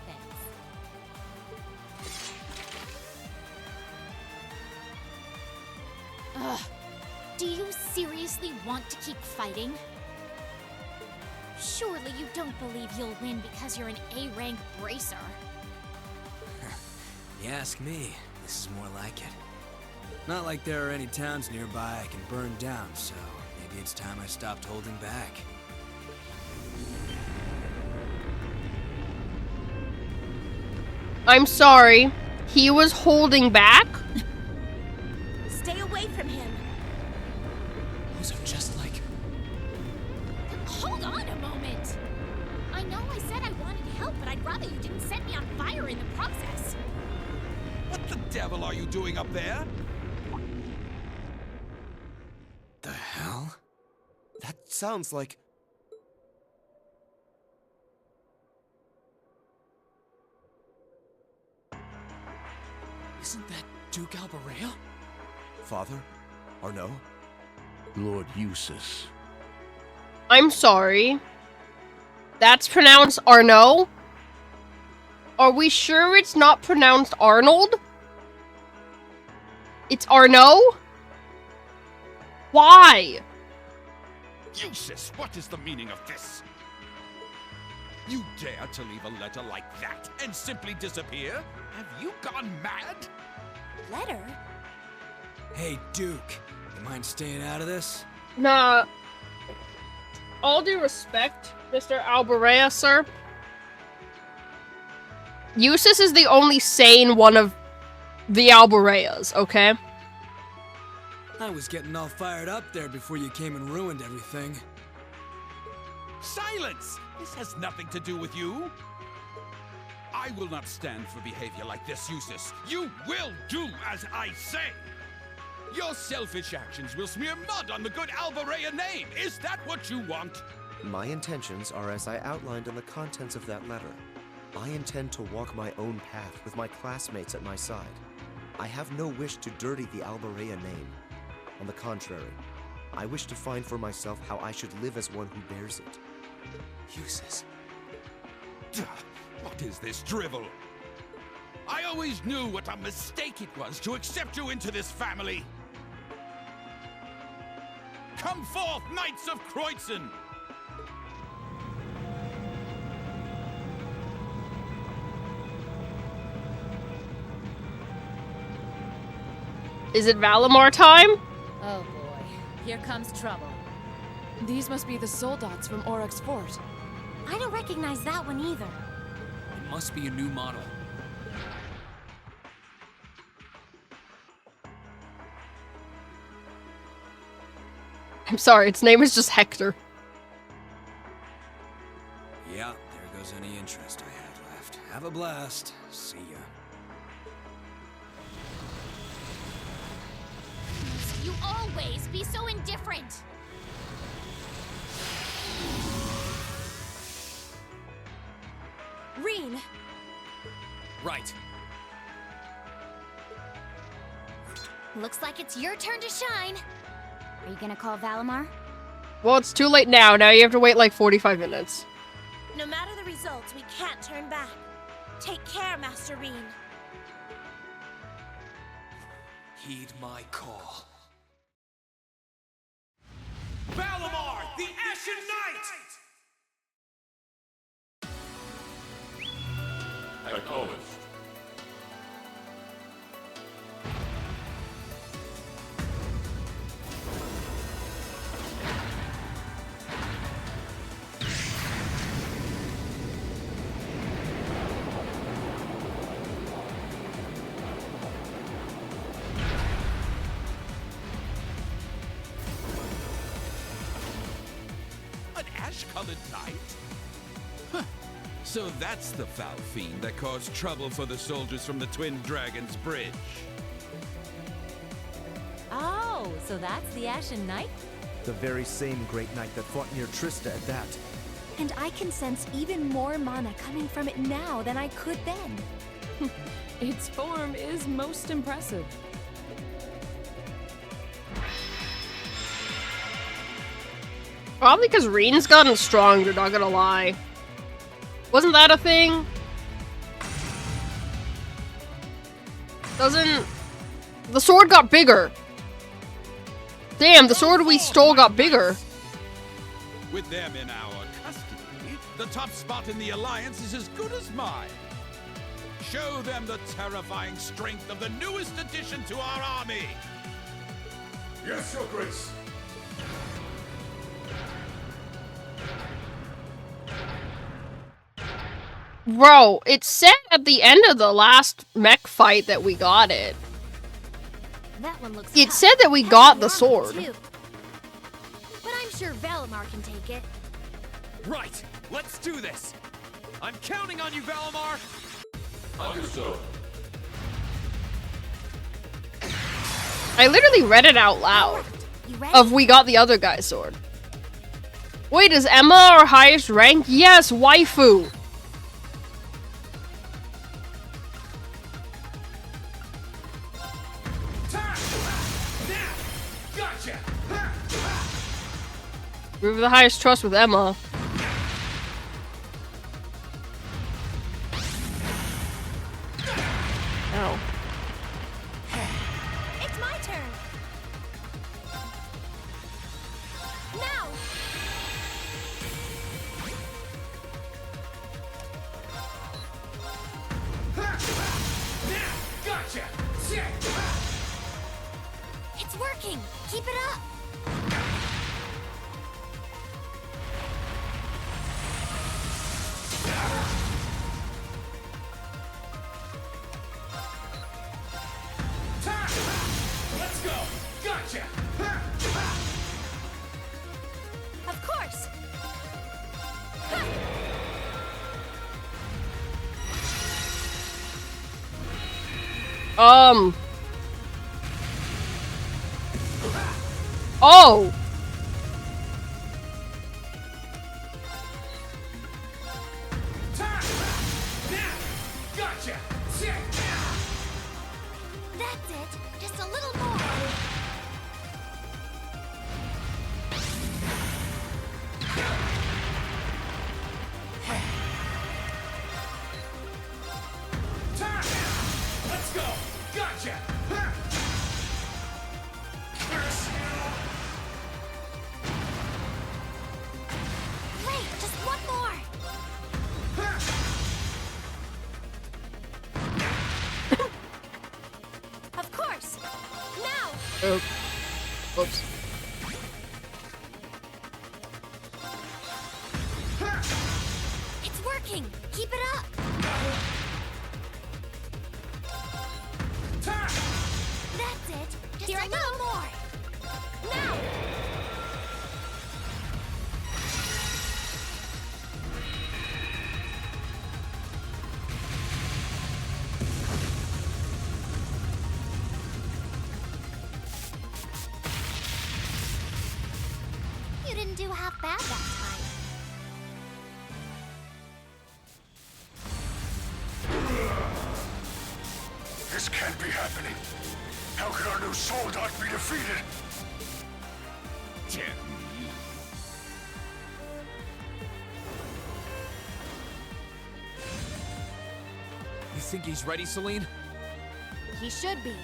Thanks. Ugh. Do you seriously want to keep fighting? Surely you don't believe you'll win because you're an A-rank bracer. You ask me, this is more like it. Not like there are any towns nearby I can burn down, so maybe it's time I stopped holding back. I'm sorry. He was holding back? Stay away from him. Those are just like... Hold on a moment! I know I said I wanted to help, but I'd rather you didn't set me on fire in the process. What the devil are you doing up there? The hell? That sounds like... Isn't that Duke Alberea? Father? Arnaud? Lord Eustace. I'm sorry. That's pronounced Arnaud? Are we sure it's not pronounced Arnold? It's Arnaud? Why? Eustace, what is the meaning of this? You dare to leave a letter like that and simply disappear? Have you gone mad? Letter? Hey, Duke, you mind staying out of this? Nah. All due respect, Mr. Alberea, sir. Eustace is the only sane one of the Albereas, okay? I was getting all fired up there before you came and ruined everything. Silence! This has nothing to do with you. I will not stand for behavior like this, Eustace. You will do as I say. Your selfish actions will smear mud on the good Alberea name. Is that what you want? My intentions are as I outlined in the contents of that letter. I intend to walk my own path with my classmates at my side. I have no wish to dirty the Alberea name. On the contrary, I wish to find for myself how I should live as one who bears it. Eustace. What is this drivel? I always knew what a mistake it was to accept you into this family. Come forth, Knights of Kreutzen! Is it Valimar time? Oh boy, here comes trouble. These must be the soldats from Oryx Fort. I don't recognize that one either. It must be a new model. I'm sorry, its name is just Hector. Yeah, there goes any interest I had left. Have a blast. See ya. You always be so indifferent. Reen, Right. Looks like it's your turn to shine. Are you gonna call Valimar? Well, it's too late now. Now you have to wait like 45 minutes. no matter the results, we can't turn back. Take care, Master Reen. Heed my call. Valimar, the Ashen Knight! Acknowledged. An ash-colored knight? Huh. So that's the foul fiend that caused trouble for the soldiers from the Twin Dragons Bridge. Oh, so that's the Ashen Knight? The very same great knight that fought near Trista at that. And I can sense even more mana coming from it now than I could then. Its form is most impressive. Probably because Reen's gotten stronger, not gonna lie. Wasn't that a thing? Doesn't... The sword got bigger. Damn, the sword we stole got bigger. With them in our custody, the top spot in the Alliance is as good as mine. Show them the terrifying strength of the newest addition to our army. Yes, Your Grace. Bro, it said at the end of the last mech fight that we got it. That one looks It tough. said that we Heavy got the armor, sword. too. But I'm sure Valimar can take it. Right, let's do this. I'm counting on you, Valimar. Understood. I literally read it out loud. You ready? Of we got the other guy's sword. Wait, is Emma our highest rank? Yes, waifu. Gotcha. We have the highest trust with Emma. Ow. It's my turn. Now. Gotcha. It's working. Keep it up. Let's go. Gotcha. Of course. Oh! Gotcha. That's it. Just a little more. Let's go. Gotcha. Great. Just one more. Of course. Now. Oh. Whoops. It's working. Keep it up. That's it. Just a little more. Now. You didn't do half bad that time. This can't be happening. How could our new soldat be defeated? Damn. You think he's ready, Celine? He should be.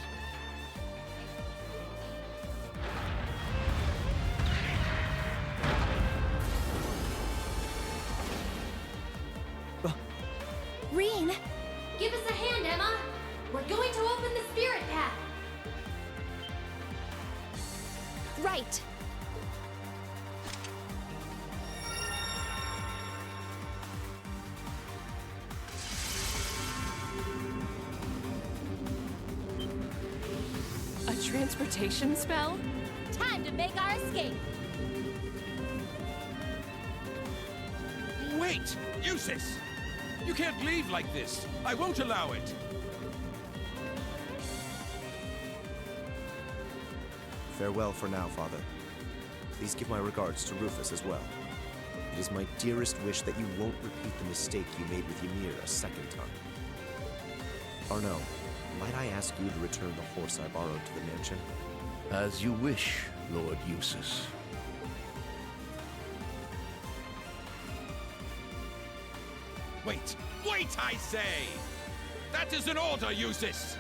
Reen! Give us a hand, Emma. We're going to open the spirit path. Right. A transportation spell? Time to make our escape. Wait! Eustace! You can't leave like this. I won't allow it. Farewell for now, Father. Please give my regards to Rufus as well. It is my dearest wish that you won't repeat the mistake you made with Ymir a second time. Arno, might I ask you to return the horse I borrowed to the mansion? As you wish, Lord Eustace. Wait! Wait, I say! That is an order, Eustace!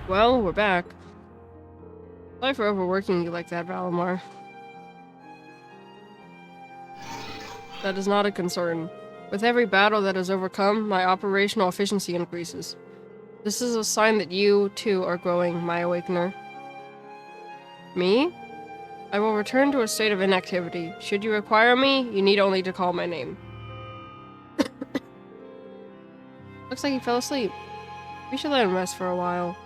Well, we're back. Sorry for overworking you like that, Valimar. That is not a concern. With every battle that is overcome, my operational efficiency increases. This is a sign that you, too, are growing, my Awakener. Me? I will return to a state of inactivity. Should you require me, you need only to call my name. Looks like he fell asleep. We should let him rest for a while.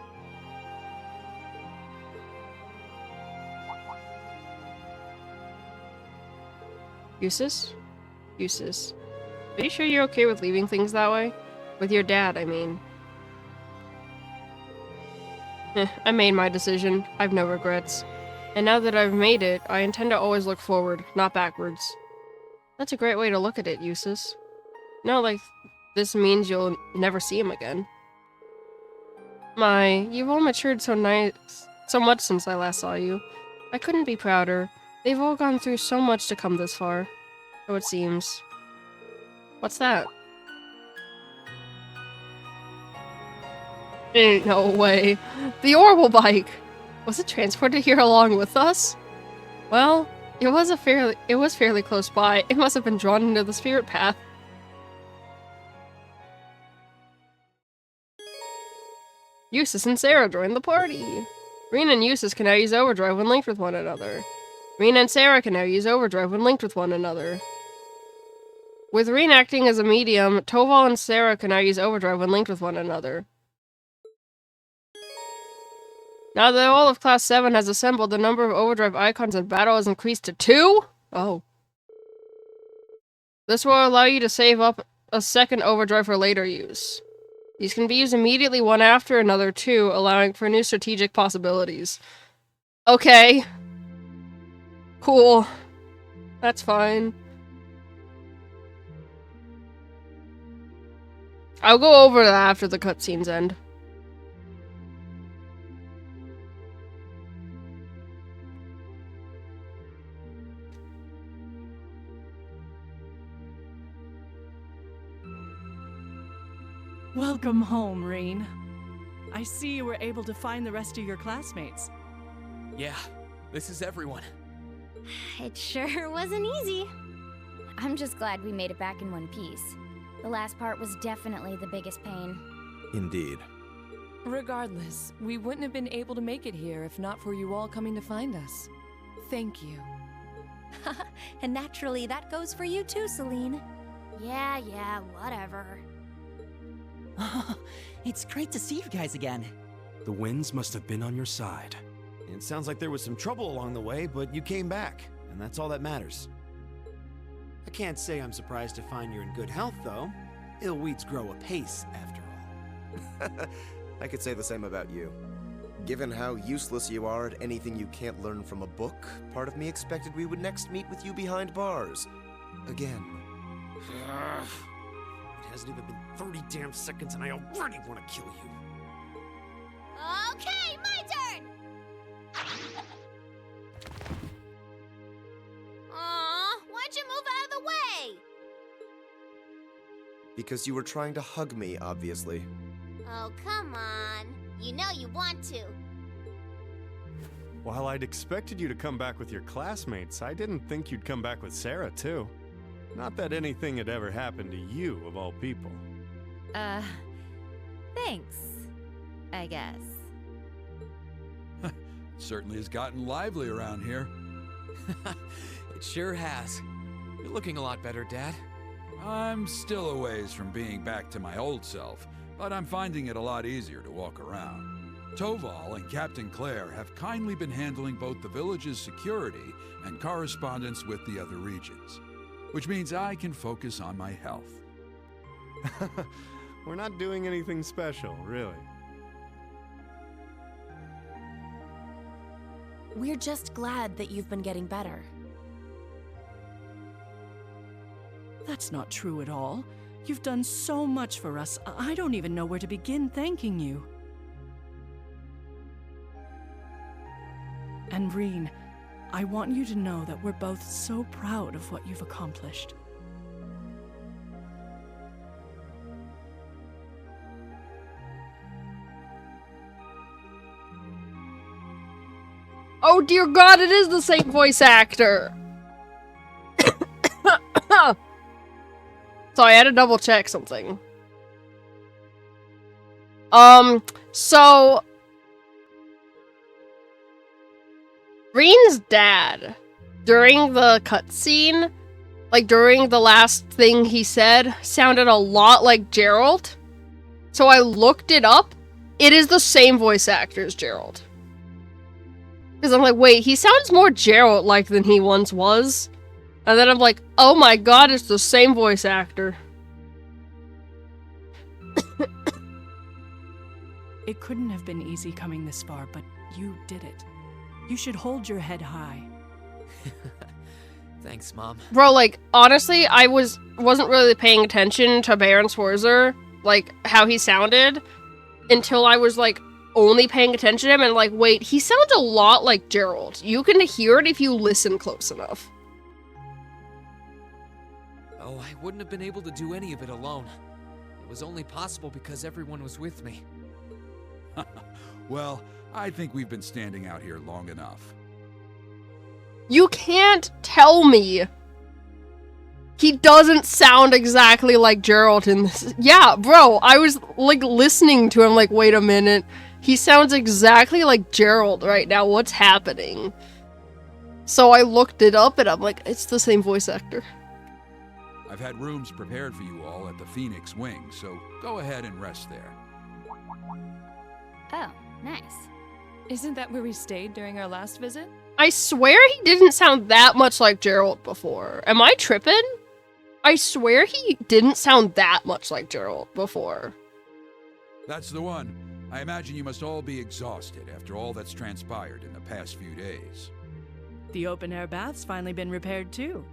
Eustace? Eustace. Are you sure you're okay with leaving things that way? With your dad, I mean. I made my decision. I've no regrets. And now that I've made it, I intend to always look forward, not backwards. That's a great way to look at it, Eustace. No, like, this means you'll never see him again. My, you've all matured so much since I last saw you. I couldn't be prouder. They've all gone through so much to come this far. So it seems. What's that? Ain't no way. The Orbital bike! Was it transported here along with us? Well, it was fairly close by. It must have been drawn into the spirit path. Eustace and Sarah joined the party! Rena and Eustace can now use Overdrive when linked with one another. Rena and Sarah can now use Overdrive when linked with one another. With Rena acting as a medium, Toval and Sarah can now use Overdrive when linked with one another. Now that all of Class 7 has assembled, the number of Overdrive icons in battle has increased to 2? Oh. This will allow you to save up a second Overdrive for later use. These can be used immediately one after another too, allowing for new strategic possibilities. Okay. Cool. That's fine. I'll go over that after the cutscenes end. Welcome home, Rain. I see you were able to find the rest of your classmates. Yeah, this is everyone. It sure wasn't easy. I'm just glad we made it back in one piece. The last part was definitely the biggest pain. Indeed. Regardless, we wouldn't have been able to make it here if not for you all coming to find us. Thank you. And naturally, that goes for you too, Celine. Yeah, whatever. It's great to see you guys again. The winds must have been on your side. It sounds like there was some trouble along the way, but you came back, and that's all that matters. I can't say I'm surprised to find you're in good health, though. Ill weeds grow apace, after all. I could say the same about you. Given how useless you are at anything you can't learn from a book, part of me expected we would next meet with you behind bars. Again. It hasn't even been 30 damn seconds and I already want to kill you. Okay, my turn! Aw, why'd you move out of the way? Because you were trying to hug me, obviously. Oh, come on. You know you want to. While I'd expected you to come back with your classmates, I didn't think you'd come back with Sarah, too. Not that anything had ever happened to you, of all people. Thanks, I guess. Certainly has gotten lively around here. It sure has. You're looking a lot better, Dad. I'm still a ways from being back to my old self, but I'm finding it a lot easier to walk around. Toval and Captain Claire have kindly been handling both the village's security and correspondence with the other regions, which means I can focus on my health. We're not doing anything special, really. We're just glad that you've been getting better. That's not true at all. You've done so much for us, I don't even know where to begin thanking you. And Reen, I want you to know that we're both so proud of what you've accomplished. Oh dear God, it is the same voice actor! So I had to double check something. So Reen's dad, during the cutscene, like during the last thing he said, sounded a lot like Gerald. So I looked it up. It is the same voice actor as Gerald. Because I'm like, wait, he sounds more Gerald-like than he once was. And then I'm like, oh my God, it's the same voice actor. It couldn't have been easy coming this far, but you did it. You should hold your head high. Thanks, Mom. Bro, like, honestly, I wasn't really paying attention to Baron Sforza, like, how he sounded, until I was, like, only paying attention to him, and like, wait, he sounds a lot like Gerald. You can hear it if you listen close enough. Oh, I wouldn't have been able to do any of it alone. It was only possible because everyone was with me. Well, I think we've been standing out here long enough. You can't tell me he doesn't sound exactly like Gerald in this. Yeah, bro, I was, like, listening to him like, wait a minute. He sounds exactly like Gerald right now. What's happening? So I looked it up and I'm like, it's the same voice actor. I've had rooms prepared for you all at the Phoenix Wing, so go ahead and rest there. Oh, nice. Isn't that where we stayed during our last visit? I swear he didn't sound that much like Gerald before. Am I tripping? I swear he didn't sound that much like Gerald before. That's the one. I imagine you must all be exhausted after all that's transpired in the past few days. The open-air bath's finally been repaired too.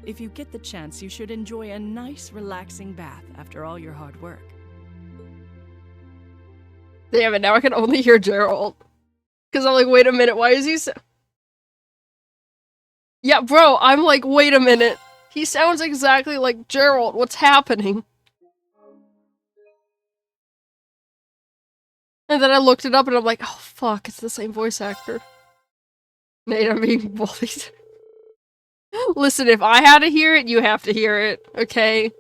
If you get the chance, you should enjoy a nice, relaxing bath after all your hard work. Damn it, now I can only hear Gerald. Because I'm like, wait a minute, why is he so... Yeah, bro, I'm like, wait a minute. He sounds exactly like Gerald. What's happening? And then I looked it up and I'm like, oh fuck, it's the same voice actor. Nate, I'm being bullied. Listen, if I had to hear it, you have to hear it, okay?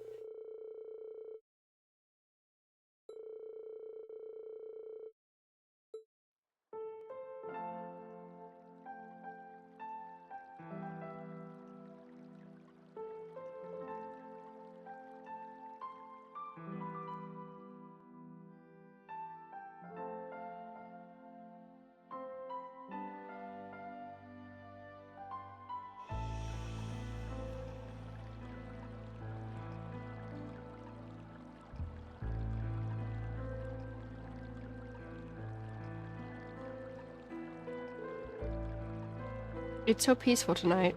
It's so peaceful tonight.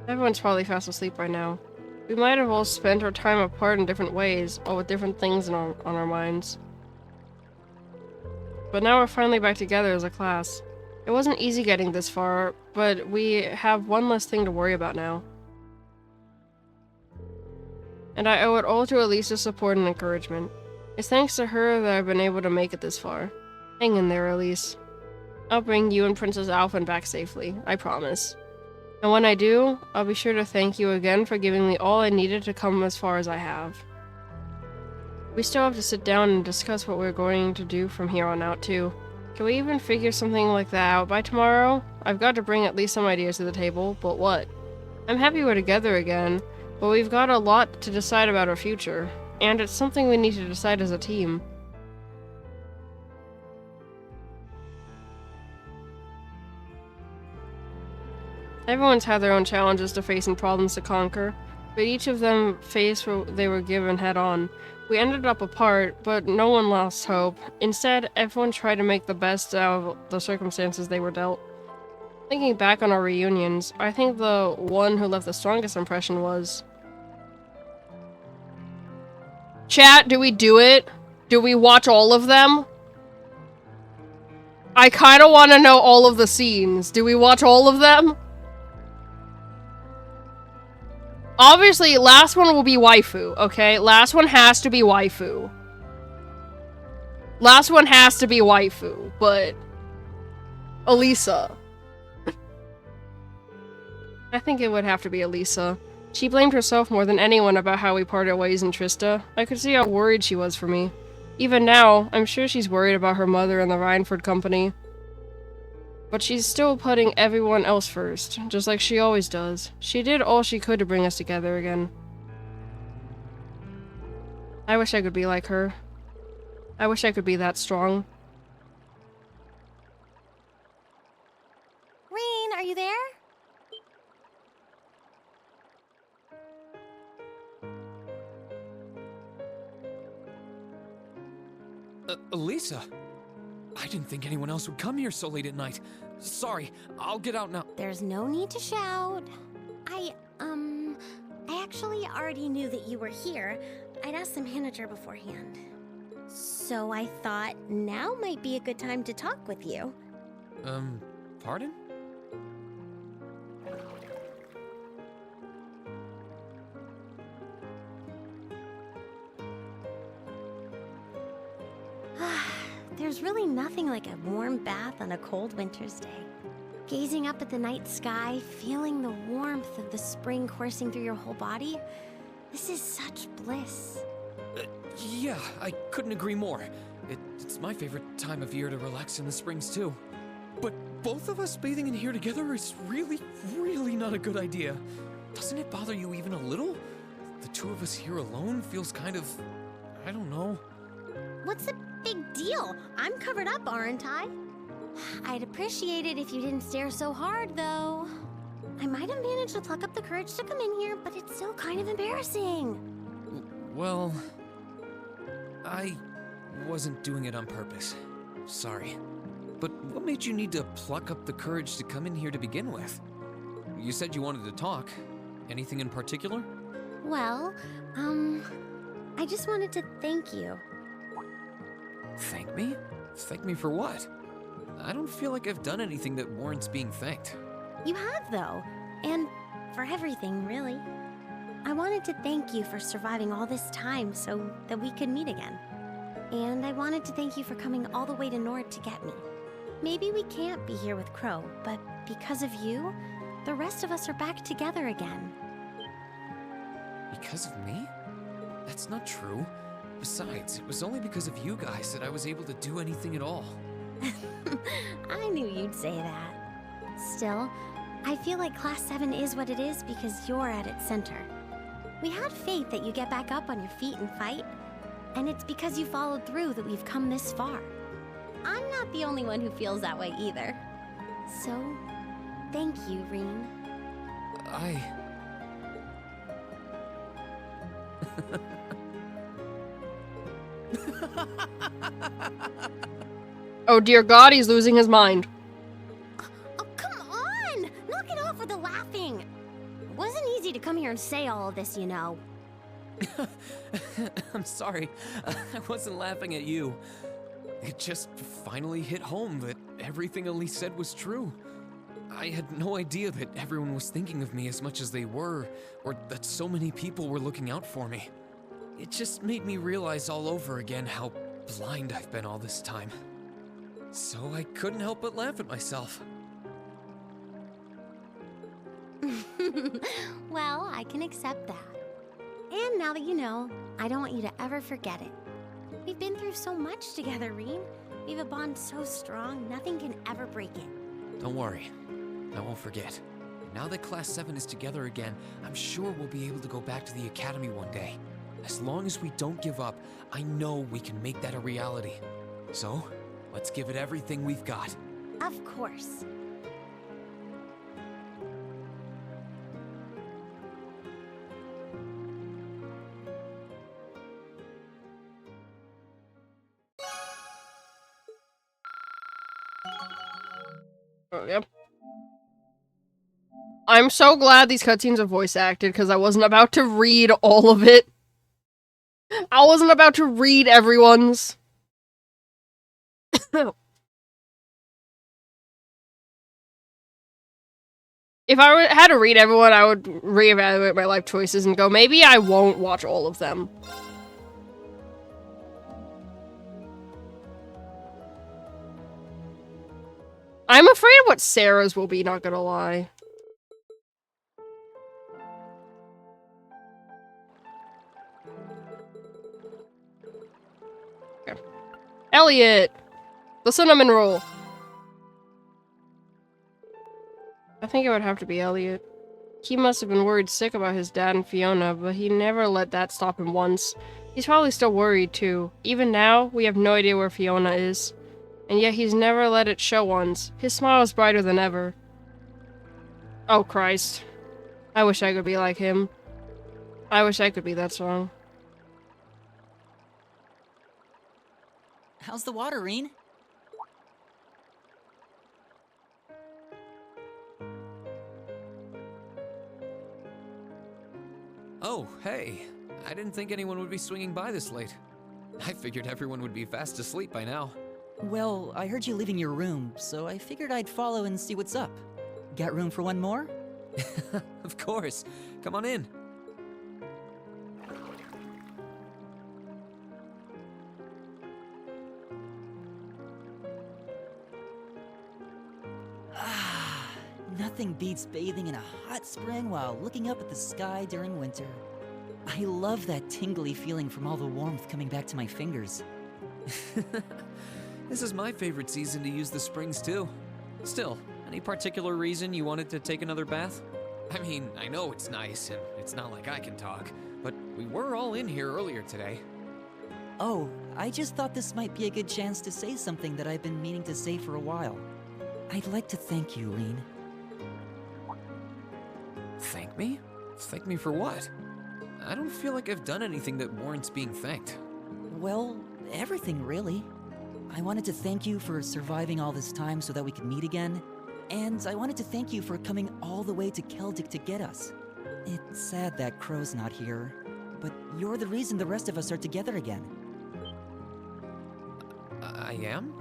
Everyone's probably fast asleep by now. We might have all spent our time apart in different ways, all with different things on our minds. But now we're finally back together as a class. It wasn't easy getting this far, but we have one less thing to worry about now. And I owe it all to Elisa's support and encouragement. It's thanks to her that I've been able to make it this far. Hang in there, Elise. I'll bring you and Princess Alphen back safely, I promise. And when I do, I'll be sure to thank you again for giving me all I needed to come as far as I have. We still have to sit down and discuss what we're going to do from here on out, too. Can we even figure something like that out by tomorrow? I've got to bring at least some ideas to the table, but what? I'm happy we're together again, but we've got a lot to decide about our future, and it's something we need to decide as a team. Everyone's had their own challenges to face and problems to conquer, but each of them faced what they were given head on. We ended up apart, but no one lost hope. Instead, everyone tried to make the best out of the circumstances they were dealt. Thinking back on our reunions, I think the one who left the strongest impression was... Chat, do we do it? Do we watch all of them? I kinda wanna know all of the scenes. Do we watch all of them? Obviously, last one will be waifu, okay? Last one has to be waifu. Last one has to be waifu, but... Elisa. I think it would have to be Elisa. She blamed herself more than anyone about how we parted ways in Trista. I could see how worried she was for me. Even now, I'm sure she's worried about her mother and the Rhineford Company. But she's still putting everyone else first, just like she always does. She did all she could to bring us together again. I wish I could be like her. I wish I could be that strong. Rain, are you there? Elisa! I didn't think anyone else would come here so late at night. Sorry, I'll get out now. There's no need to shout. I actually already knew that you were here. I'd asked the manager beforehand. So I thought now might be a good time to talk with you. Pardon? There's really nothing like a warm bath on a cold winter's day. Gazing up at the night sky, feeling the warmth of the spring coursing through your whole body. This is such bliss. Yeah, I couldn't agree more. It's my favorite time of year to relax in the springs, too. But both of us bathing in here together is really, really not a good idea. Doesn't it bother you even a little? The two of us here alone feels kind of... I don't know. What's the big deal? I'm covered up, aren't I? I'd appreciate it if you didn't stare so hard, though. I might have managed to pluck up the courage to come in here, but it's still kind of embarrassing. Well... I wasn't doing it on purpose. Sorry. But what made you need to pluck up the courage to come in here to begin with? You said you wanted to talk. Anything in particular? Well, I just wanted to thank you. Thank me? Thank me for what? I don't feel like I've done anything that warrants being thanked. You have, though. And for everything, really. I wanted to thank you for surviving all this time so that we could meet again. And I wanted to thank you for coming all the way to Nord to get me. Maybe we can't be here with Crow, but because of you, the rest of us are back together again. Because of me? That's not true. Besides, it was only because of you guys that I was able to do anything at all. I knew you'd say that. Still, I feel like Class 7 is what it is because you're at its center. We had faith that you get back up on your feet and fight, and it's because you followed through that we've come this far. I'm not the only one who feels that way either. So, thank you, Reen. Oh dear God, he's losing his mind. Oh, come on! Knock it off with the laughing! It wasn't easy to come here and say all of this, you know. I'm sorry. I wasn't laughing at you. It just finally hit home that everything Elise said was true. I had no idea that everyone was thinking of me as much as they were, or that so many people were looking out for me. It just made me realize all over again how blind I've been all this time. So I couldn't help but laugh at myself. Well, I can accept that. And now that you know, I don't want you to ever forget it. We've been through so much together, Reen. We have a bond so strong, nothing can ever break it. Don't worry. I won't forget. Now that Class 7 is together again, I'm sure we'll be able to go back to the Academy one day. As long as we don't give up, I know we can make that a reality. So, let's give it everything we've got. Of course. Oh, yep. I'm so glad these cutscenes are voice acted, because I wasn't about to read all of it. I wasn't about to read everyone's. If I had to read everyone, I would reevaluate my life choices and go, maybe I won't watch all of them. I'm afraid of what Sarah's will be, not gonna lie. Okay. Elliot! The cinnamon roll! I think it would have to be Elliot. He must have been worried sick about his dad and Fiona, but he never let that stop him once. He's probably still worried, too. Even now, we have no idea where Fiona is. And yet he's never let it show once. His smile is brighter than ever. Oh, Christ. I wish I could be like him. I wish I could be that strong. How's the water, Reen? Oh, hey. I didn't think anyone would be swinging by this late. I figured everyone would be fast asleep by now. Well, I heard you leaving your room, so I figured I'd follow and see what's up. Got room for one more? Of course. Come on in. Nothing beats bathing in a hot spring while looking up at the sky during winter. I love that tingly feeling from all the warmth coming back to my fingers. This is my favorite season to use the springs too. Still, any particular reason you wanted to take another bath? I mean, I know it's nice and it's not like I can talk, but we were all in here earlier today. Oh, I just thought this might be a good chance to say something that I've been meaning to say for a while. I'd like to thank you, Reen. Thank me? Thank me for what? I don't feel like I've done anything that warrants being thanked. Well, everything really. I wanted to thank you for surviving all this time so that we could meet again. And I wanted to thank you for coming all the way to Celtic to get us. It's sad that Crow's not here, but you're the reason the rest of us are together again. I am?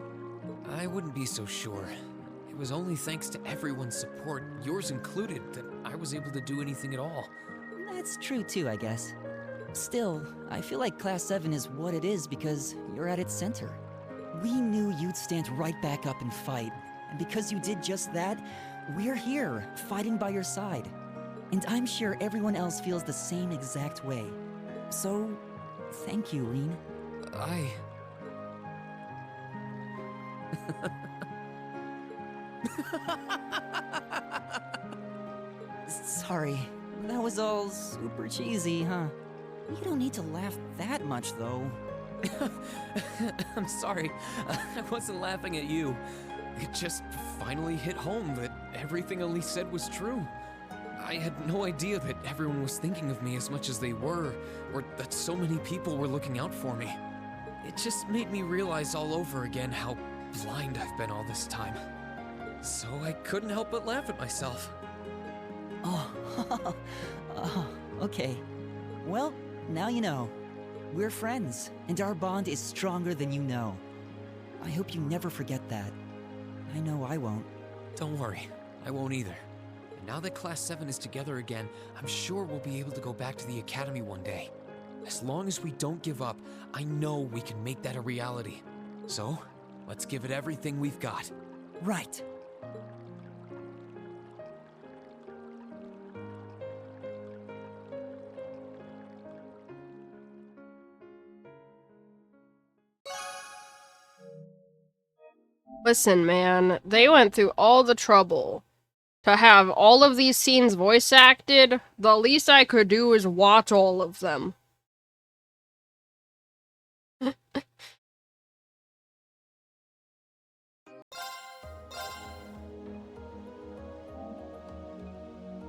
I wouldn't be so sure. It was only thanks to everyone's support, yours included, that I was able to do anything at all. That's true too, I guess. Still, I feel like Class 7 is what it is because you're at its center. We knew you'd stand right back up and fight, and because you did just that, we're here, fighting by your side. And I'm sure everyone else feels the same exact way. So, thank you, Reen. Sorry, that was all super cheesy, huh? You don't need to laugh that much, though. I'm sorry. I wasn't laughing at you. It just finally hit home that everything Elise said was true. I had no idea that everyone was thinking of me as much as they were, or that so many people were looking out for me. It just made me realize all over again how blind I've been all this time. So I couldn't help but laugh at myself. Oh, okay. Well, now you know. We're friends, and our bond is stronger than you know. I hope you never forget that. I know I won't. Don't worry, I won't either. And now that Class 7 is together again, I'm sure we'll be able to go back to the Academy one day. As long as we don't give up, I know we can make that a reality. So, let's give it everything we've got. Right. Listen, man, they went through all the trouble to have all of these scenes voice acted, the least I could do is watch all of them.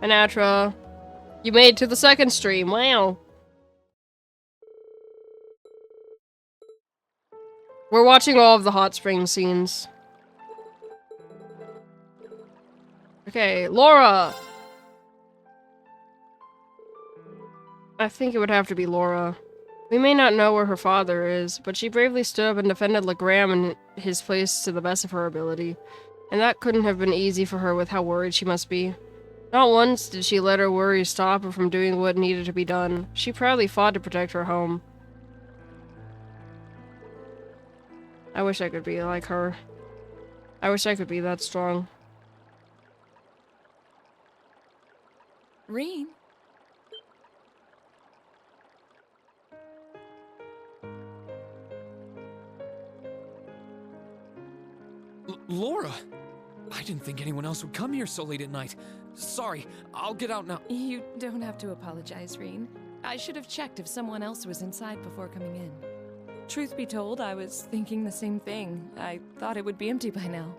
Anatra, you made it to the second stream, wow. We're watching all of the hot spring scenes. Okay, Laura! I think it would have to be Laura. We may not know where her father is, but she bravely stood up and defended Legram and his place to the best of her ability. And that couldn't have been easy for her with how worried she must be. Not once did she let her worries stop her from doing what needed to be done. She proudly fought to protect her home. I wish I could be like her. I wish I could be that strong. Reen? Laura! I didn't think anyone else would come here so late at night. Sorry, I'll get out now. You don't have to apologize, Reen. I should have checked if someone else was inside before coming in. Truth be told, I was thinking the same thing. I thought it would be empty by now.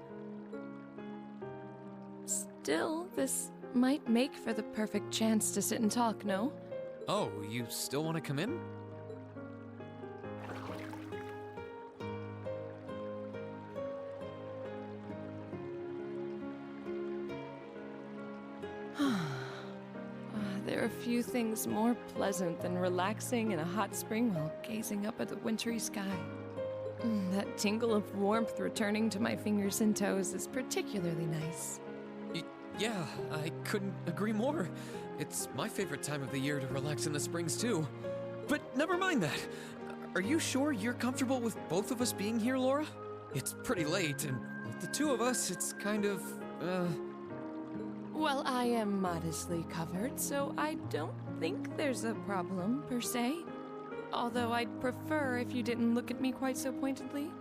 Still, this might make for the perfect chance to sit and talk, no? Oh, you still want to come in? There are few things more pleasant than relaxing in a hot spring while gazing up at the wintry sky. That tingle of warmth returning to my fingers and toes is particularly nice. Yeah, I couldn't agree more. It's my favorite time of the year to relax in the springs too. But never mind that. Are you sure you're comfortable with both of us being here, Laura? It's pretty late, and with the two of us, it's kind of, Well, I am modestly covered, so I don't think there's a problem, per se. Although I'd prefer if you didn't look at me quite so pointedly.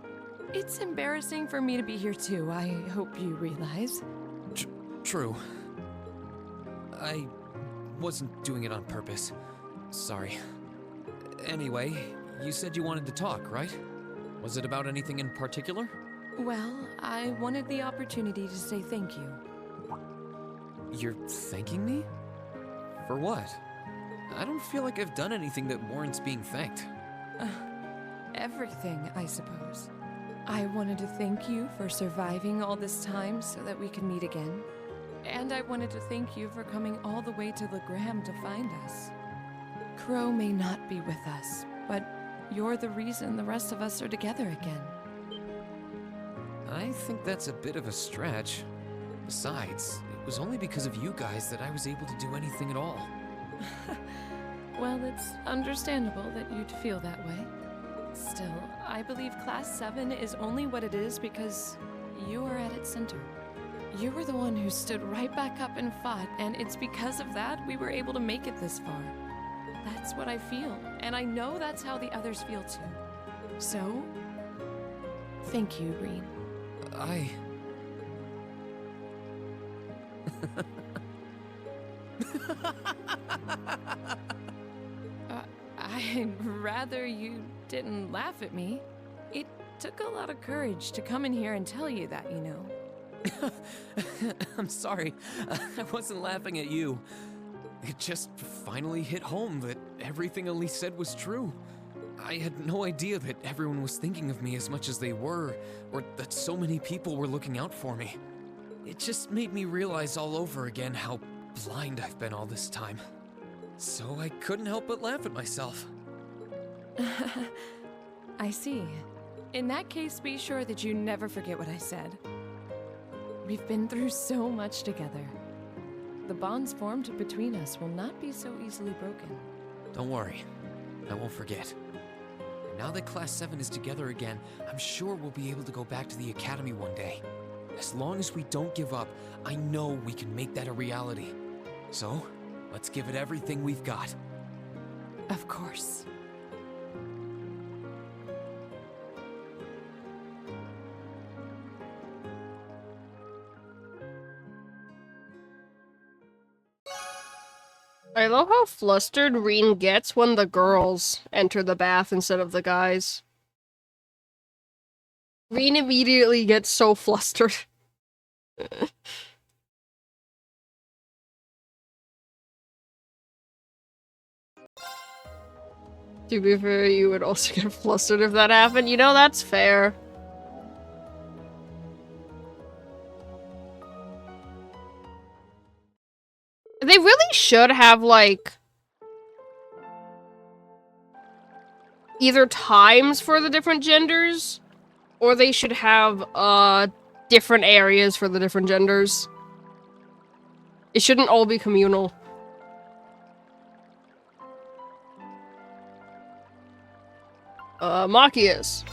It's embarrassing for me to be here too, I hope you realize. True. I wasn't doing it on purpose. Sorry. Anyway, you said you wanted to talk, right? Was it about anything in particular? Well, I wanted the opportunity to say thank you. You're thanking me? For what? I don't feel like I've done anything that warrants being thanked. Everything, I suppose. I wanted to thank you for surviving all this time so that we could meet again. And I wanted to thank you for coming all the way to Legram to find us. Crow may not be with us, but you're the reason the rest of us are together again. I think that's a bit of a stretch. Besides, it was only because of you guys that I was able to do anything at all. Well, it's understandable that you'd feel that way. Still, I believe Class 7 is only what it is because you are at its center. You were the one who stood right back up and fought, and it's because of that we were able to make it this far. That's what I feel, and I know that's how the others feel too. So, thank you, Reen. I'd rather you didn't laugh at me. It took a lot of courage to come in here and tell you that, you know. I'm sorry. I wasn't laughing at you. It just finally hit home that everything Elise said was true. I had no idea that everyone was thinking of me as much as they were, or that so many people were looking out for me. It just made me realize all over again how blind I've been all this time. So I couldn't help but laugh at myself. I see. In that case, be sure that you never forget what I said. We've been through so much together. The bonds formed between us will not be so easily broken. Don't worry. I won't forget. And now that Class 7 is together again, I'm sure we'll be able to go back to the Academy one day. As long as we don't give up, I know we can make that a reality. So, let's give it everything we've got. Of course. I love how flustered Reen gets when the girls enter the bath instead of the guys. Reen immediately gets so flustered. To be fair, you would also get flustered if that happened. You know, that's fair. They really should have, like, either times for the different genders, or they should have, different areas for the different genders. It shouldn't all be communal. Machias.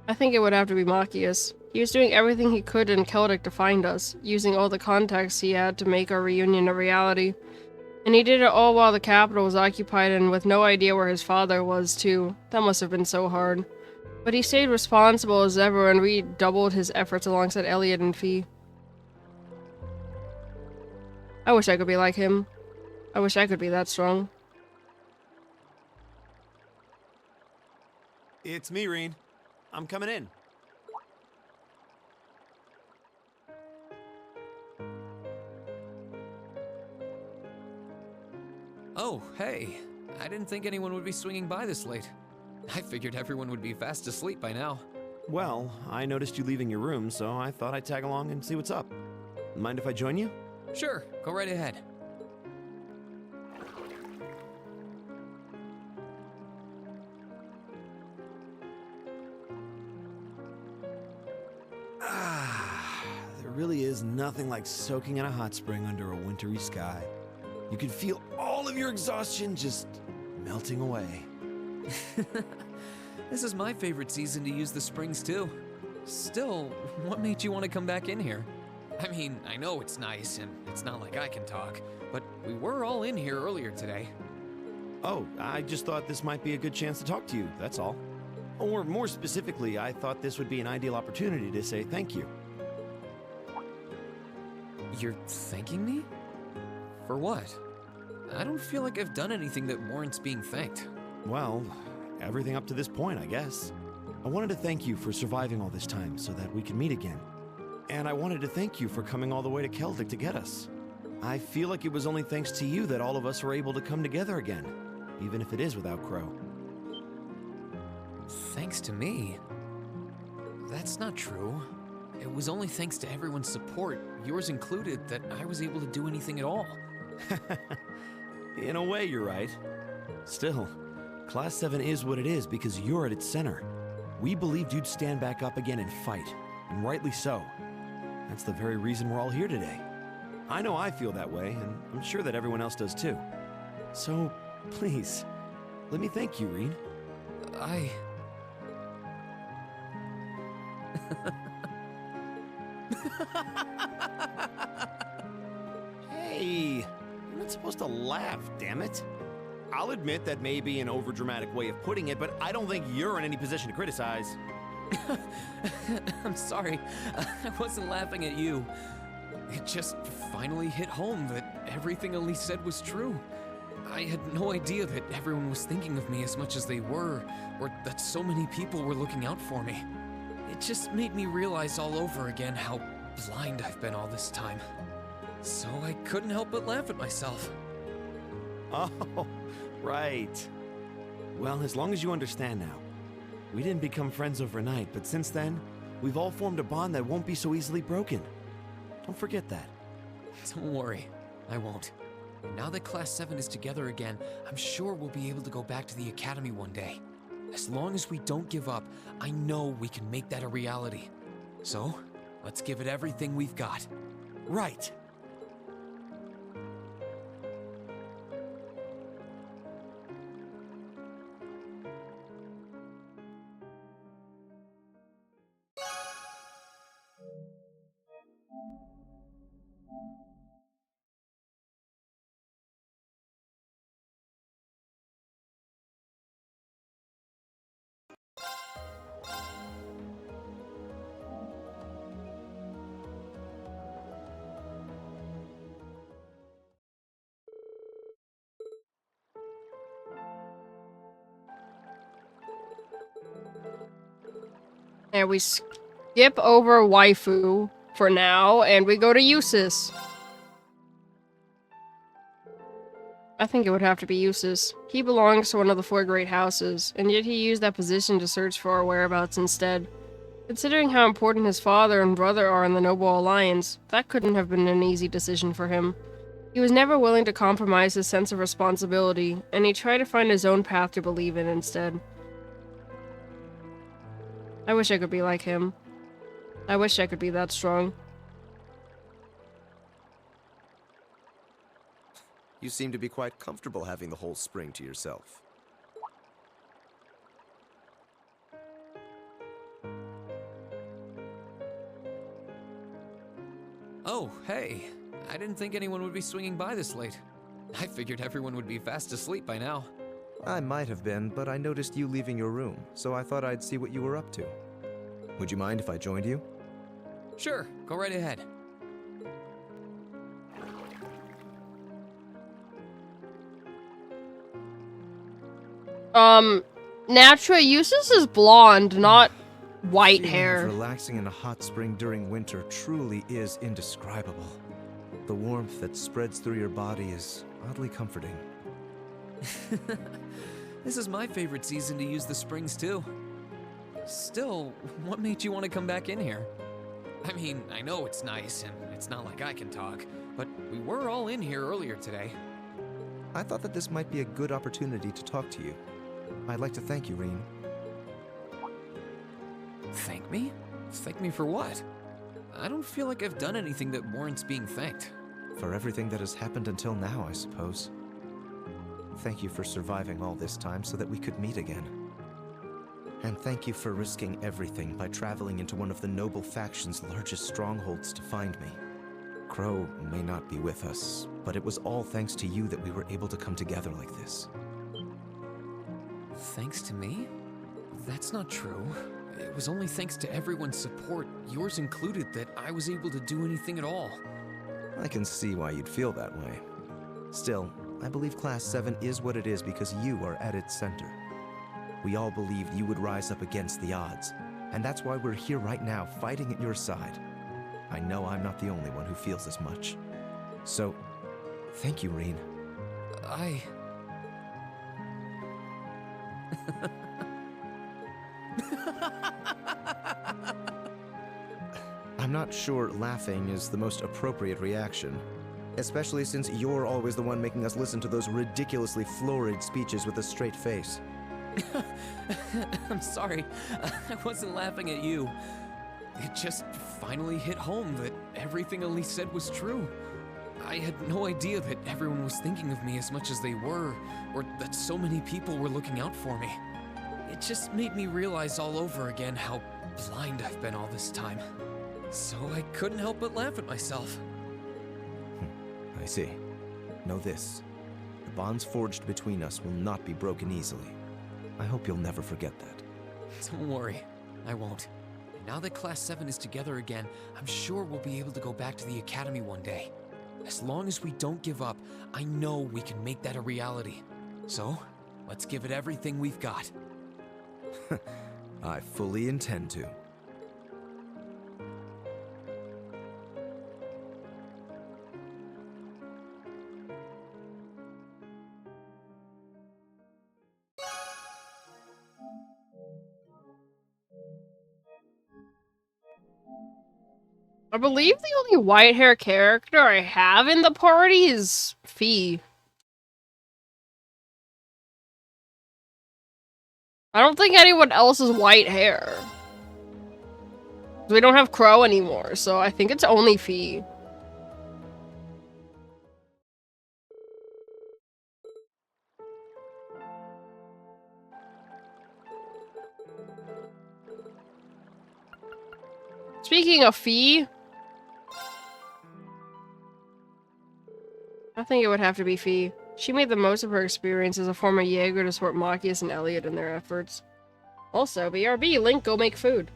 I think it would have to be Machias. He was doing everything he could in Celtic to find us, using all the contacts he had to make our reunion a reality. And he did it all while the capital was occupied and with no idea where his father was, too. That must have been so hard. But he stayed responsible as ever and redoubled his efforts alongside Elliot and Fee. I wish I could be like him. I wish I could be that strong. It's me, Reen. I'm coming in. Oh, hey. I didn't think anyone would be swinging by this late. I figured everyone would be fast asleep by now. Well, I noticed you leaving your room, so I thought I'd tag along and see what's up. Mind if I join you? Sure, go right ahead. There really is nothing like soaking in a hot spring under a wintry sky. You can feel all of your exhaustion just melting away. This is my favorite season to use the springs too. Still, what made you want to come back in here? I mean, I know it's nice and it's not like I can talk, but we were all in here earlier today. Oh, I just thought this might be a good chance to talk to you, that's all. Or more specifically, I thought this would be an ideal opportunity to say thank you. You're thanking me? For what? I don't feel like I've done anything that warrants being thanked. Well, everything up to this point, I guess. I wanted to thank you for surviving all this time so that we can meet again. And I wanted to thank you for coming all the way to Celtic to get us. I feel like it was only thanks to you that all of us were able to come together again, even if it is without Crow. Thanks to me? That's not true. It was only thanks to everyone's support, yours included, that I was able to do anything at all. In a way, you're right. Still, Class 7 is what it is because you're at its center. We believed you'd stand back up again and fight, and rightly so. That's the very reason we're all here today. I know I feel that way, and I'm sure that everyone else does too. So, please, let me thank you, Reen. Hey, you're not supposed to laugh, damn it. I'll admit that may be an overdramatic way of putting it, but I don't think you're in any position to criticize. I'm sorry. I wasn't laughing at you. It just finally hit home that everything Elise said was true. I had no idea that everyone was thinking of me as much as they were, or that so many people were looking out for me. It just made me realize all over again how blind I've been all this time. So I couldn't help but laugh at myself. Oh, right. Well, as long as you understand now. We didn't become friends overnight, but since then, we've all formed a bond that won't be so easily broken. Don't forget that. Don't worry, I won't. Now that Class 7 is together again, I'm sure we'll be able to go back to the Academy one day. As long as we don't give up, I know we can make that a reality. So, let's give it everything we've got. Right. And we skip over waifu for now, and we go to Eustace. I think it would have to be Eustace. He belongs to one of the 4 great houses, and yet he used that position to search for our whereabouts instead. Considering how important his father and brother are in the Noble Alliance, that couldn't have been an easy decision for him. He was never willing to compromise his sense of responsibility, and he tried to find his own path to believe in instead. I wish I could be like him. I wish I could be that strong. You seem to be quite comfortable having the whole spring to yourself. Oh, hey. I didn't think anyone would be swinging by this late. I figured everyone would be fast asleep by now. I might have been, but I noticed you leaving your room, so I thought I'd see what you were up to. Would you mind if I joined you? Sure, go right ahead. Natural Eustace is blonde, not white hair. Relaxing in a hot spring during winter truly is indescribable. The warmth that spreads through your body is oddly comforting. This is my favorite season to use the springs too. Still, what made you want to come back in here? I mean, I know it's nice and it's not like I can talk, but we were all in here earlier today. I thought that this might be a good opportunity to talk to you. I'd like to thank you, Reen. Thank me? Thank me for what? I don't feel like I've done anything that warrants being thanked. For everything that has happened until now, I suppose. Thank you for surviving all this time so that we could meet again. And thank you for risking everything by traveling into one of the noble faction's largest strongholds to find me. Crow may not be with us, but it was all thanks to you that we were able to come together like this. Thanks to me? That's not true. It was only thanks to everyone's support, yours included, that I was able to do anything at all. I can see why you'd feel that way. Still, I believe Class 7 is what it is because you are at its center. We all believed you would rise up against the odds, and that's why we're here right now, fighting at your side. I know I'm not the only one who feels as much. So, thank you, Reen. I'm not sure laughing is the most appropriate reaction, especially since you're always the one making us listen to those ridiculously florid speeches with a straight face. I'm sorry, I wasn't laughing at you. It just finally hit home that everything Elise said was true. I had no idea that everyone was thinking of me as much as they were, or that so many people were looking out for me. It just made me realize all over again how blind I've been all this time. So I couldn't help but laugh at myself. I see. Know this. The bonds forged between us will not be broken easily. I hope you'll never forget that. Don't worry, I won't. And now that Class 7 is together again, I'm sure we'll be able to go back to the Academy one day. As long as we don't give up, I know we can make that a reality. So, let's give it everything we've got. I fully intend to. I believe the only white hair character I have in the party is Fee. I don't think anyone else is white hair. We don't have Crow anymore, so I think it's only Fee. Speaking of Fee, I think it would have to be Fee. She made the most of her experience as a former Jaeger to support Machias and Elliot in their efforts. Also, BRB, Link, go make food.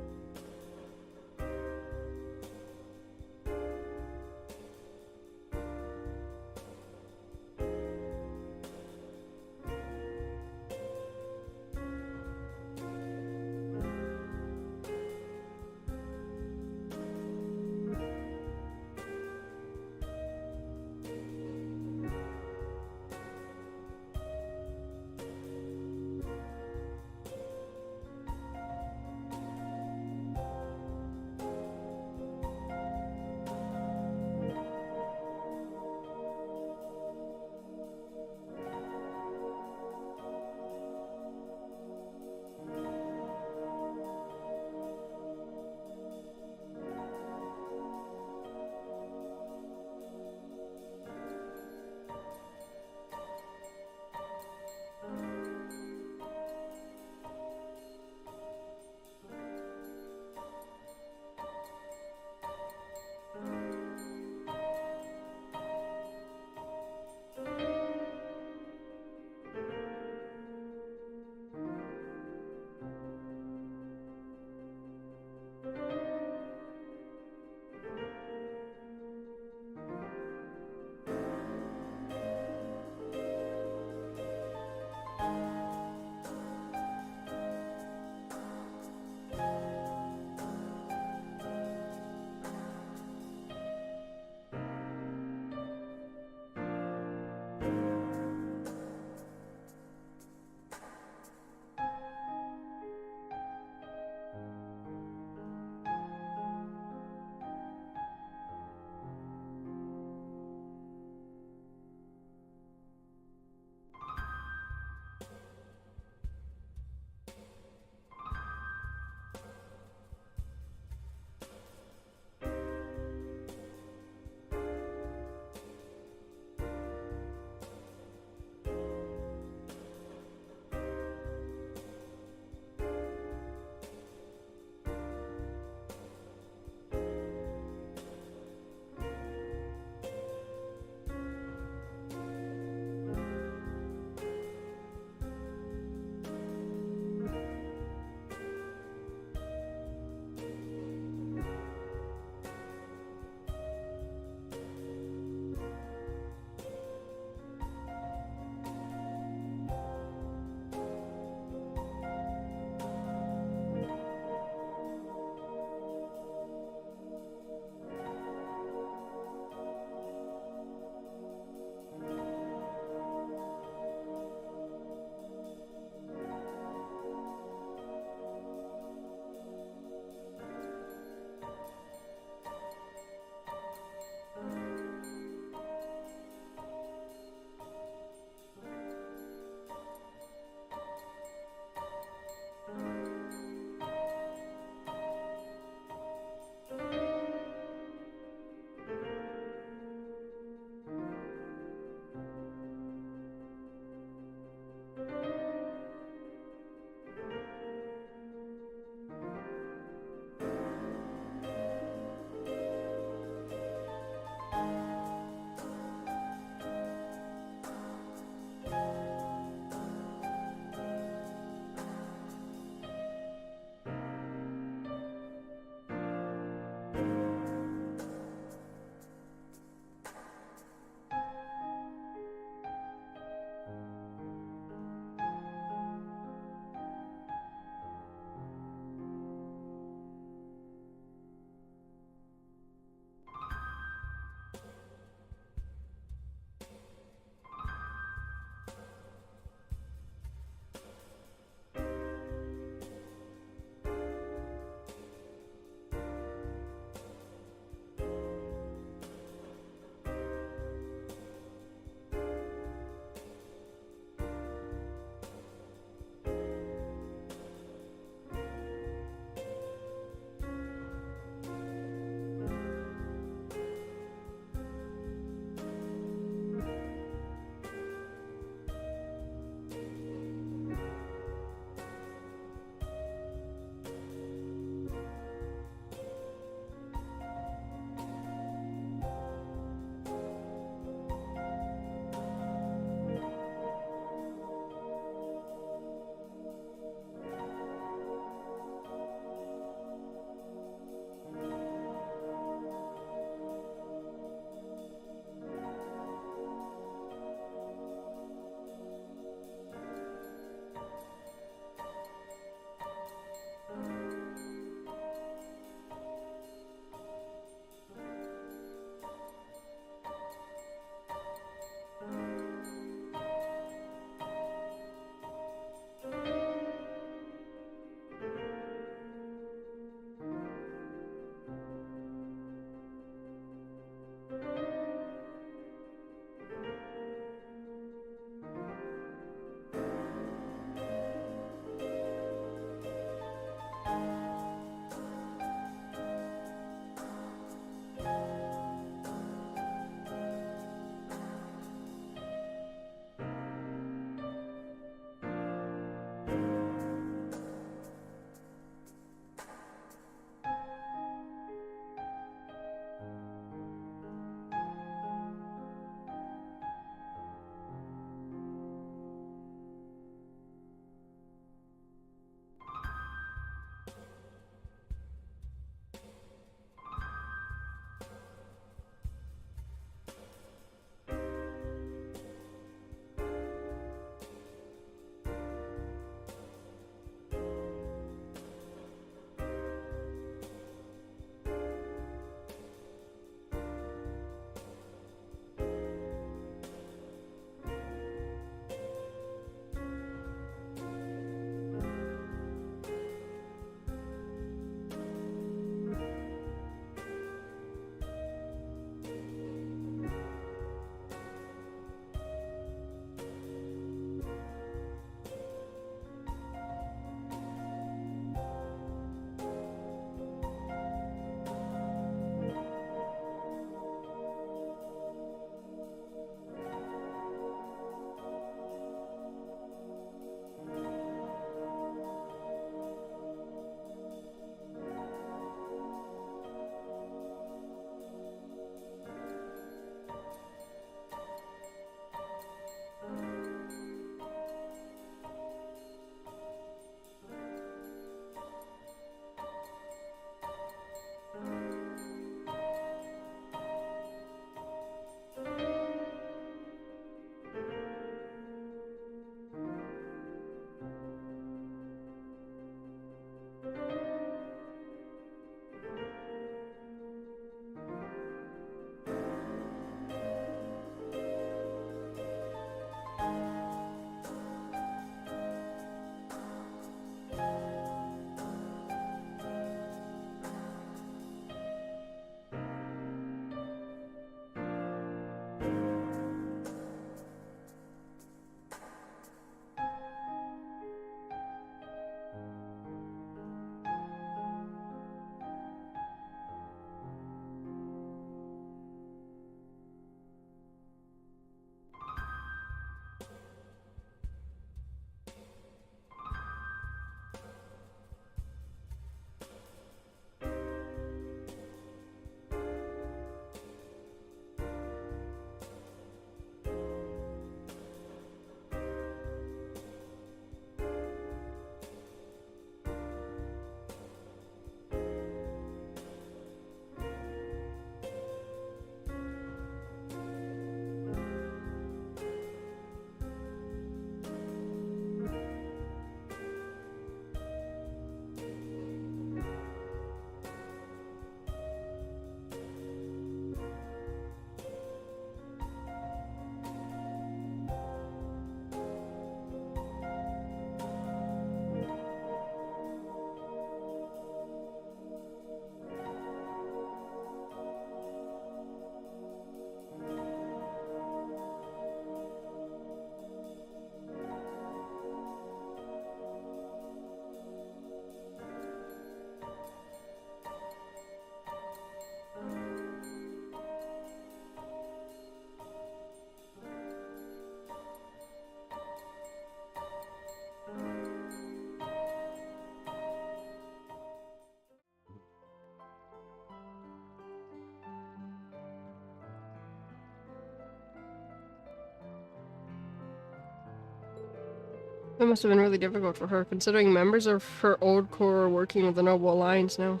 It must have been really difficult for her, considering members of her old corps are working with the Noble Alliance now.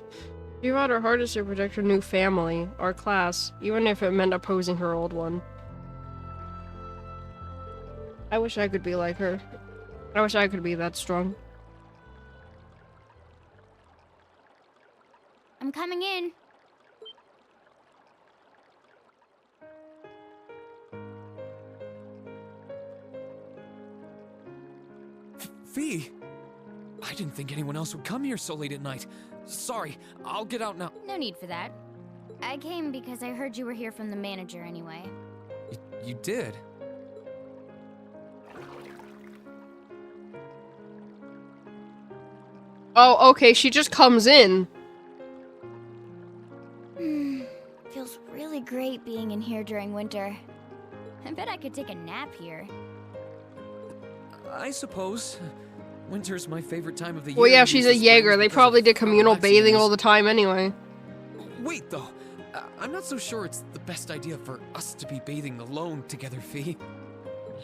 She fought her hardest to protect her new family, our class, even if it meant opposing her old one. I wish I could be like her. I wish I could be that strong. I'm coming in. Fee! I didn't think anyone else would come here so late at night. Sorry, I'll get out now. No need for that. I came because I heard you were here from the manager anyway. You did? Oh, okay, she just comes in. Feels really great being in here during winter. I bet I could take a nap here. I suppose. Winter's my favorite time of the year. Well, yeah, she's a Jaeger. They probably did communal bathing all the time anyway. Wait, though. I'm not so sure it's the best idea for us to be bathing alone together, Fee.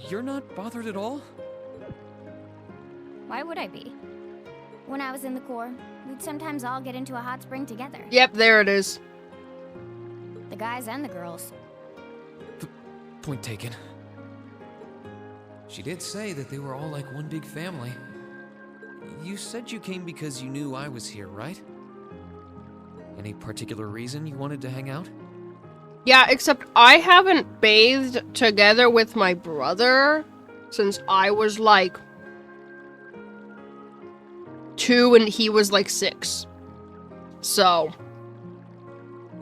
You're not bothered at all? Why would I be? When I was in the Corps, we'd sometimes all get into a hot spring together. Yep, there it is. The guys and the girls. Point taken. She did say that they were all like one big family. You said you came because you knew I was here, right? Any particular reason you wanted to hang out? Yeah, except I haven't bathed together with my brother since I was like 2 and he was like 6. So.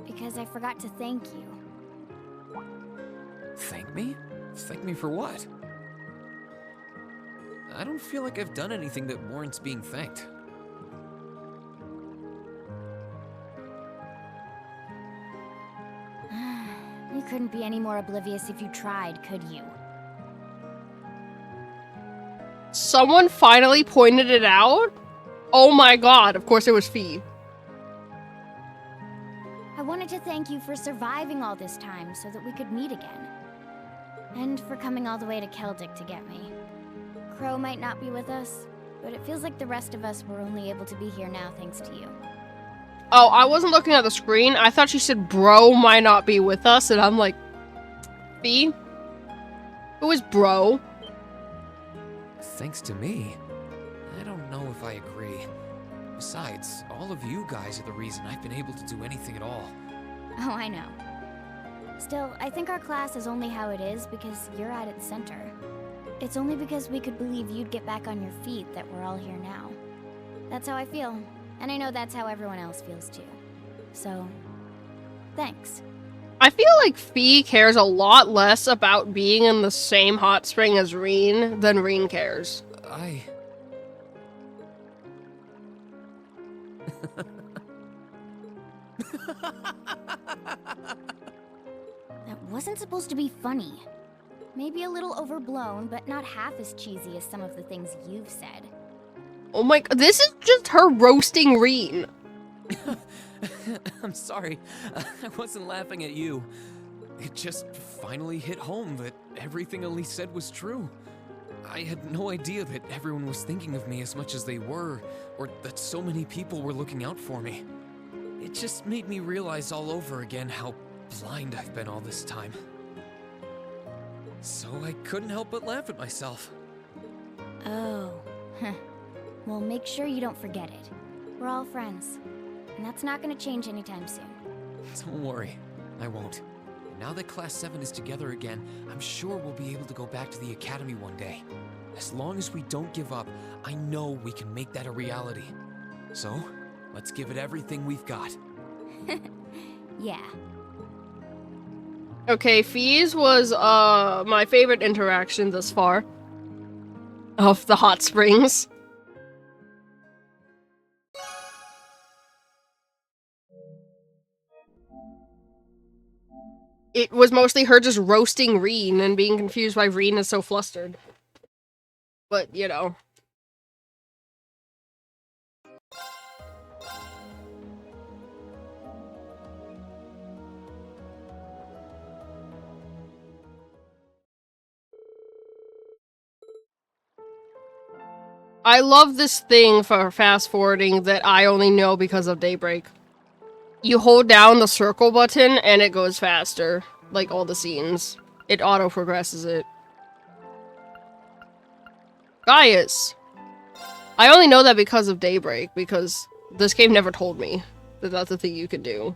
Because I forgot to thank you. Thank me? Thank me for what? I don't feel like I've done anything that warrants being thanked. You couldn't be any more oblivious if you tried, could you? Someone finally pointed it out? Oh my god, of course it was Fee. I wanted to thank you for surviving all this time so that we could meet again. And for coming all the way to Keldic to get me. Crow might not be with us, but it feels like the rest of us were only able to be here now thanks to you. Oh, I wasn't looking at the screen. I thought she said bro might not be with us, and I'm like, Fee? Who is bro? Thanks to me? I don't know if I agree. Besides, all of you guys are the reason I've been able to do anything at all. Oh, I know. Still, I think our class is only how it is because you're at its center. It's only because we could believe you'd get back on your feet that we're all here now. That's how I feel, and I know that's how everyone else feels too. So, thanks. I feel like Fee cares a lot less about being in the same hot spring as Reen than Reen cares. That wasn't supposed to be funny. Maybe a little overblown, but not half as cheesy as some of the things you've said. Oh my god, this is just her roasting Reen. I'm sorry. I wasn't laughing at you. It just finally hit home that everything Elise said was true. I had no idea that everyone was thinking of me as much as they were, or that so many people were looking out for me. It just made me realize all over again how blind I've been all this time. So I couldn't help but laugh at myself. Oh. Well, make sure you don't forget it. We're all friends. And that's not gonna change anytime soon. Don't worry, I won't. Now that Class 7 is together again, I'm sure we'll be able to go back to the Academy one day. As long as we don't give up, I know we can make that a reality. So, let's give it everything we've got. Yeah. Okay, Fee's was, my favorite interaction thus far. Of the hot springs. It was mostly her just roasting Reen and being confused why Reen is so flustered. But, you know. I love this thing for fast forwarding that I only know because of Daybreak. You hold down the circle button and it goes faster. Like all the scenes. It auto progresses it. Gaius! I only know that because of Daybreak, because this game never told me that that's a thing you could do.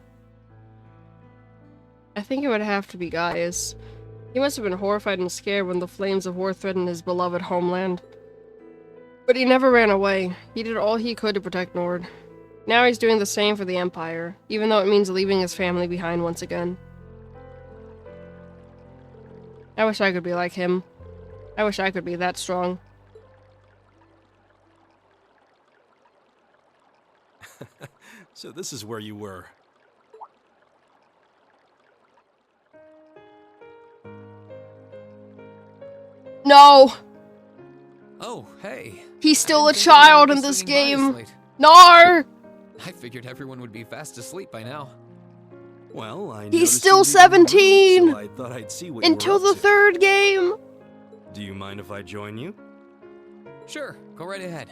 I think it would have to be Gaius. He must have been horrified and scared when the flames of war threatened his beloved homeland. But he never ran away. He did all he could to protect Nord. Now he's doing the same for the Empire, even though it means leaving his family behind once again. I wish I could be like him. I wish I could be that strong. So this is where you were. No! Oh, hey. He's still a child in this game. No! I figured everyone would be fast asleep by now. Well, He's still 17! So I thought I'd see what Until you were the up to. third game! Do you mind if I join you? Sure, go right ahead.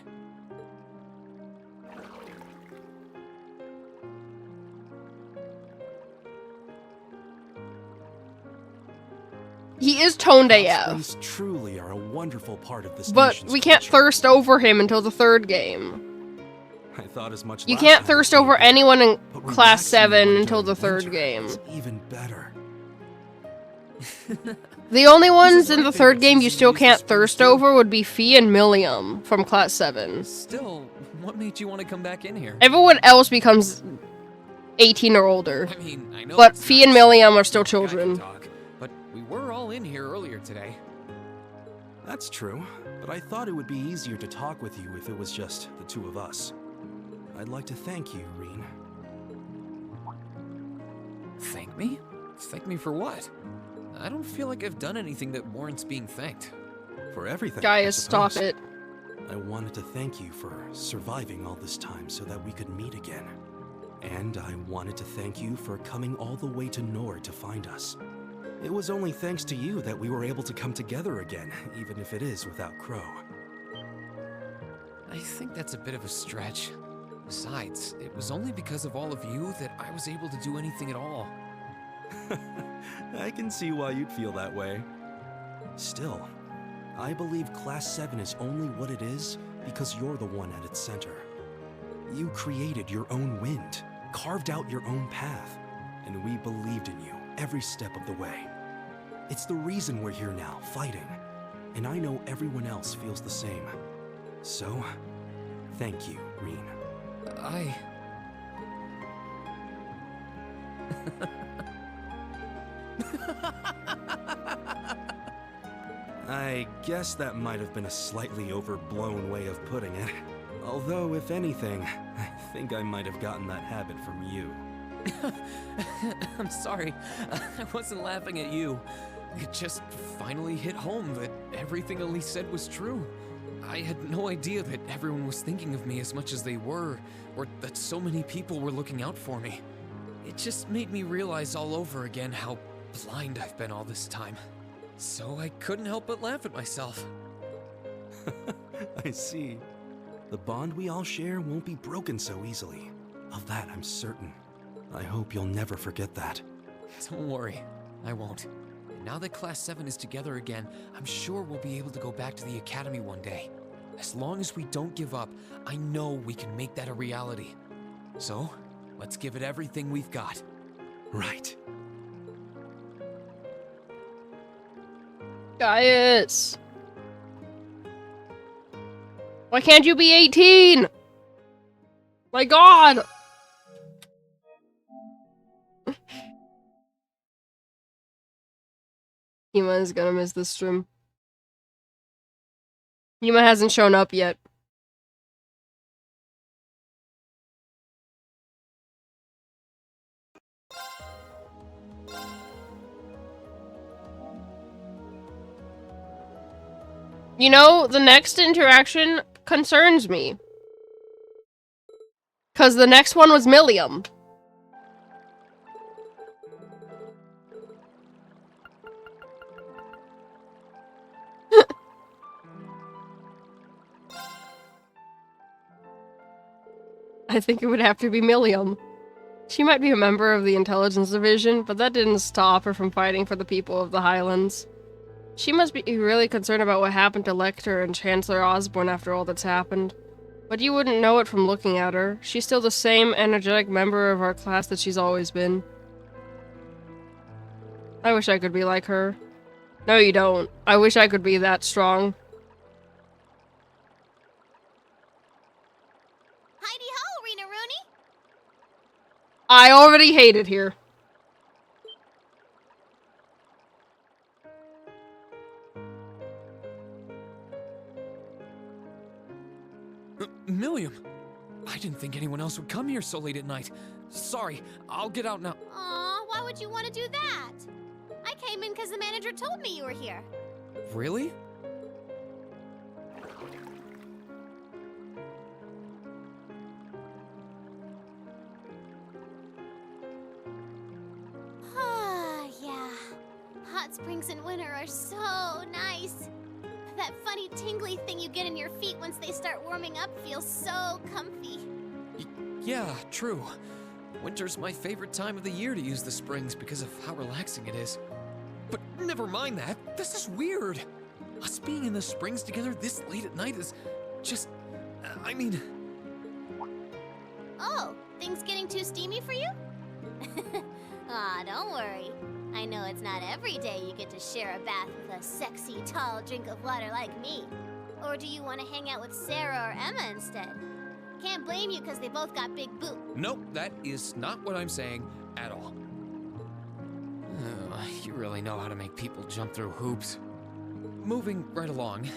He is toned AF. Offsprings truly are a wonderful part of this But nation's we can't culture. thirst over him until the third game. I thought as much. You last can't time thirst we over came here, anyone in but Class relaxing 7 one until the during third winter game. is even better. The only ones in the third game you still can't thirst over would be Fee and Milliam from Class 7. Still, what made you want to come back in here? Everyone else becomes 18 or older. I mean, I know But it's Fee and nice. Milliam are still I can children. talk, but we were all in here earlier today. That's true, but I thought it would be easier to talk with you if it was just the two of us. I'd like to thank you, Reen. Thank me? Thank me for what? I don't feel like I've done anything that warrants being thanked. For everything. Gaius, I stop suppose. it. I wanted to thank you for surviving all this time so that we could meet again. And I wanted to thank you for coming all the way to Nord to find us. It was only thanks to you that we were able to come together again, even if it is without Crow. I think that's a bit of a stretch. Besides, it was only because of all of you that I was able to do anything at all. I can see why you'd feel that way. Still, I believe Class 7 is only what it is because you're the one at its center. You created your own wind, carved out your own path, and we believed in you every step of the way. It's the reason we're here now, fighting. And I know everyone else feels the same. So, thank you, Reen. I guess that might have been a slightly overblown way of putting it. Although, if anything, I think I might have gotten that habit from you. I'm sorry. I wasn't laughing at you. It just finally hit home that everything Elise said was true. I had no idea that everyone was thinking of me as much as they were, or that so many people were looking out for me. It just made me realize all over again how blind I've been all this time. So I couldn't help but laugh at myself. I see. The bond we all share won't be broken so easily. Of that, I'm certain. I hope you'll never forget that. Don't worry, I won't. And now that Class 7 is together again, I'm sure we'll be able to go back to the Academy one day. As long as we don't give up, I know we can make that a reality. So, let's give it everything we've got. Right. Gaius! Why can't you be 18? My god! Yuma is gonna miss this stream. Yuma hasn't shown up yet. You know, the next interaction concerns me. Because the next one was Milliam. I think it would have to be Millium. She might be a member of the Intelligence Division, but that didn't stop her from fighting for the people of the Highlands. She must be really concerned about what happened to Lecter and Chancellor Osborne after all that's happened. But you wouldn't know it from looking at her. She's still the same energetic member of our class that she's always been. I wish I could be like her. No, you don't. I wish I could be that strong. Heidi-ho, Rena Rooney! I already hate it here. Millium! I didn't think anyone else would come here so late at night. Sorry, I'll get out now. Aw, why would you want to do that? I came in because the manager told me you were here. Really? Yeah. Hot springs in winter are so nice. That funny tingly thing you get in your feet once they start warming up feels so comfy. Yeah, true. Winter's my favorite time of the year to use the springs because of how relaxing it is. But never mind that. This is weird. Us being in the springs together this late at night is just... I mean... Oh, things getting too steamy for you? Aw, don't worry. I know it's not every day you get to share a bath with a sexy, tall drink of water like me. Or do you want to hang out with Sarah or Emma instead? Can't blame you because they both got big boobs. Nope, that is not what I'm saying at all. You really know how to make people jump through hoops. Moving right along,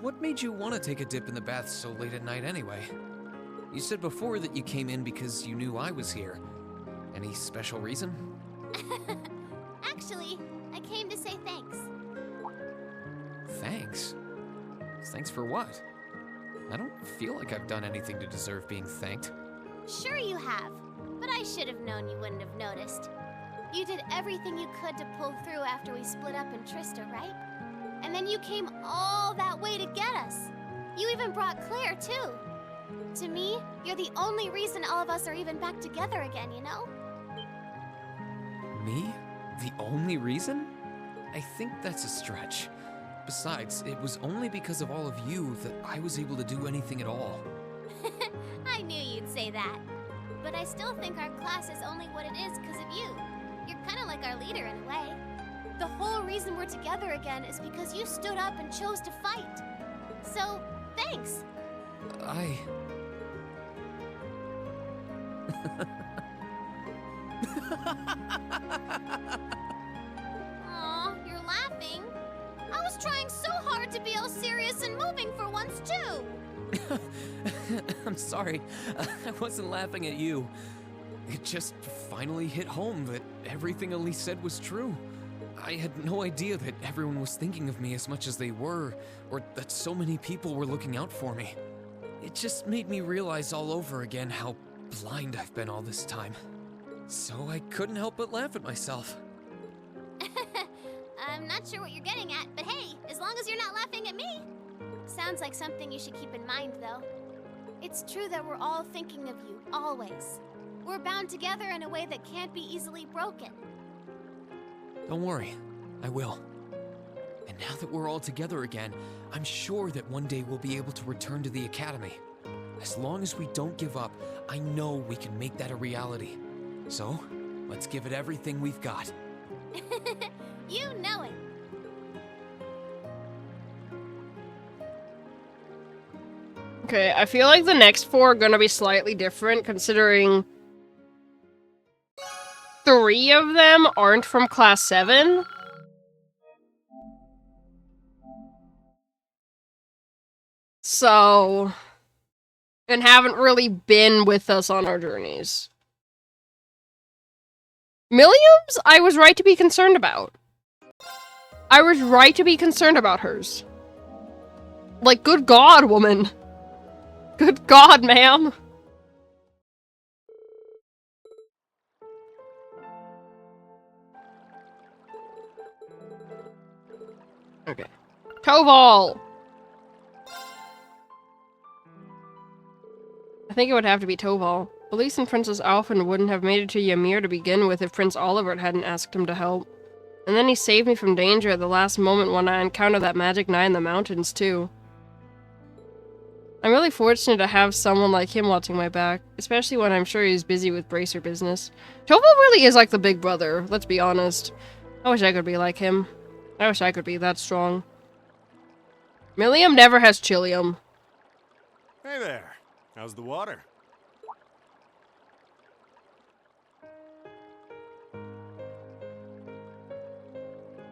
what made you want to take a dip in the bath so late at night anyway? You said before that you came in because you knew I was here. Any special reason? Actually, I came to say thanks. Thanks? Thanks for what? I don't feel like I've done anything to deserve being thanked. Sure you have, but I should have known you wouldn't have noticed. You did everything you could to pull through after we split up in Trista, right? And then you came all that way to get us. You even brought Claire, too. To me, you're the only reason all of us are even back together again, you know? Me? The only reason? I think that's a stretch. Besides, it was only because of all of you that I was able to do anything at all. I knew you'd say that. But I still think our class is only what it is because of you. You're kind of like our leader in a way. The whole reason we're together again is because you stood up and chose to fight. So, thanks. Aw, you're laughing. I was trying so hard to be all serious and moving for once, too. I'm sorry. I wasn't laughing at you. It just finally hit home that everything Elise said was true. I had no idea that everyone was thinking of me as much as they were, or that so many people were looking out for me. It just made me realize all over again how blind I've been all this time. So I couldn't help but laugh at myself. I'm not sure what you're getting at, but hey, as long as you're not laughing at me. Sounds like something you should keep in mind, though. It's true that we're all thinking of you, always. We're bound together in a way that can't be easily broken. Don't worry, I will. And now that we're all together again, I'm sure that one day we'll be able to return to the academy. As long as we don't give up, I know we can make that a reality. So, let's give it everything we've got. You know it. Okay, I feel like the next four are gonna be slightly different, considering 3 of them aren't from Class 7. So... and haven't really been with us on our journeys. Millium's, I was right to be concerned about. I was right to be concerned about hers. Like, good God, woman. Good God, ma'am. Okay. Koval! I think it would have to be Toval. Elise and Princess Alphen wouldn't have made it to Ymir to begin with if Prince Olivert hadn't asked him to help. And then he saved me from danger at the last moment when I encountered that magic knight in the mountains, too. I'm really fortunate to have someone like him watching my back, especially when I'm sure he's busy with bracer business. Toval really is like the big brother, let's be honest. I wish I could be like him. I wish I could be that strong. Millium never has Chilium. Hey there. How's the water?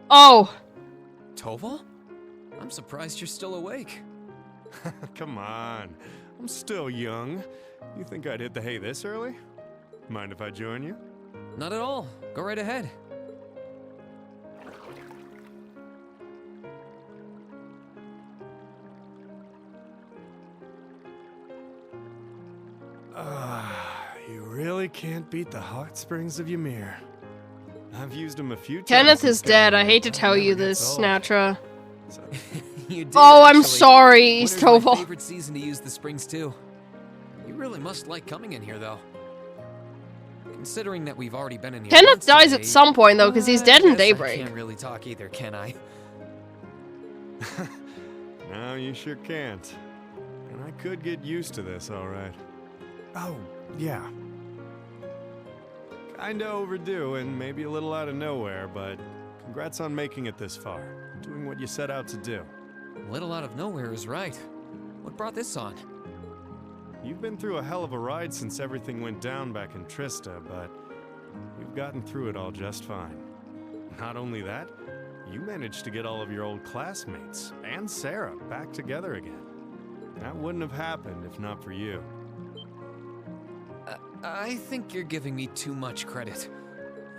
Oh! Toval? I'm surprised you're still awake. Come on. I'm still young. You think I'd hit the hay this early? Mind if I join you? Not at all. Go right ahead. You really can't beat the hot springs of Ymir. I've used them a few times. Kenneth is dead. I hate to tell you this, Snatra. You did, oh, I'm actually. sorry, Winter's my Toval. favorite season to use the springs too. You really must like coming in here, though. Considering that we've already been in here. Kenneth once dies today, at some point though, because he's dead in I Daybreak. can't really talk either, can I? No, you sure can't. And I could get used to this, all right. Oh, yeah. Kinda overdue and maybe a little out of nowhere, but congrats on making it this far. Doing what you set out to do. Little out of nowhere is right. What brought this on? You've been through a hell of a ride since everything went down back in Trista, but you've gotten through it all just fine. Not only that, you managed to get all of your old classmates and Sarah back together again. That wouldn't have happened if not for you. I think you're giving me too much credit.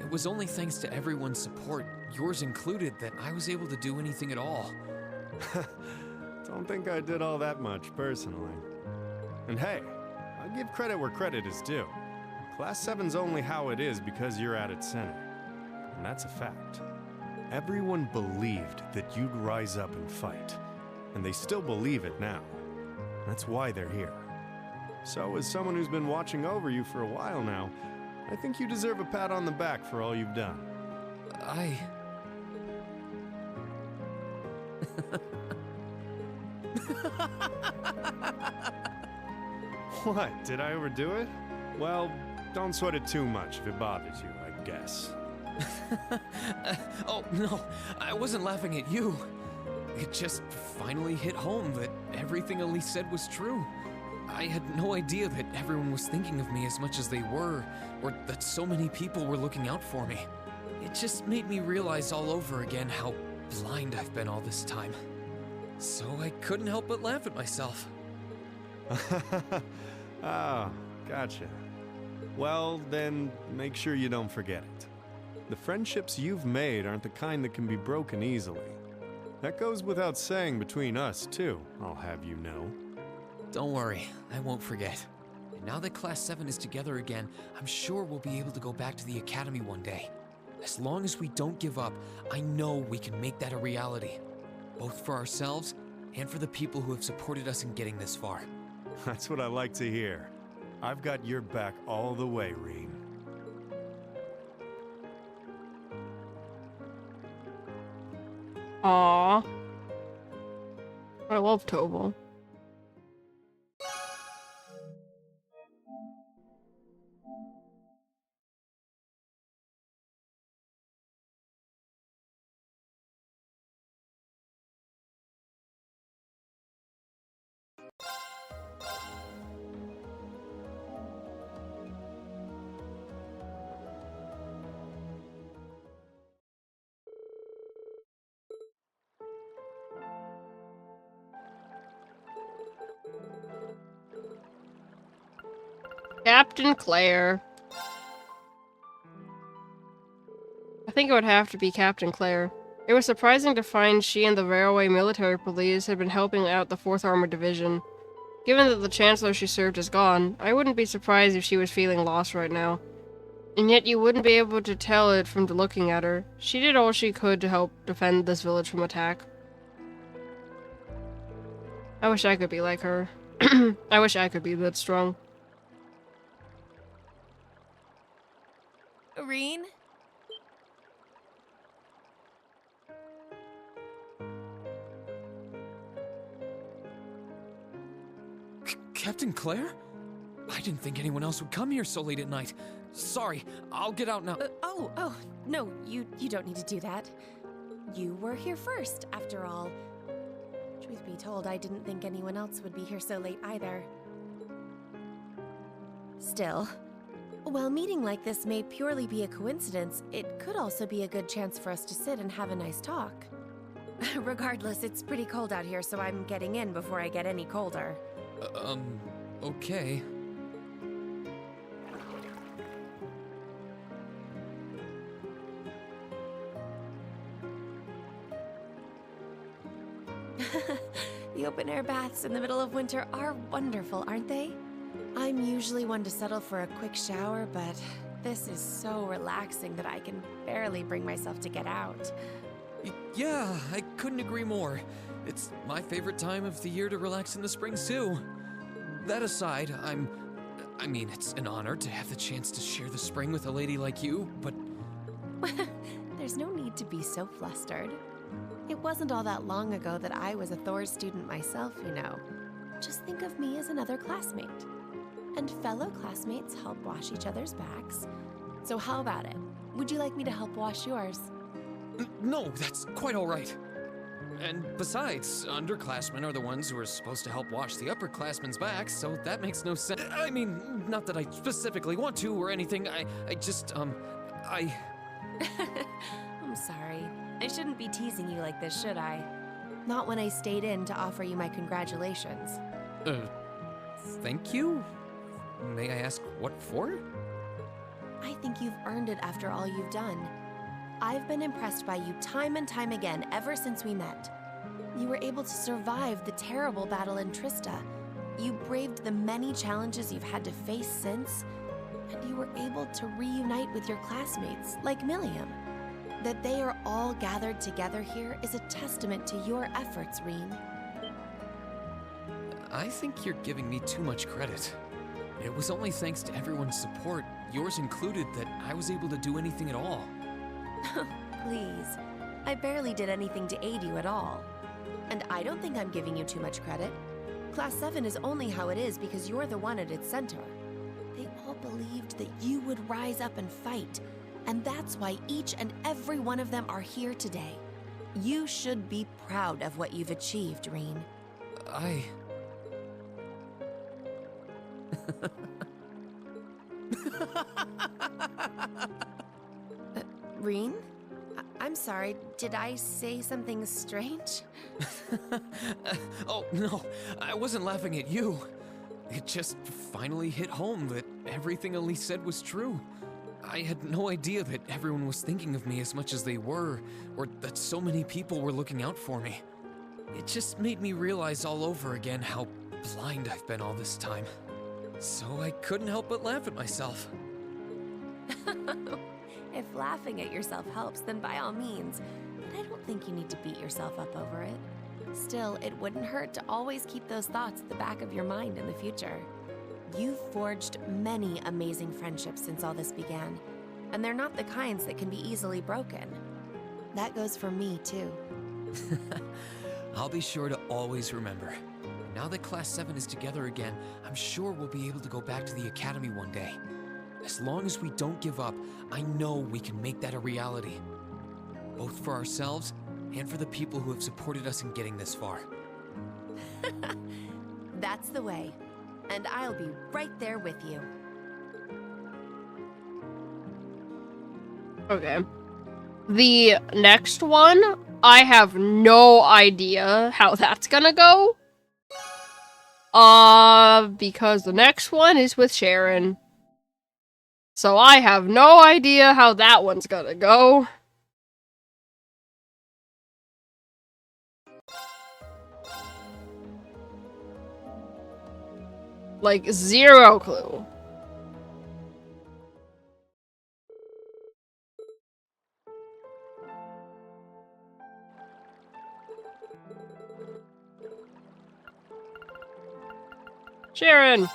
It was only thanks to everyone's support, yours included, that I was able to do anything at all. Don't think I did all that much, personally. And hey, I'll give credit where credit is due. Class 7's only how it is because you're at its center. And that's a fact. Everyone believed that you'd rise up and fight. And they still believe it now. That's why they're here. So, as someone who's been watching over you for a while now, I think you deserve a pat on the back for all you've done. What? Did I overdo it? Well, don't sweat it too much if it bothers you, I guess. Oh, no, I wasn't laughing at you. It just finally hit home that everything Elise said was true. I had no idea that everyone was thinking of me as much as they were, or that so many people were looking out for me. It just made me realize all over again how blind I've been all this time. So I couldn't help but laugh at myself. Ah, gotcha. Well, then make sure you don't forget it. The friendships you've made aren't the kind that can be broken easily. That goes without saying between us, too, I'll have you know. Don't worry, I won't forget. And now that Class 7 is together again, I'm sure we'll be able to go back to the Academy one day. As long as we don't give up, I know we can make that a reality. Both for ourselves and for the people who have supported us in getting this far. That's what I like to hear. I've got your back all the way, Rean. Aww. I love Toval. Captain Claire. I think it would have to be Captain Claire. It was surprising to find she and the Railway Military Police had been helping out the 4th Armored Division. Given that the Chancellor she served is gone, I wouldn't be surprised if she was feeling lost right now. And yet you wouldn't be able to tell it from looking at her. She did all she could to help defend this village from attack. I wish I could be like her. I wish I could be that strong. Reen. Captain Claire? I didn't think anyone else would come here so late at night. Sorry, I'll get out now. No, you don't need to do that. You were here first, after all. Truth be told, I didn't think anyone else would be here so late either. Still, while meeting like this may purely be a coincidence, it could also be a good chance for us to sit and have a nice talk. Regardless, it's pretty cold out here, so I'm getting in before I get any colder. Okay. The open-air baths in the middle of winter are wonderful, aren't they? I'm usually one to settle for a quick shower, but this is so relaxing that I can barely bring myself to get out. Yeah, I couldn't agree more. It's my favorite time of the year to relax in the springs, too. That aside, I mean, it's an honor to have the chance to share the spring with a lady like you, but... There's no need to be so flustered. It wasn't all that long ago that I was a Thor's student myself, you know. Just think of me as another classmate. And fellow classmates help wash each other's backs. So how about it? Would you like me to help wash yours? No, that's quite all right. And besides, underclassmen are the ones who are supposed to help wash the upperclassmen's backs, so that makes no sense. I mean, not that I specifically want to or anything, I just, I'm sorry. I shouldn't be teasing you like this, should I? Not when I stayed in to offer you my congratulations. Thank you? May I ask what for? I think you've earned it after all you've done. I've been impressed by you time and time again ever since we met. You were able to survive the terrible battle in Trista. You braved the many challenges you've had to face since, and you were able to reunite with your classmates, like Milliam. That they are all gathered together here is a testament to your efforts, Reen. I think you're giving me too much credit. It was only thanks to everyone's support, yours included, that I was able to do anything at all. Please. I barely did anything to aid you at all. And I don't think I'm giving you too much credit. Class 7 is only how it is because you're the one at its center. They all believed that you would rise up and fight. And that's why each and every one of them are here today. You should be proud of what you've achieved, Reen. Reen? I'm sorry, did I say something strange? Oh, no, I wasn't laughing at you. It just finally hit home that everything Elise said was true. I had no idea that everyone was thinking of me as much as they were, or that so many people were looking out for me. It just made me realize all over again how blind I've been all this time. So I couldn't help but laugh at myself. If laughing at yourself helps, then by all means. But I don't think you need to beat yourself up over it. Still, it wouldn't hurt to always keep those thoughts at the back of your mind in the future. You've forged many amazing friendships since all this began, and they're not the kinds that can be easily broken. That goes for me, too. I'll be sure to always remember. Now that Class 7 is together again, I'm sure we'll be able to go back to the Academy one day. As long as we don't give up, I know we can make that a reality. Both for ourselves and for the people who have supported us in getting this far. That's the way. And I'll be right there with you. Okay. The next one, I have no idea how that's gonna go. Because the next one is with Sharon. So I have no idea how that one's gonna go. Like, zero clue. Sharon!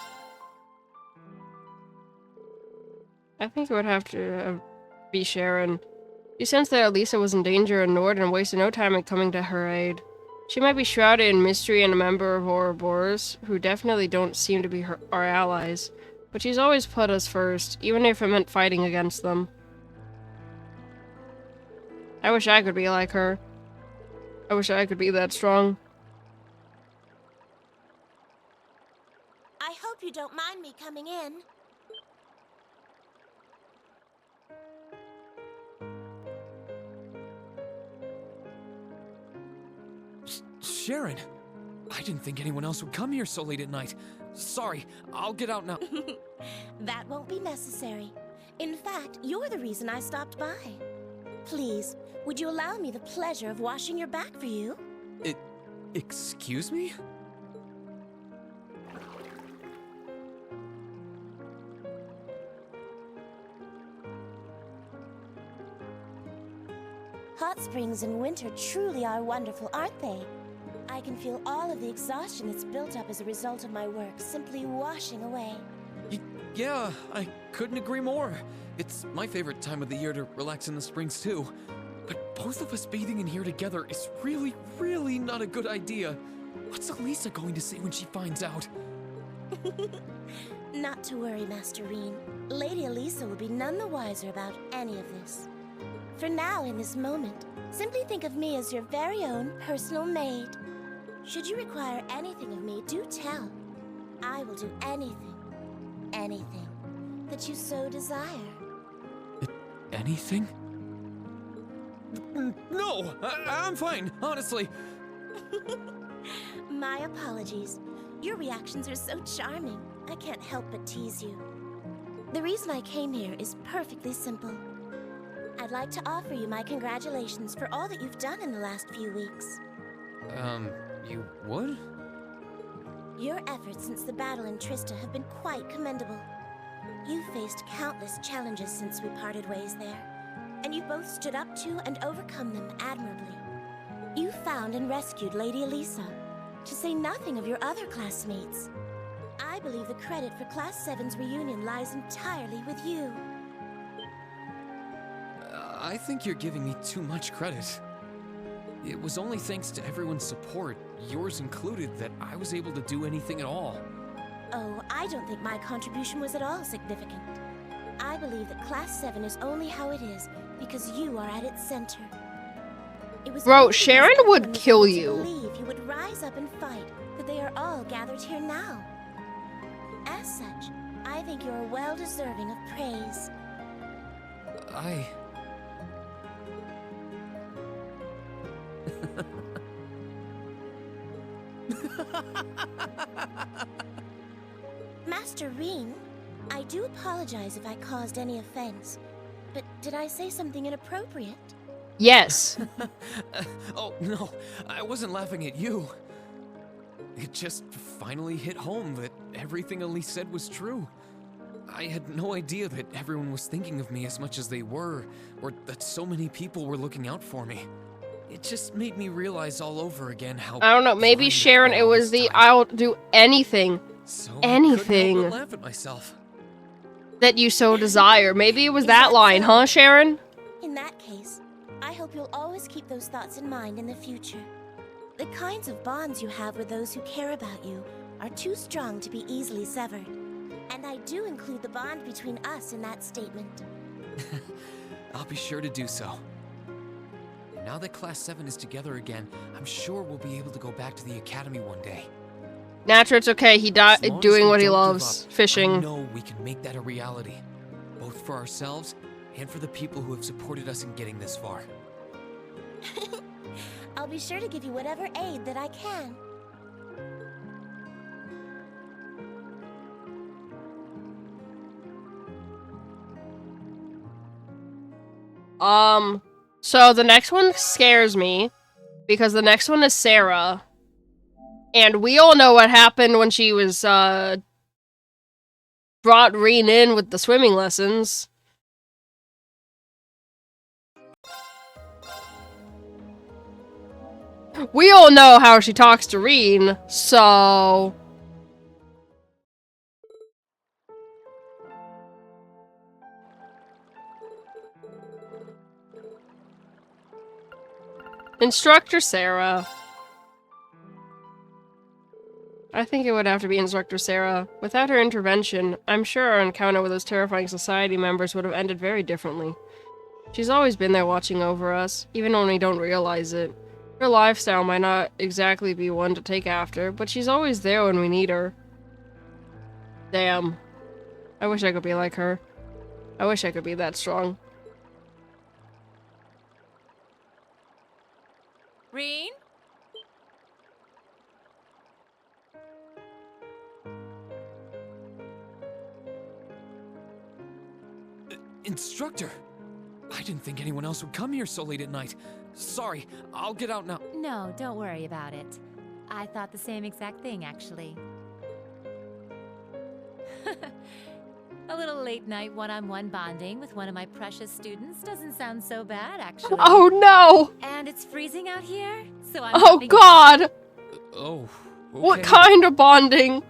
I think I would have to be Sharon. She sensed that Elisa was in danger and Nord and wasted no time in coming to her aid. She might be shrouded in mystery and a member of Ouroboros, who definitely don't seem to be our allies, but she's always put us first, even if it meant fighting against them. I wish I could be like her. I wish I could be that strong. I hope you don't mind me coming in. Sharon! I didn't think anyone else would come here so late at night. Sorry, I'll get out now. That won't be necessary. In fact, you're the reason I stopped by. Please, would you allow me the pleasure of washing your back for you? Excuse me? Hot springs in winter truly are wonderful, aren't they? I can feel all of the exhaustion that's built up as a result of my work simply washing away. Yeah, I couldn't agree more. It's my favorite time of the year to relax in the springs too. But both of us bathing in here together is really, really not a good idea. What's Elisa going to say when she finds out? Not to worry, Master Reen. Lady Elisa will be none the wiser about any of this. For now, in this moment, simply think of me as your very own personal maid. Should you require anything of me, do tell. I will do anything that you so desire. Anything? No! I'm fine, honestly. My apologies. Your reactions are so charming. I can't help but tease you. The reason I came here is perfectly simple. I'd like to offer you my congratulations for all that you've done in the last few weeks. You would? Your efforts since the battle in Trista have been quite commendable. You've faced countless challenges since we parted ways there, and you both stood up to and overcome them admirably. You found and rescued Lady Elisa, to say nothing of your other classmates. I believe the credit for Class 7's reunion lies entirely with you. I think you're giving me too much credit. It was only thanks to everyone's support, yours included, that I was able to do anything at all. Oh, I don't think my contribution was at all significant. I believe that Class 7 is only how it is because you are at its center. It was Bro, Sharon would kill you. Believe you would rise up and fight that they are all gathered here now. As such, I think you are well deserving of praise. Master Reen, I do apologize if I caused any offense, but did I say something inappropriate? Yes. Oh, no, I wasn't laughing at you. It just finally hit home that everything Elise said was true. I had no idea that everyone was thinking of me as much as they were, or that so many people were looking out for me. It just made me realize all over again how... I don't know, maybe Sharon, it was the I'll do anything, anything I couldn't laugh at myself. that you so desire. Maybe it was that line, huh, Sharon? In that case, I hope you'll always keep those thoughts in mind in the future. The kinds of bonds you have with those who care about you are too strong to be easily severed. And I do include the bond between us in that statement. I'll be sure to do so. Now that Class 7 is together again, I'm sure we'll be able to go back to the academy one day. Naturally, it's okay. He died doing what he loves, I fishing. know we can make that a reality, both for ourselves and for the people who have supported us in getting this far. I'll be sure to give you whatever aid that I can. So the next one scares me, because the next one is Sarah. And we all know what happened when she was, brought Reen in with the swimming lessons. We all know how she talks to Reen, so... Instructor Sarah. I think it would have to be Instructor Sarah. Without her intervention, I'm sure our encounter with those terrifying society members would have ended very differently. She's always been there watching over us, even when we don't realize it. Her lifestyle might not exactly be one to take after, but she's always there when we need her. Damn. I wish I could be like her. I wish I could be that strong. Reen? Instructor! I didn't think anyone else would come here so late at night. Sorry, I'll get out now. No, don't worry about it. I thought the same exact thing, actually. A little late night one-on-one bonding with one of my precious students doesn't sound so bad, actually. Oh no! And it's freezing out here, so I'm Oh god! Oh, okay. What kind of bonding?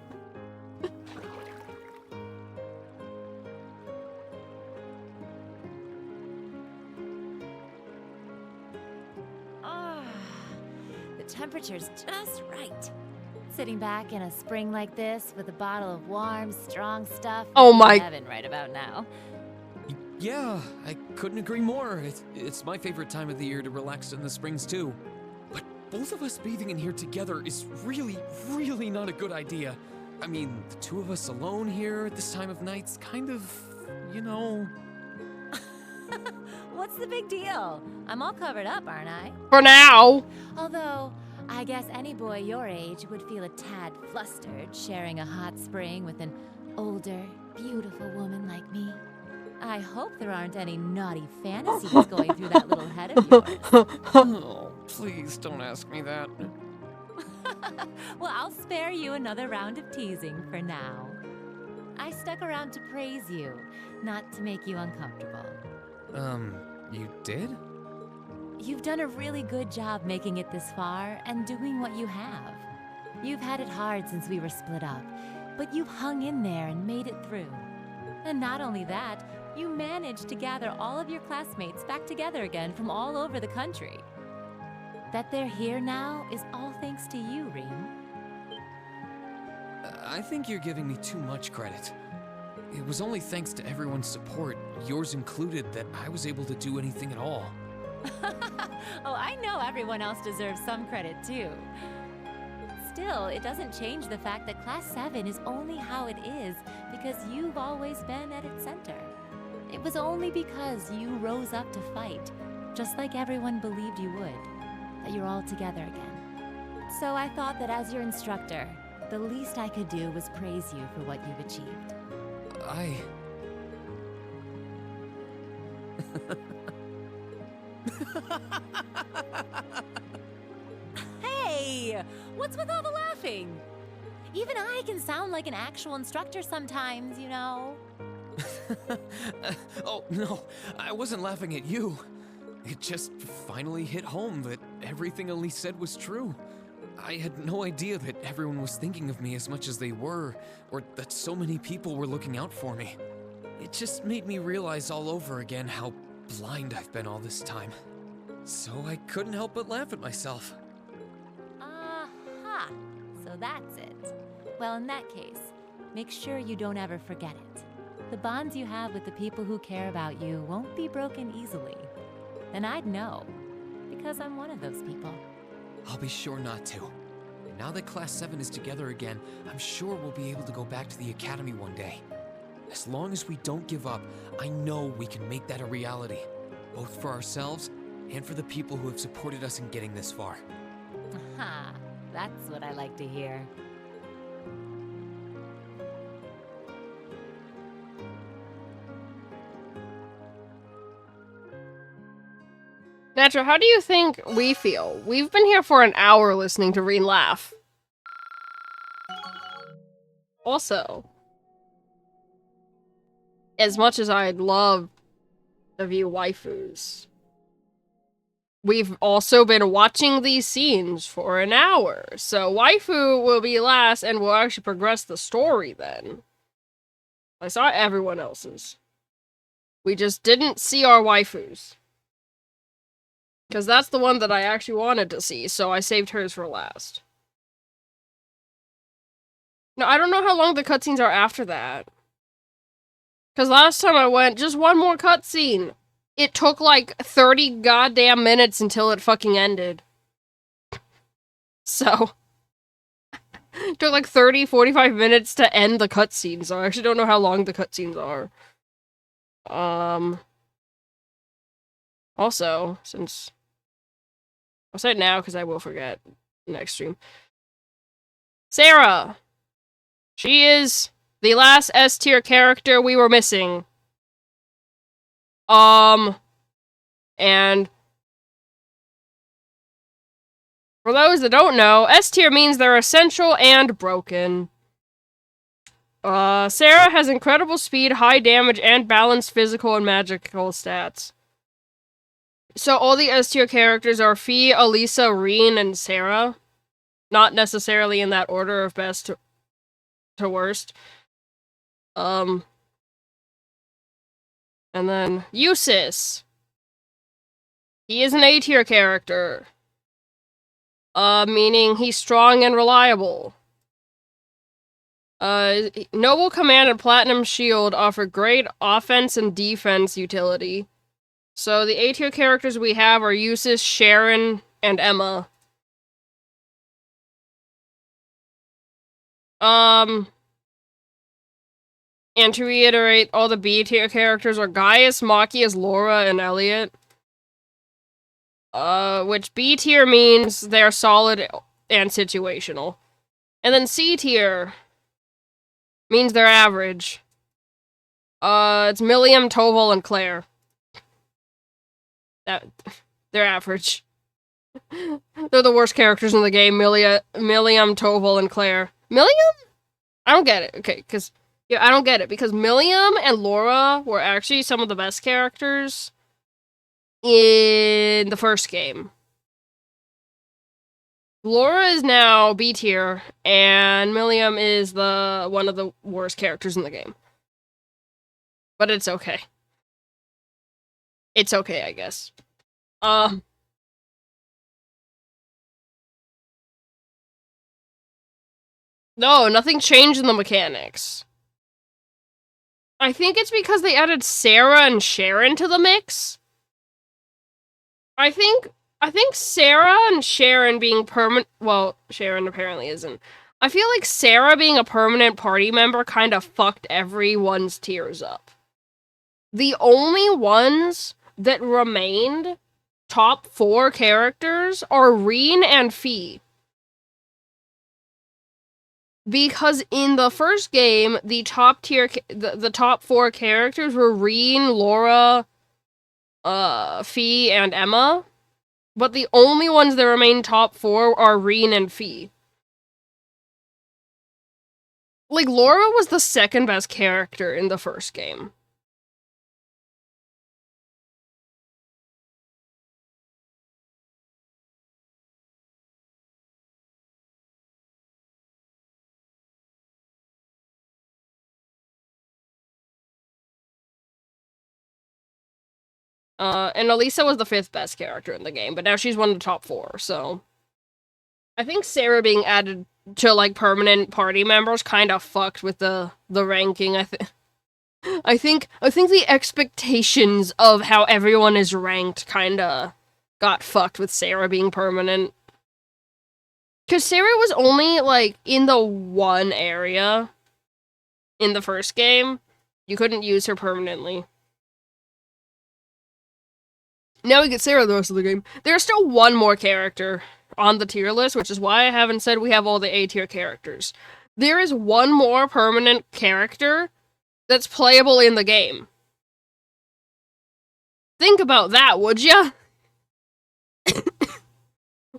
The temperature's just right. Sitting back in a spring like this with a bottle of warm, strong stuff. Oh my- Heaven right about now. Yeah, I couldn't agree more. It's my favorite time of the year to relax in the springs too. But both of us bathing in here together is really, really not a good idea. I mean, the two of us alone here at this time of night's kind of, you know... What's the big deal? I'm all covered up, aren't I? For now! Although, I guess any boy your age would feel a tad flustered sharing a hot spring with an older, beautiful woman like me. I hope there aren't any naughty fantasies going through that little head of yours. Oh, please don't ask me that. Well, I'll spare you another round of teasing for now. I stuck around to praise you, not to make you uncomfortable. You did? You've done a really good job making it this far and doing what you have. You've had it hard since we were split up, but you've hung in there and made it through. And not only that, you managed to gather all of your classmates back together again from all over the country. That they're here now is all thanks to you, Reem. I think you're giving me too much credit. It was only thanks to everyone's support, yours included, that I was able to do anything at all. Oh, I know everyone else deserves some credit too. Still, it doesn't change the fact that Class 7 is only how it is because you've always been at its center. It was only because you rose up to fight, just like everyone believed you would, that you're all together again. So I thought that as your instructor, the least I could do was praise you for what you've achieved. Hey! What's with all the laughing? Even I can sound like an actual instructor sometimes, you know. Oh, no, I wasn't laughing at you. It just finally hit home that everything Elise said was true. I had no idea that everyone was thinking of me as much as they were, or that so many people were looking out for me. It just made me realize all over again how blind I've been all this time. So I couldn't help but laugh at myself. Aha! So that's it. Well, in that case, make sure you don't ever forget it. The bonds you have with the people who care about you won't be broken easily. And I'd know, because I'm one of those people. I'll be sure not to. And now that Class 7 is together again, I'm sure we'll be able to go back to the Academy one day. As long as we don't give up, I know we can make that a reality. Both for ourselves and for the people who have supported us in getting this far. Aha! That's what I like to hear. Natra, how do you think we feel? We've been here for an hour listening to Reen laugh. Also, as much as I'd love to view waifus, we've also been watching these scenes for an hour. So waifu will be last and we'll actually progress the story then. I saw everyone else's. We just didn't see our waifus. Because that's the one that I actually wanted to see, so I saved hers for last. No, I don't know how long the cutscenes are after that. Because last time I went, just one more cutscene. It took like 30 goddamn minutes until it fucking ended. So, it took like 30, 45 minutes to end the cutscene, so I actually don't know how long the cutscenes are. Also, since... I'll say it now because I will forget next stream. Sarah! She is the last S-tier character we were missing. And for those that don't know, S-tier means they're essential and broken. Sarah has incredible speed, high damage, and balanced physical and magical stats. So all the S-tier characters are Fee, Elisa, Reen, and Sarah. Not necessarily in that order of best to worst. And then Eustace. He is an A-tier character. Meaning he's strong and reliable. Noble Command and Platinum Shield offer great offense and defense utility. So the A-tier characters we have are Eustace, Sharon, and Emma. And to reiterate, all the B-tier characters are Gaius, Machias, Laura, and Elliot. Which B-tier means they're solid and situational. And then C-tier means they're average. It's Milliam, Toval, and Claire. They're average. They're the worst characters in the game, Milliam, Toval, and Claire. Milliam? I don't get it. Okay, because... Yeah, I don't get it, because Milliam and Laura were actually some of the best characters in the first game. Laura is now B tier, and Milliam is one of the worst characters in the game. But it's okay. It's okay, I guess. No, nothing changed in the mechanics. I think it's because they added Sarah and Sharon to the mix. I think Sarah and Sharon being permanent... Well, Sharon apparently isn't. I feel like Sarah being a permanent party member kind of fucked everyone's tiers up. The only ones that remained top 4 characters are Reen and Fee. Because in the first game, the top tier, the top 4 characters were Reen, Laura, Fee, and Emma. But the only ones that remain top 4 are Reen and Fee. Like, Laura was the second best character in the first game. And Elisa was the 5th best character in the game, but now she's one of the top 4, so... I think Sarah being added to, like, permanent party members kind of fucked with the ranking, I think the expectations of how everyone is ranked kinda got fucked with Sarah being permanent. Because Sarah was only, like, in the one area in the first game. You couldn't use her permanently. Now we get Sarah the rest of the game. There's still one more character on the tier list, which is why I haven't said we have all the A-tier characters. There is one more permanent character that's playable in the game. Think about that, would ya?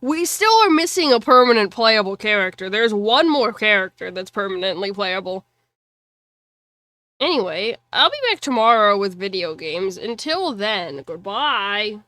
We still are missing a permanent playable character. There's one more character that's permanently playable. Anyway, I'll be back tomorrow with video games. Until then, goodbye.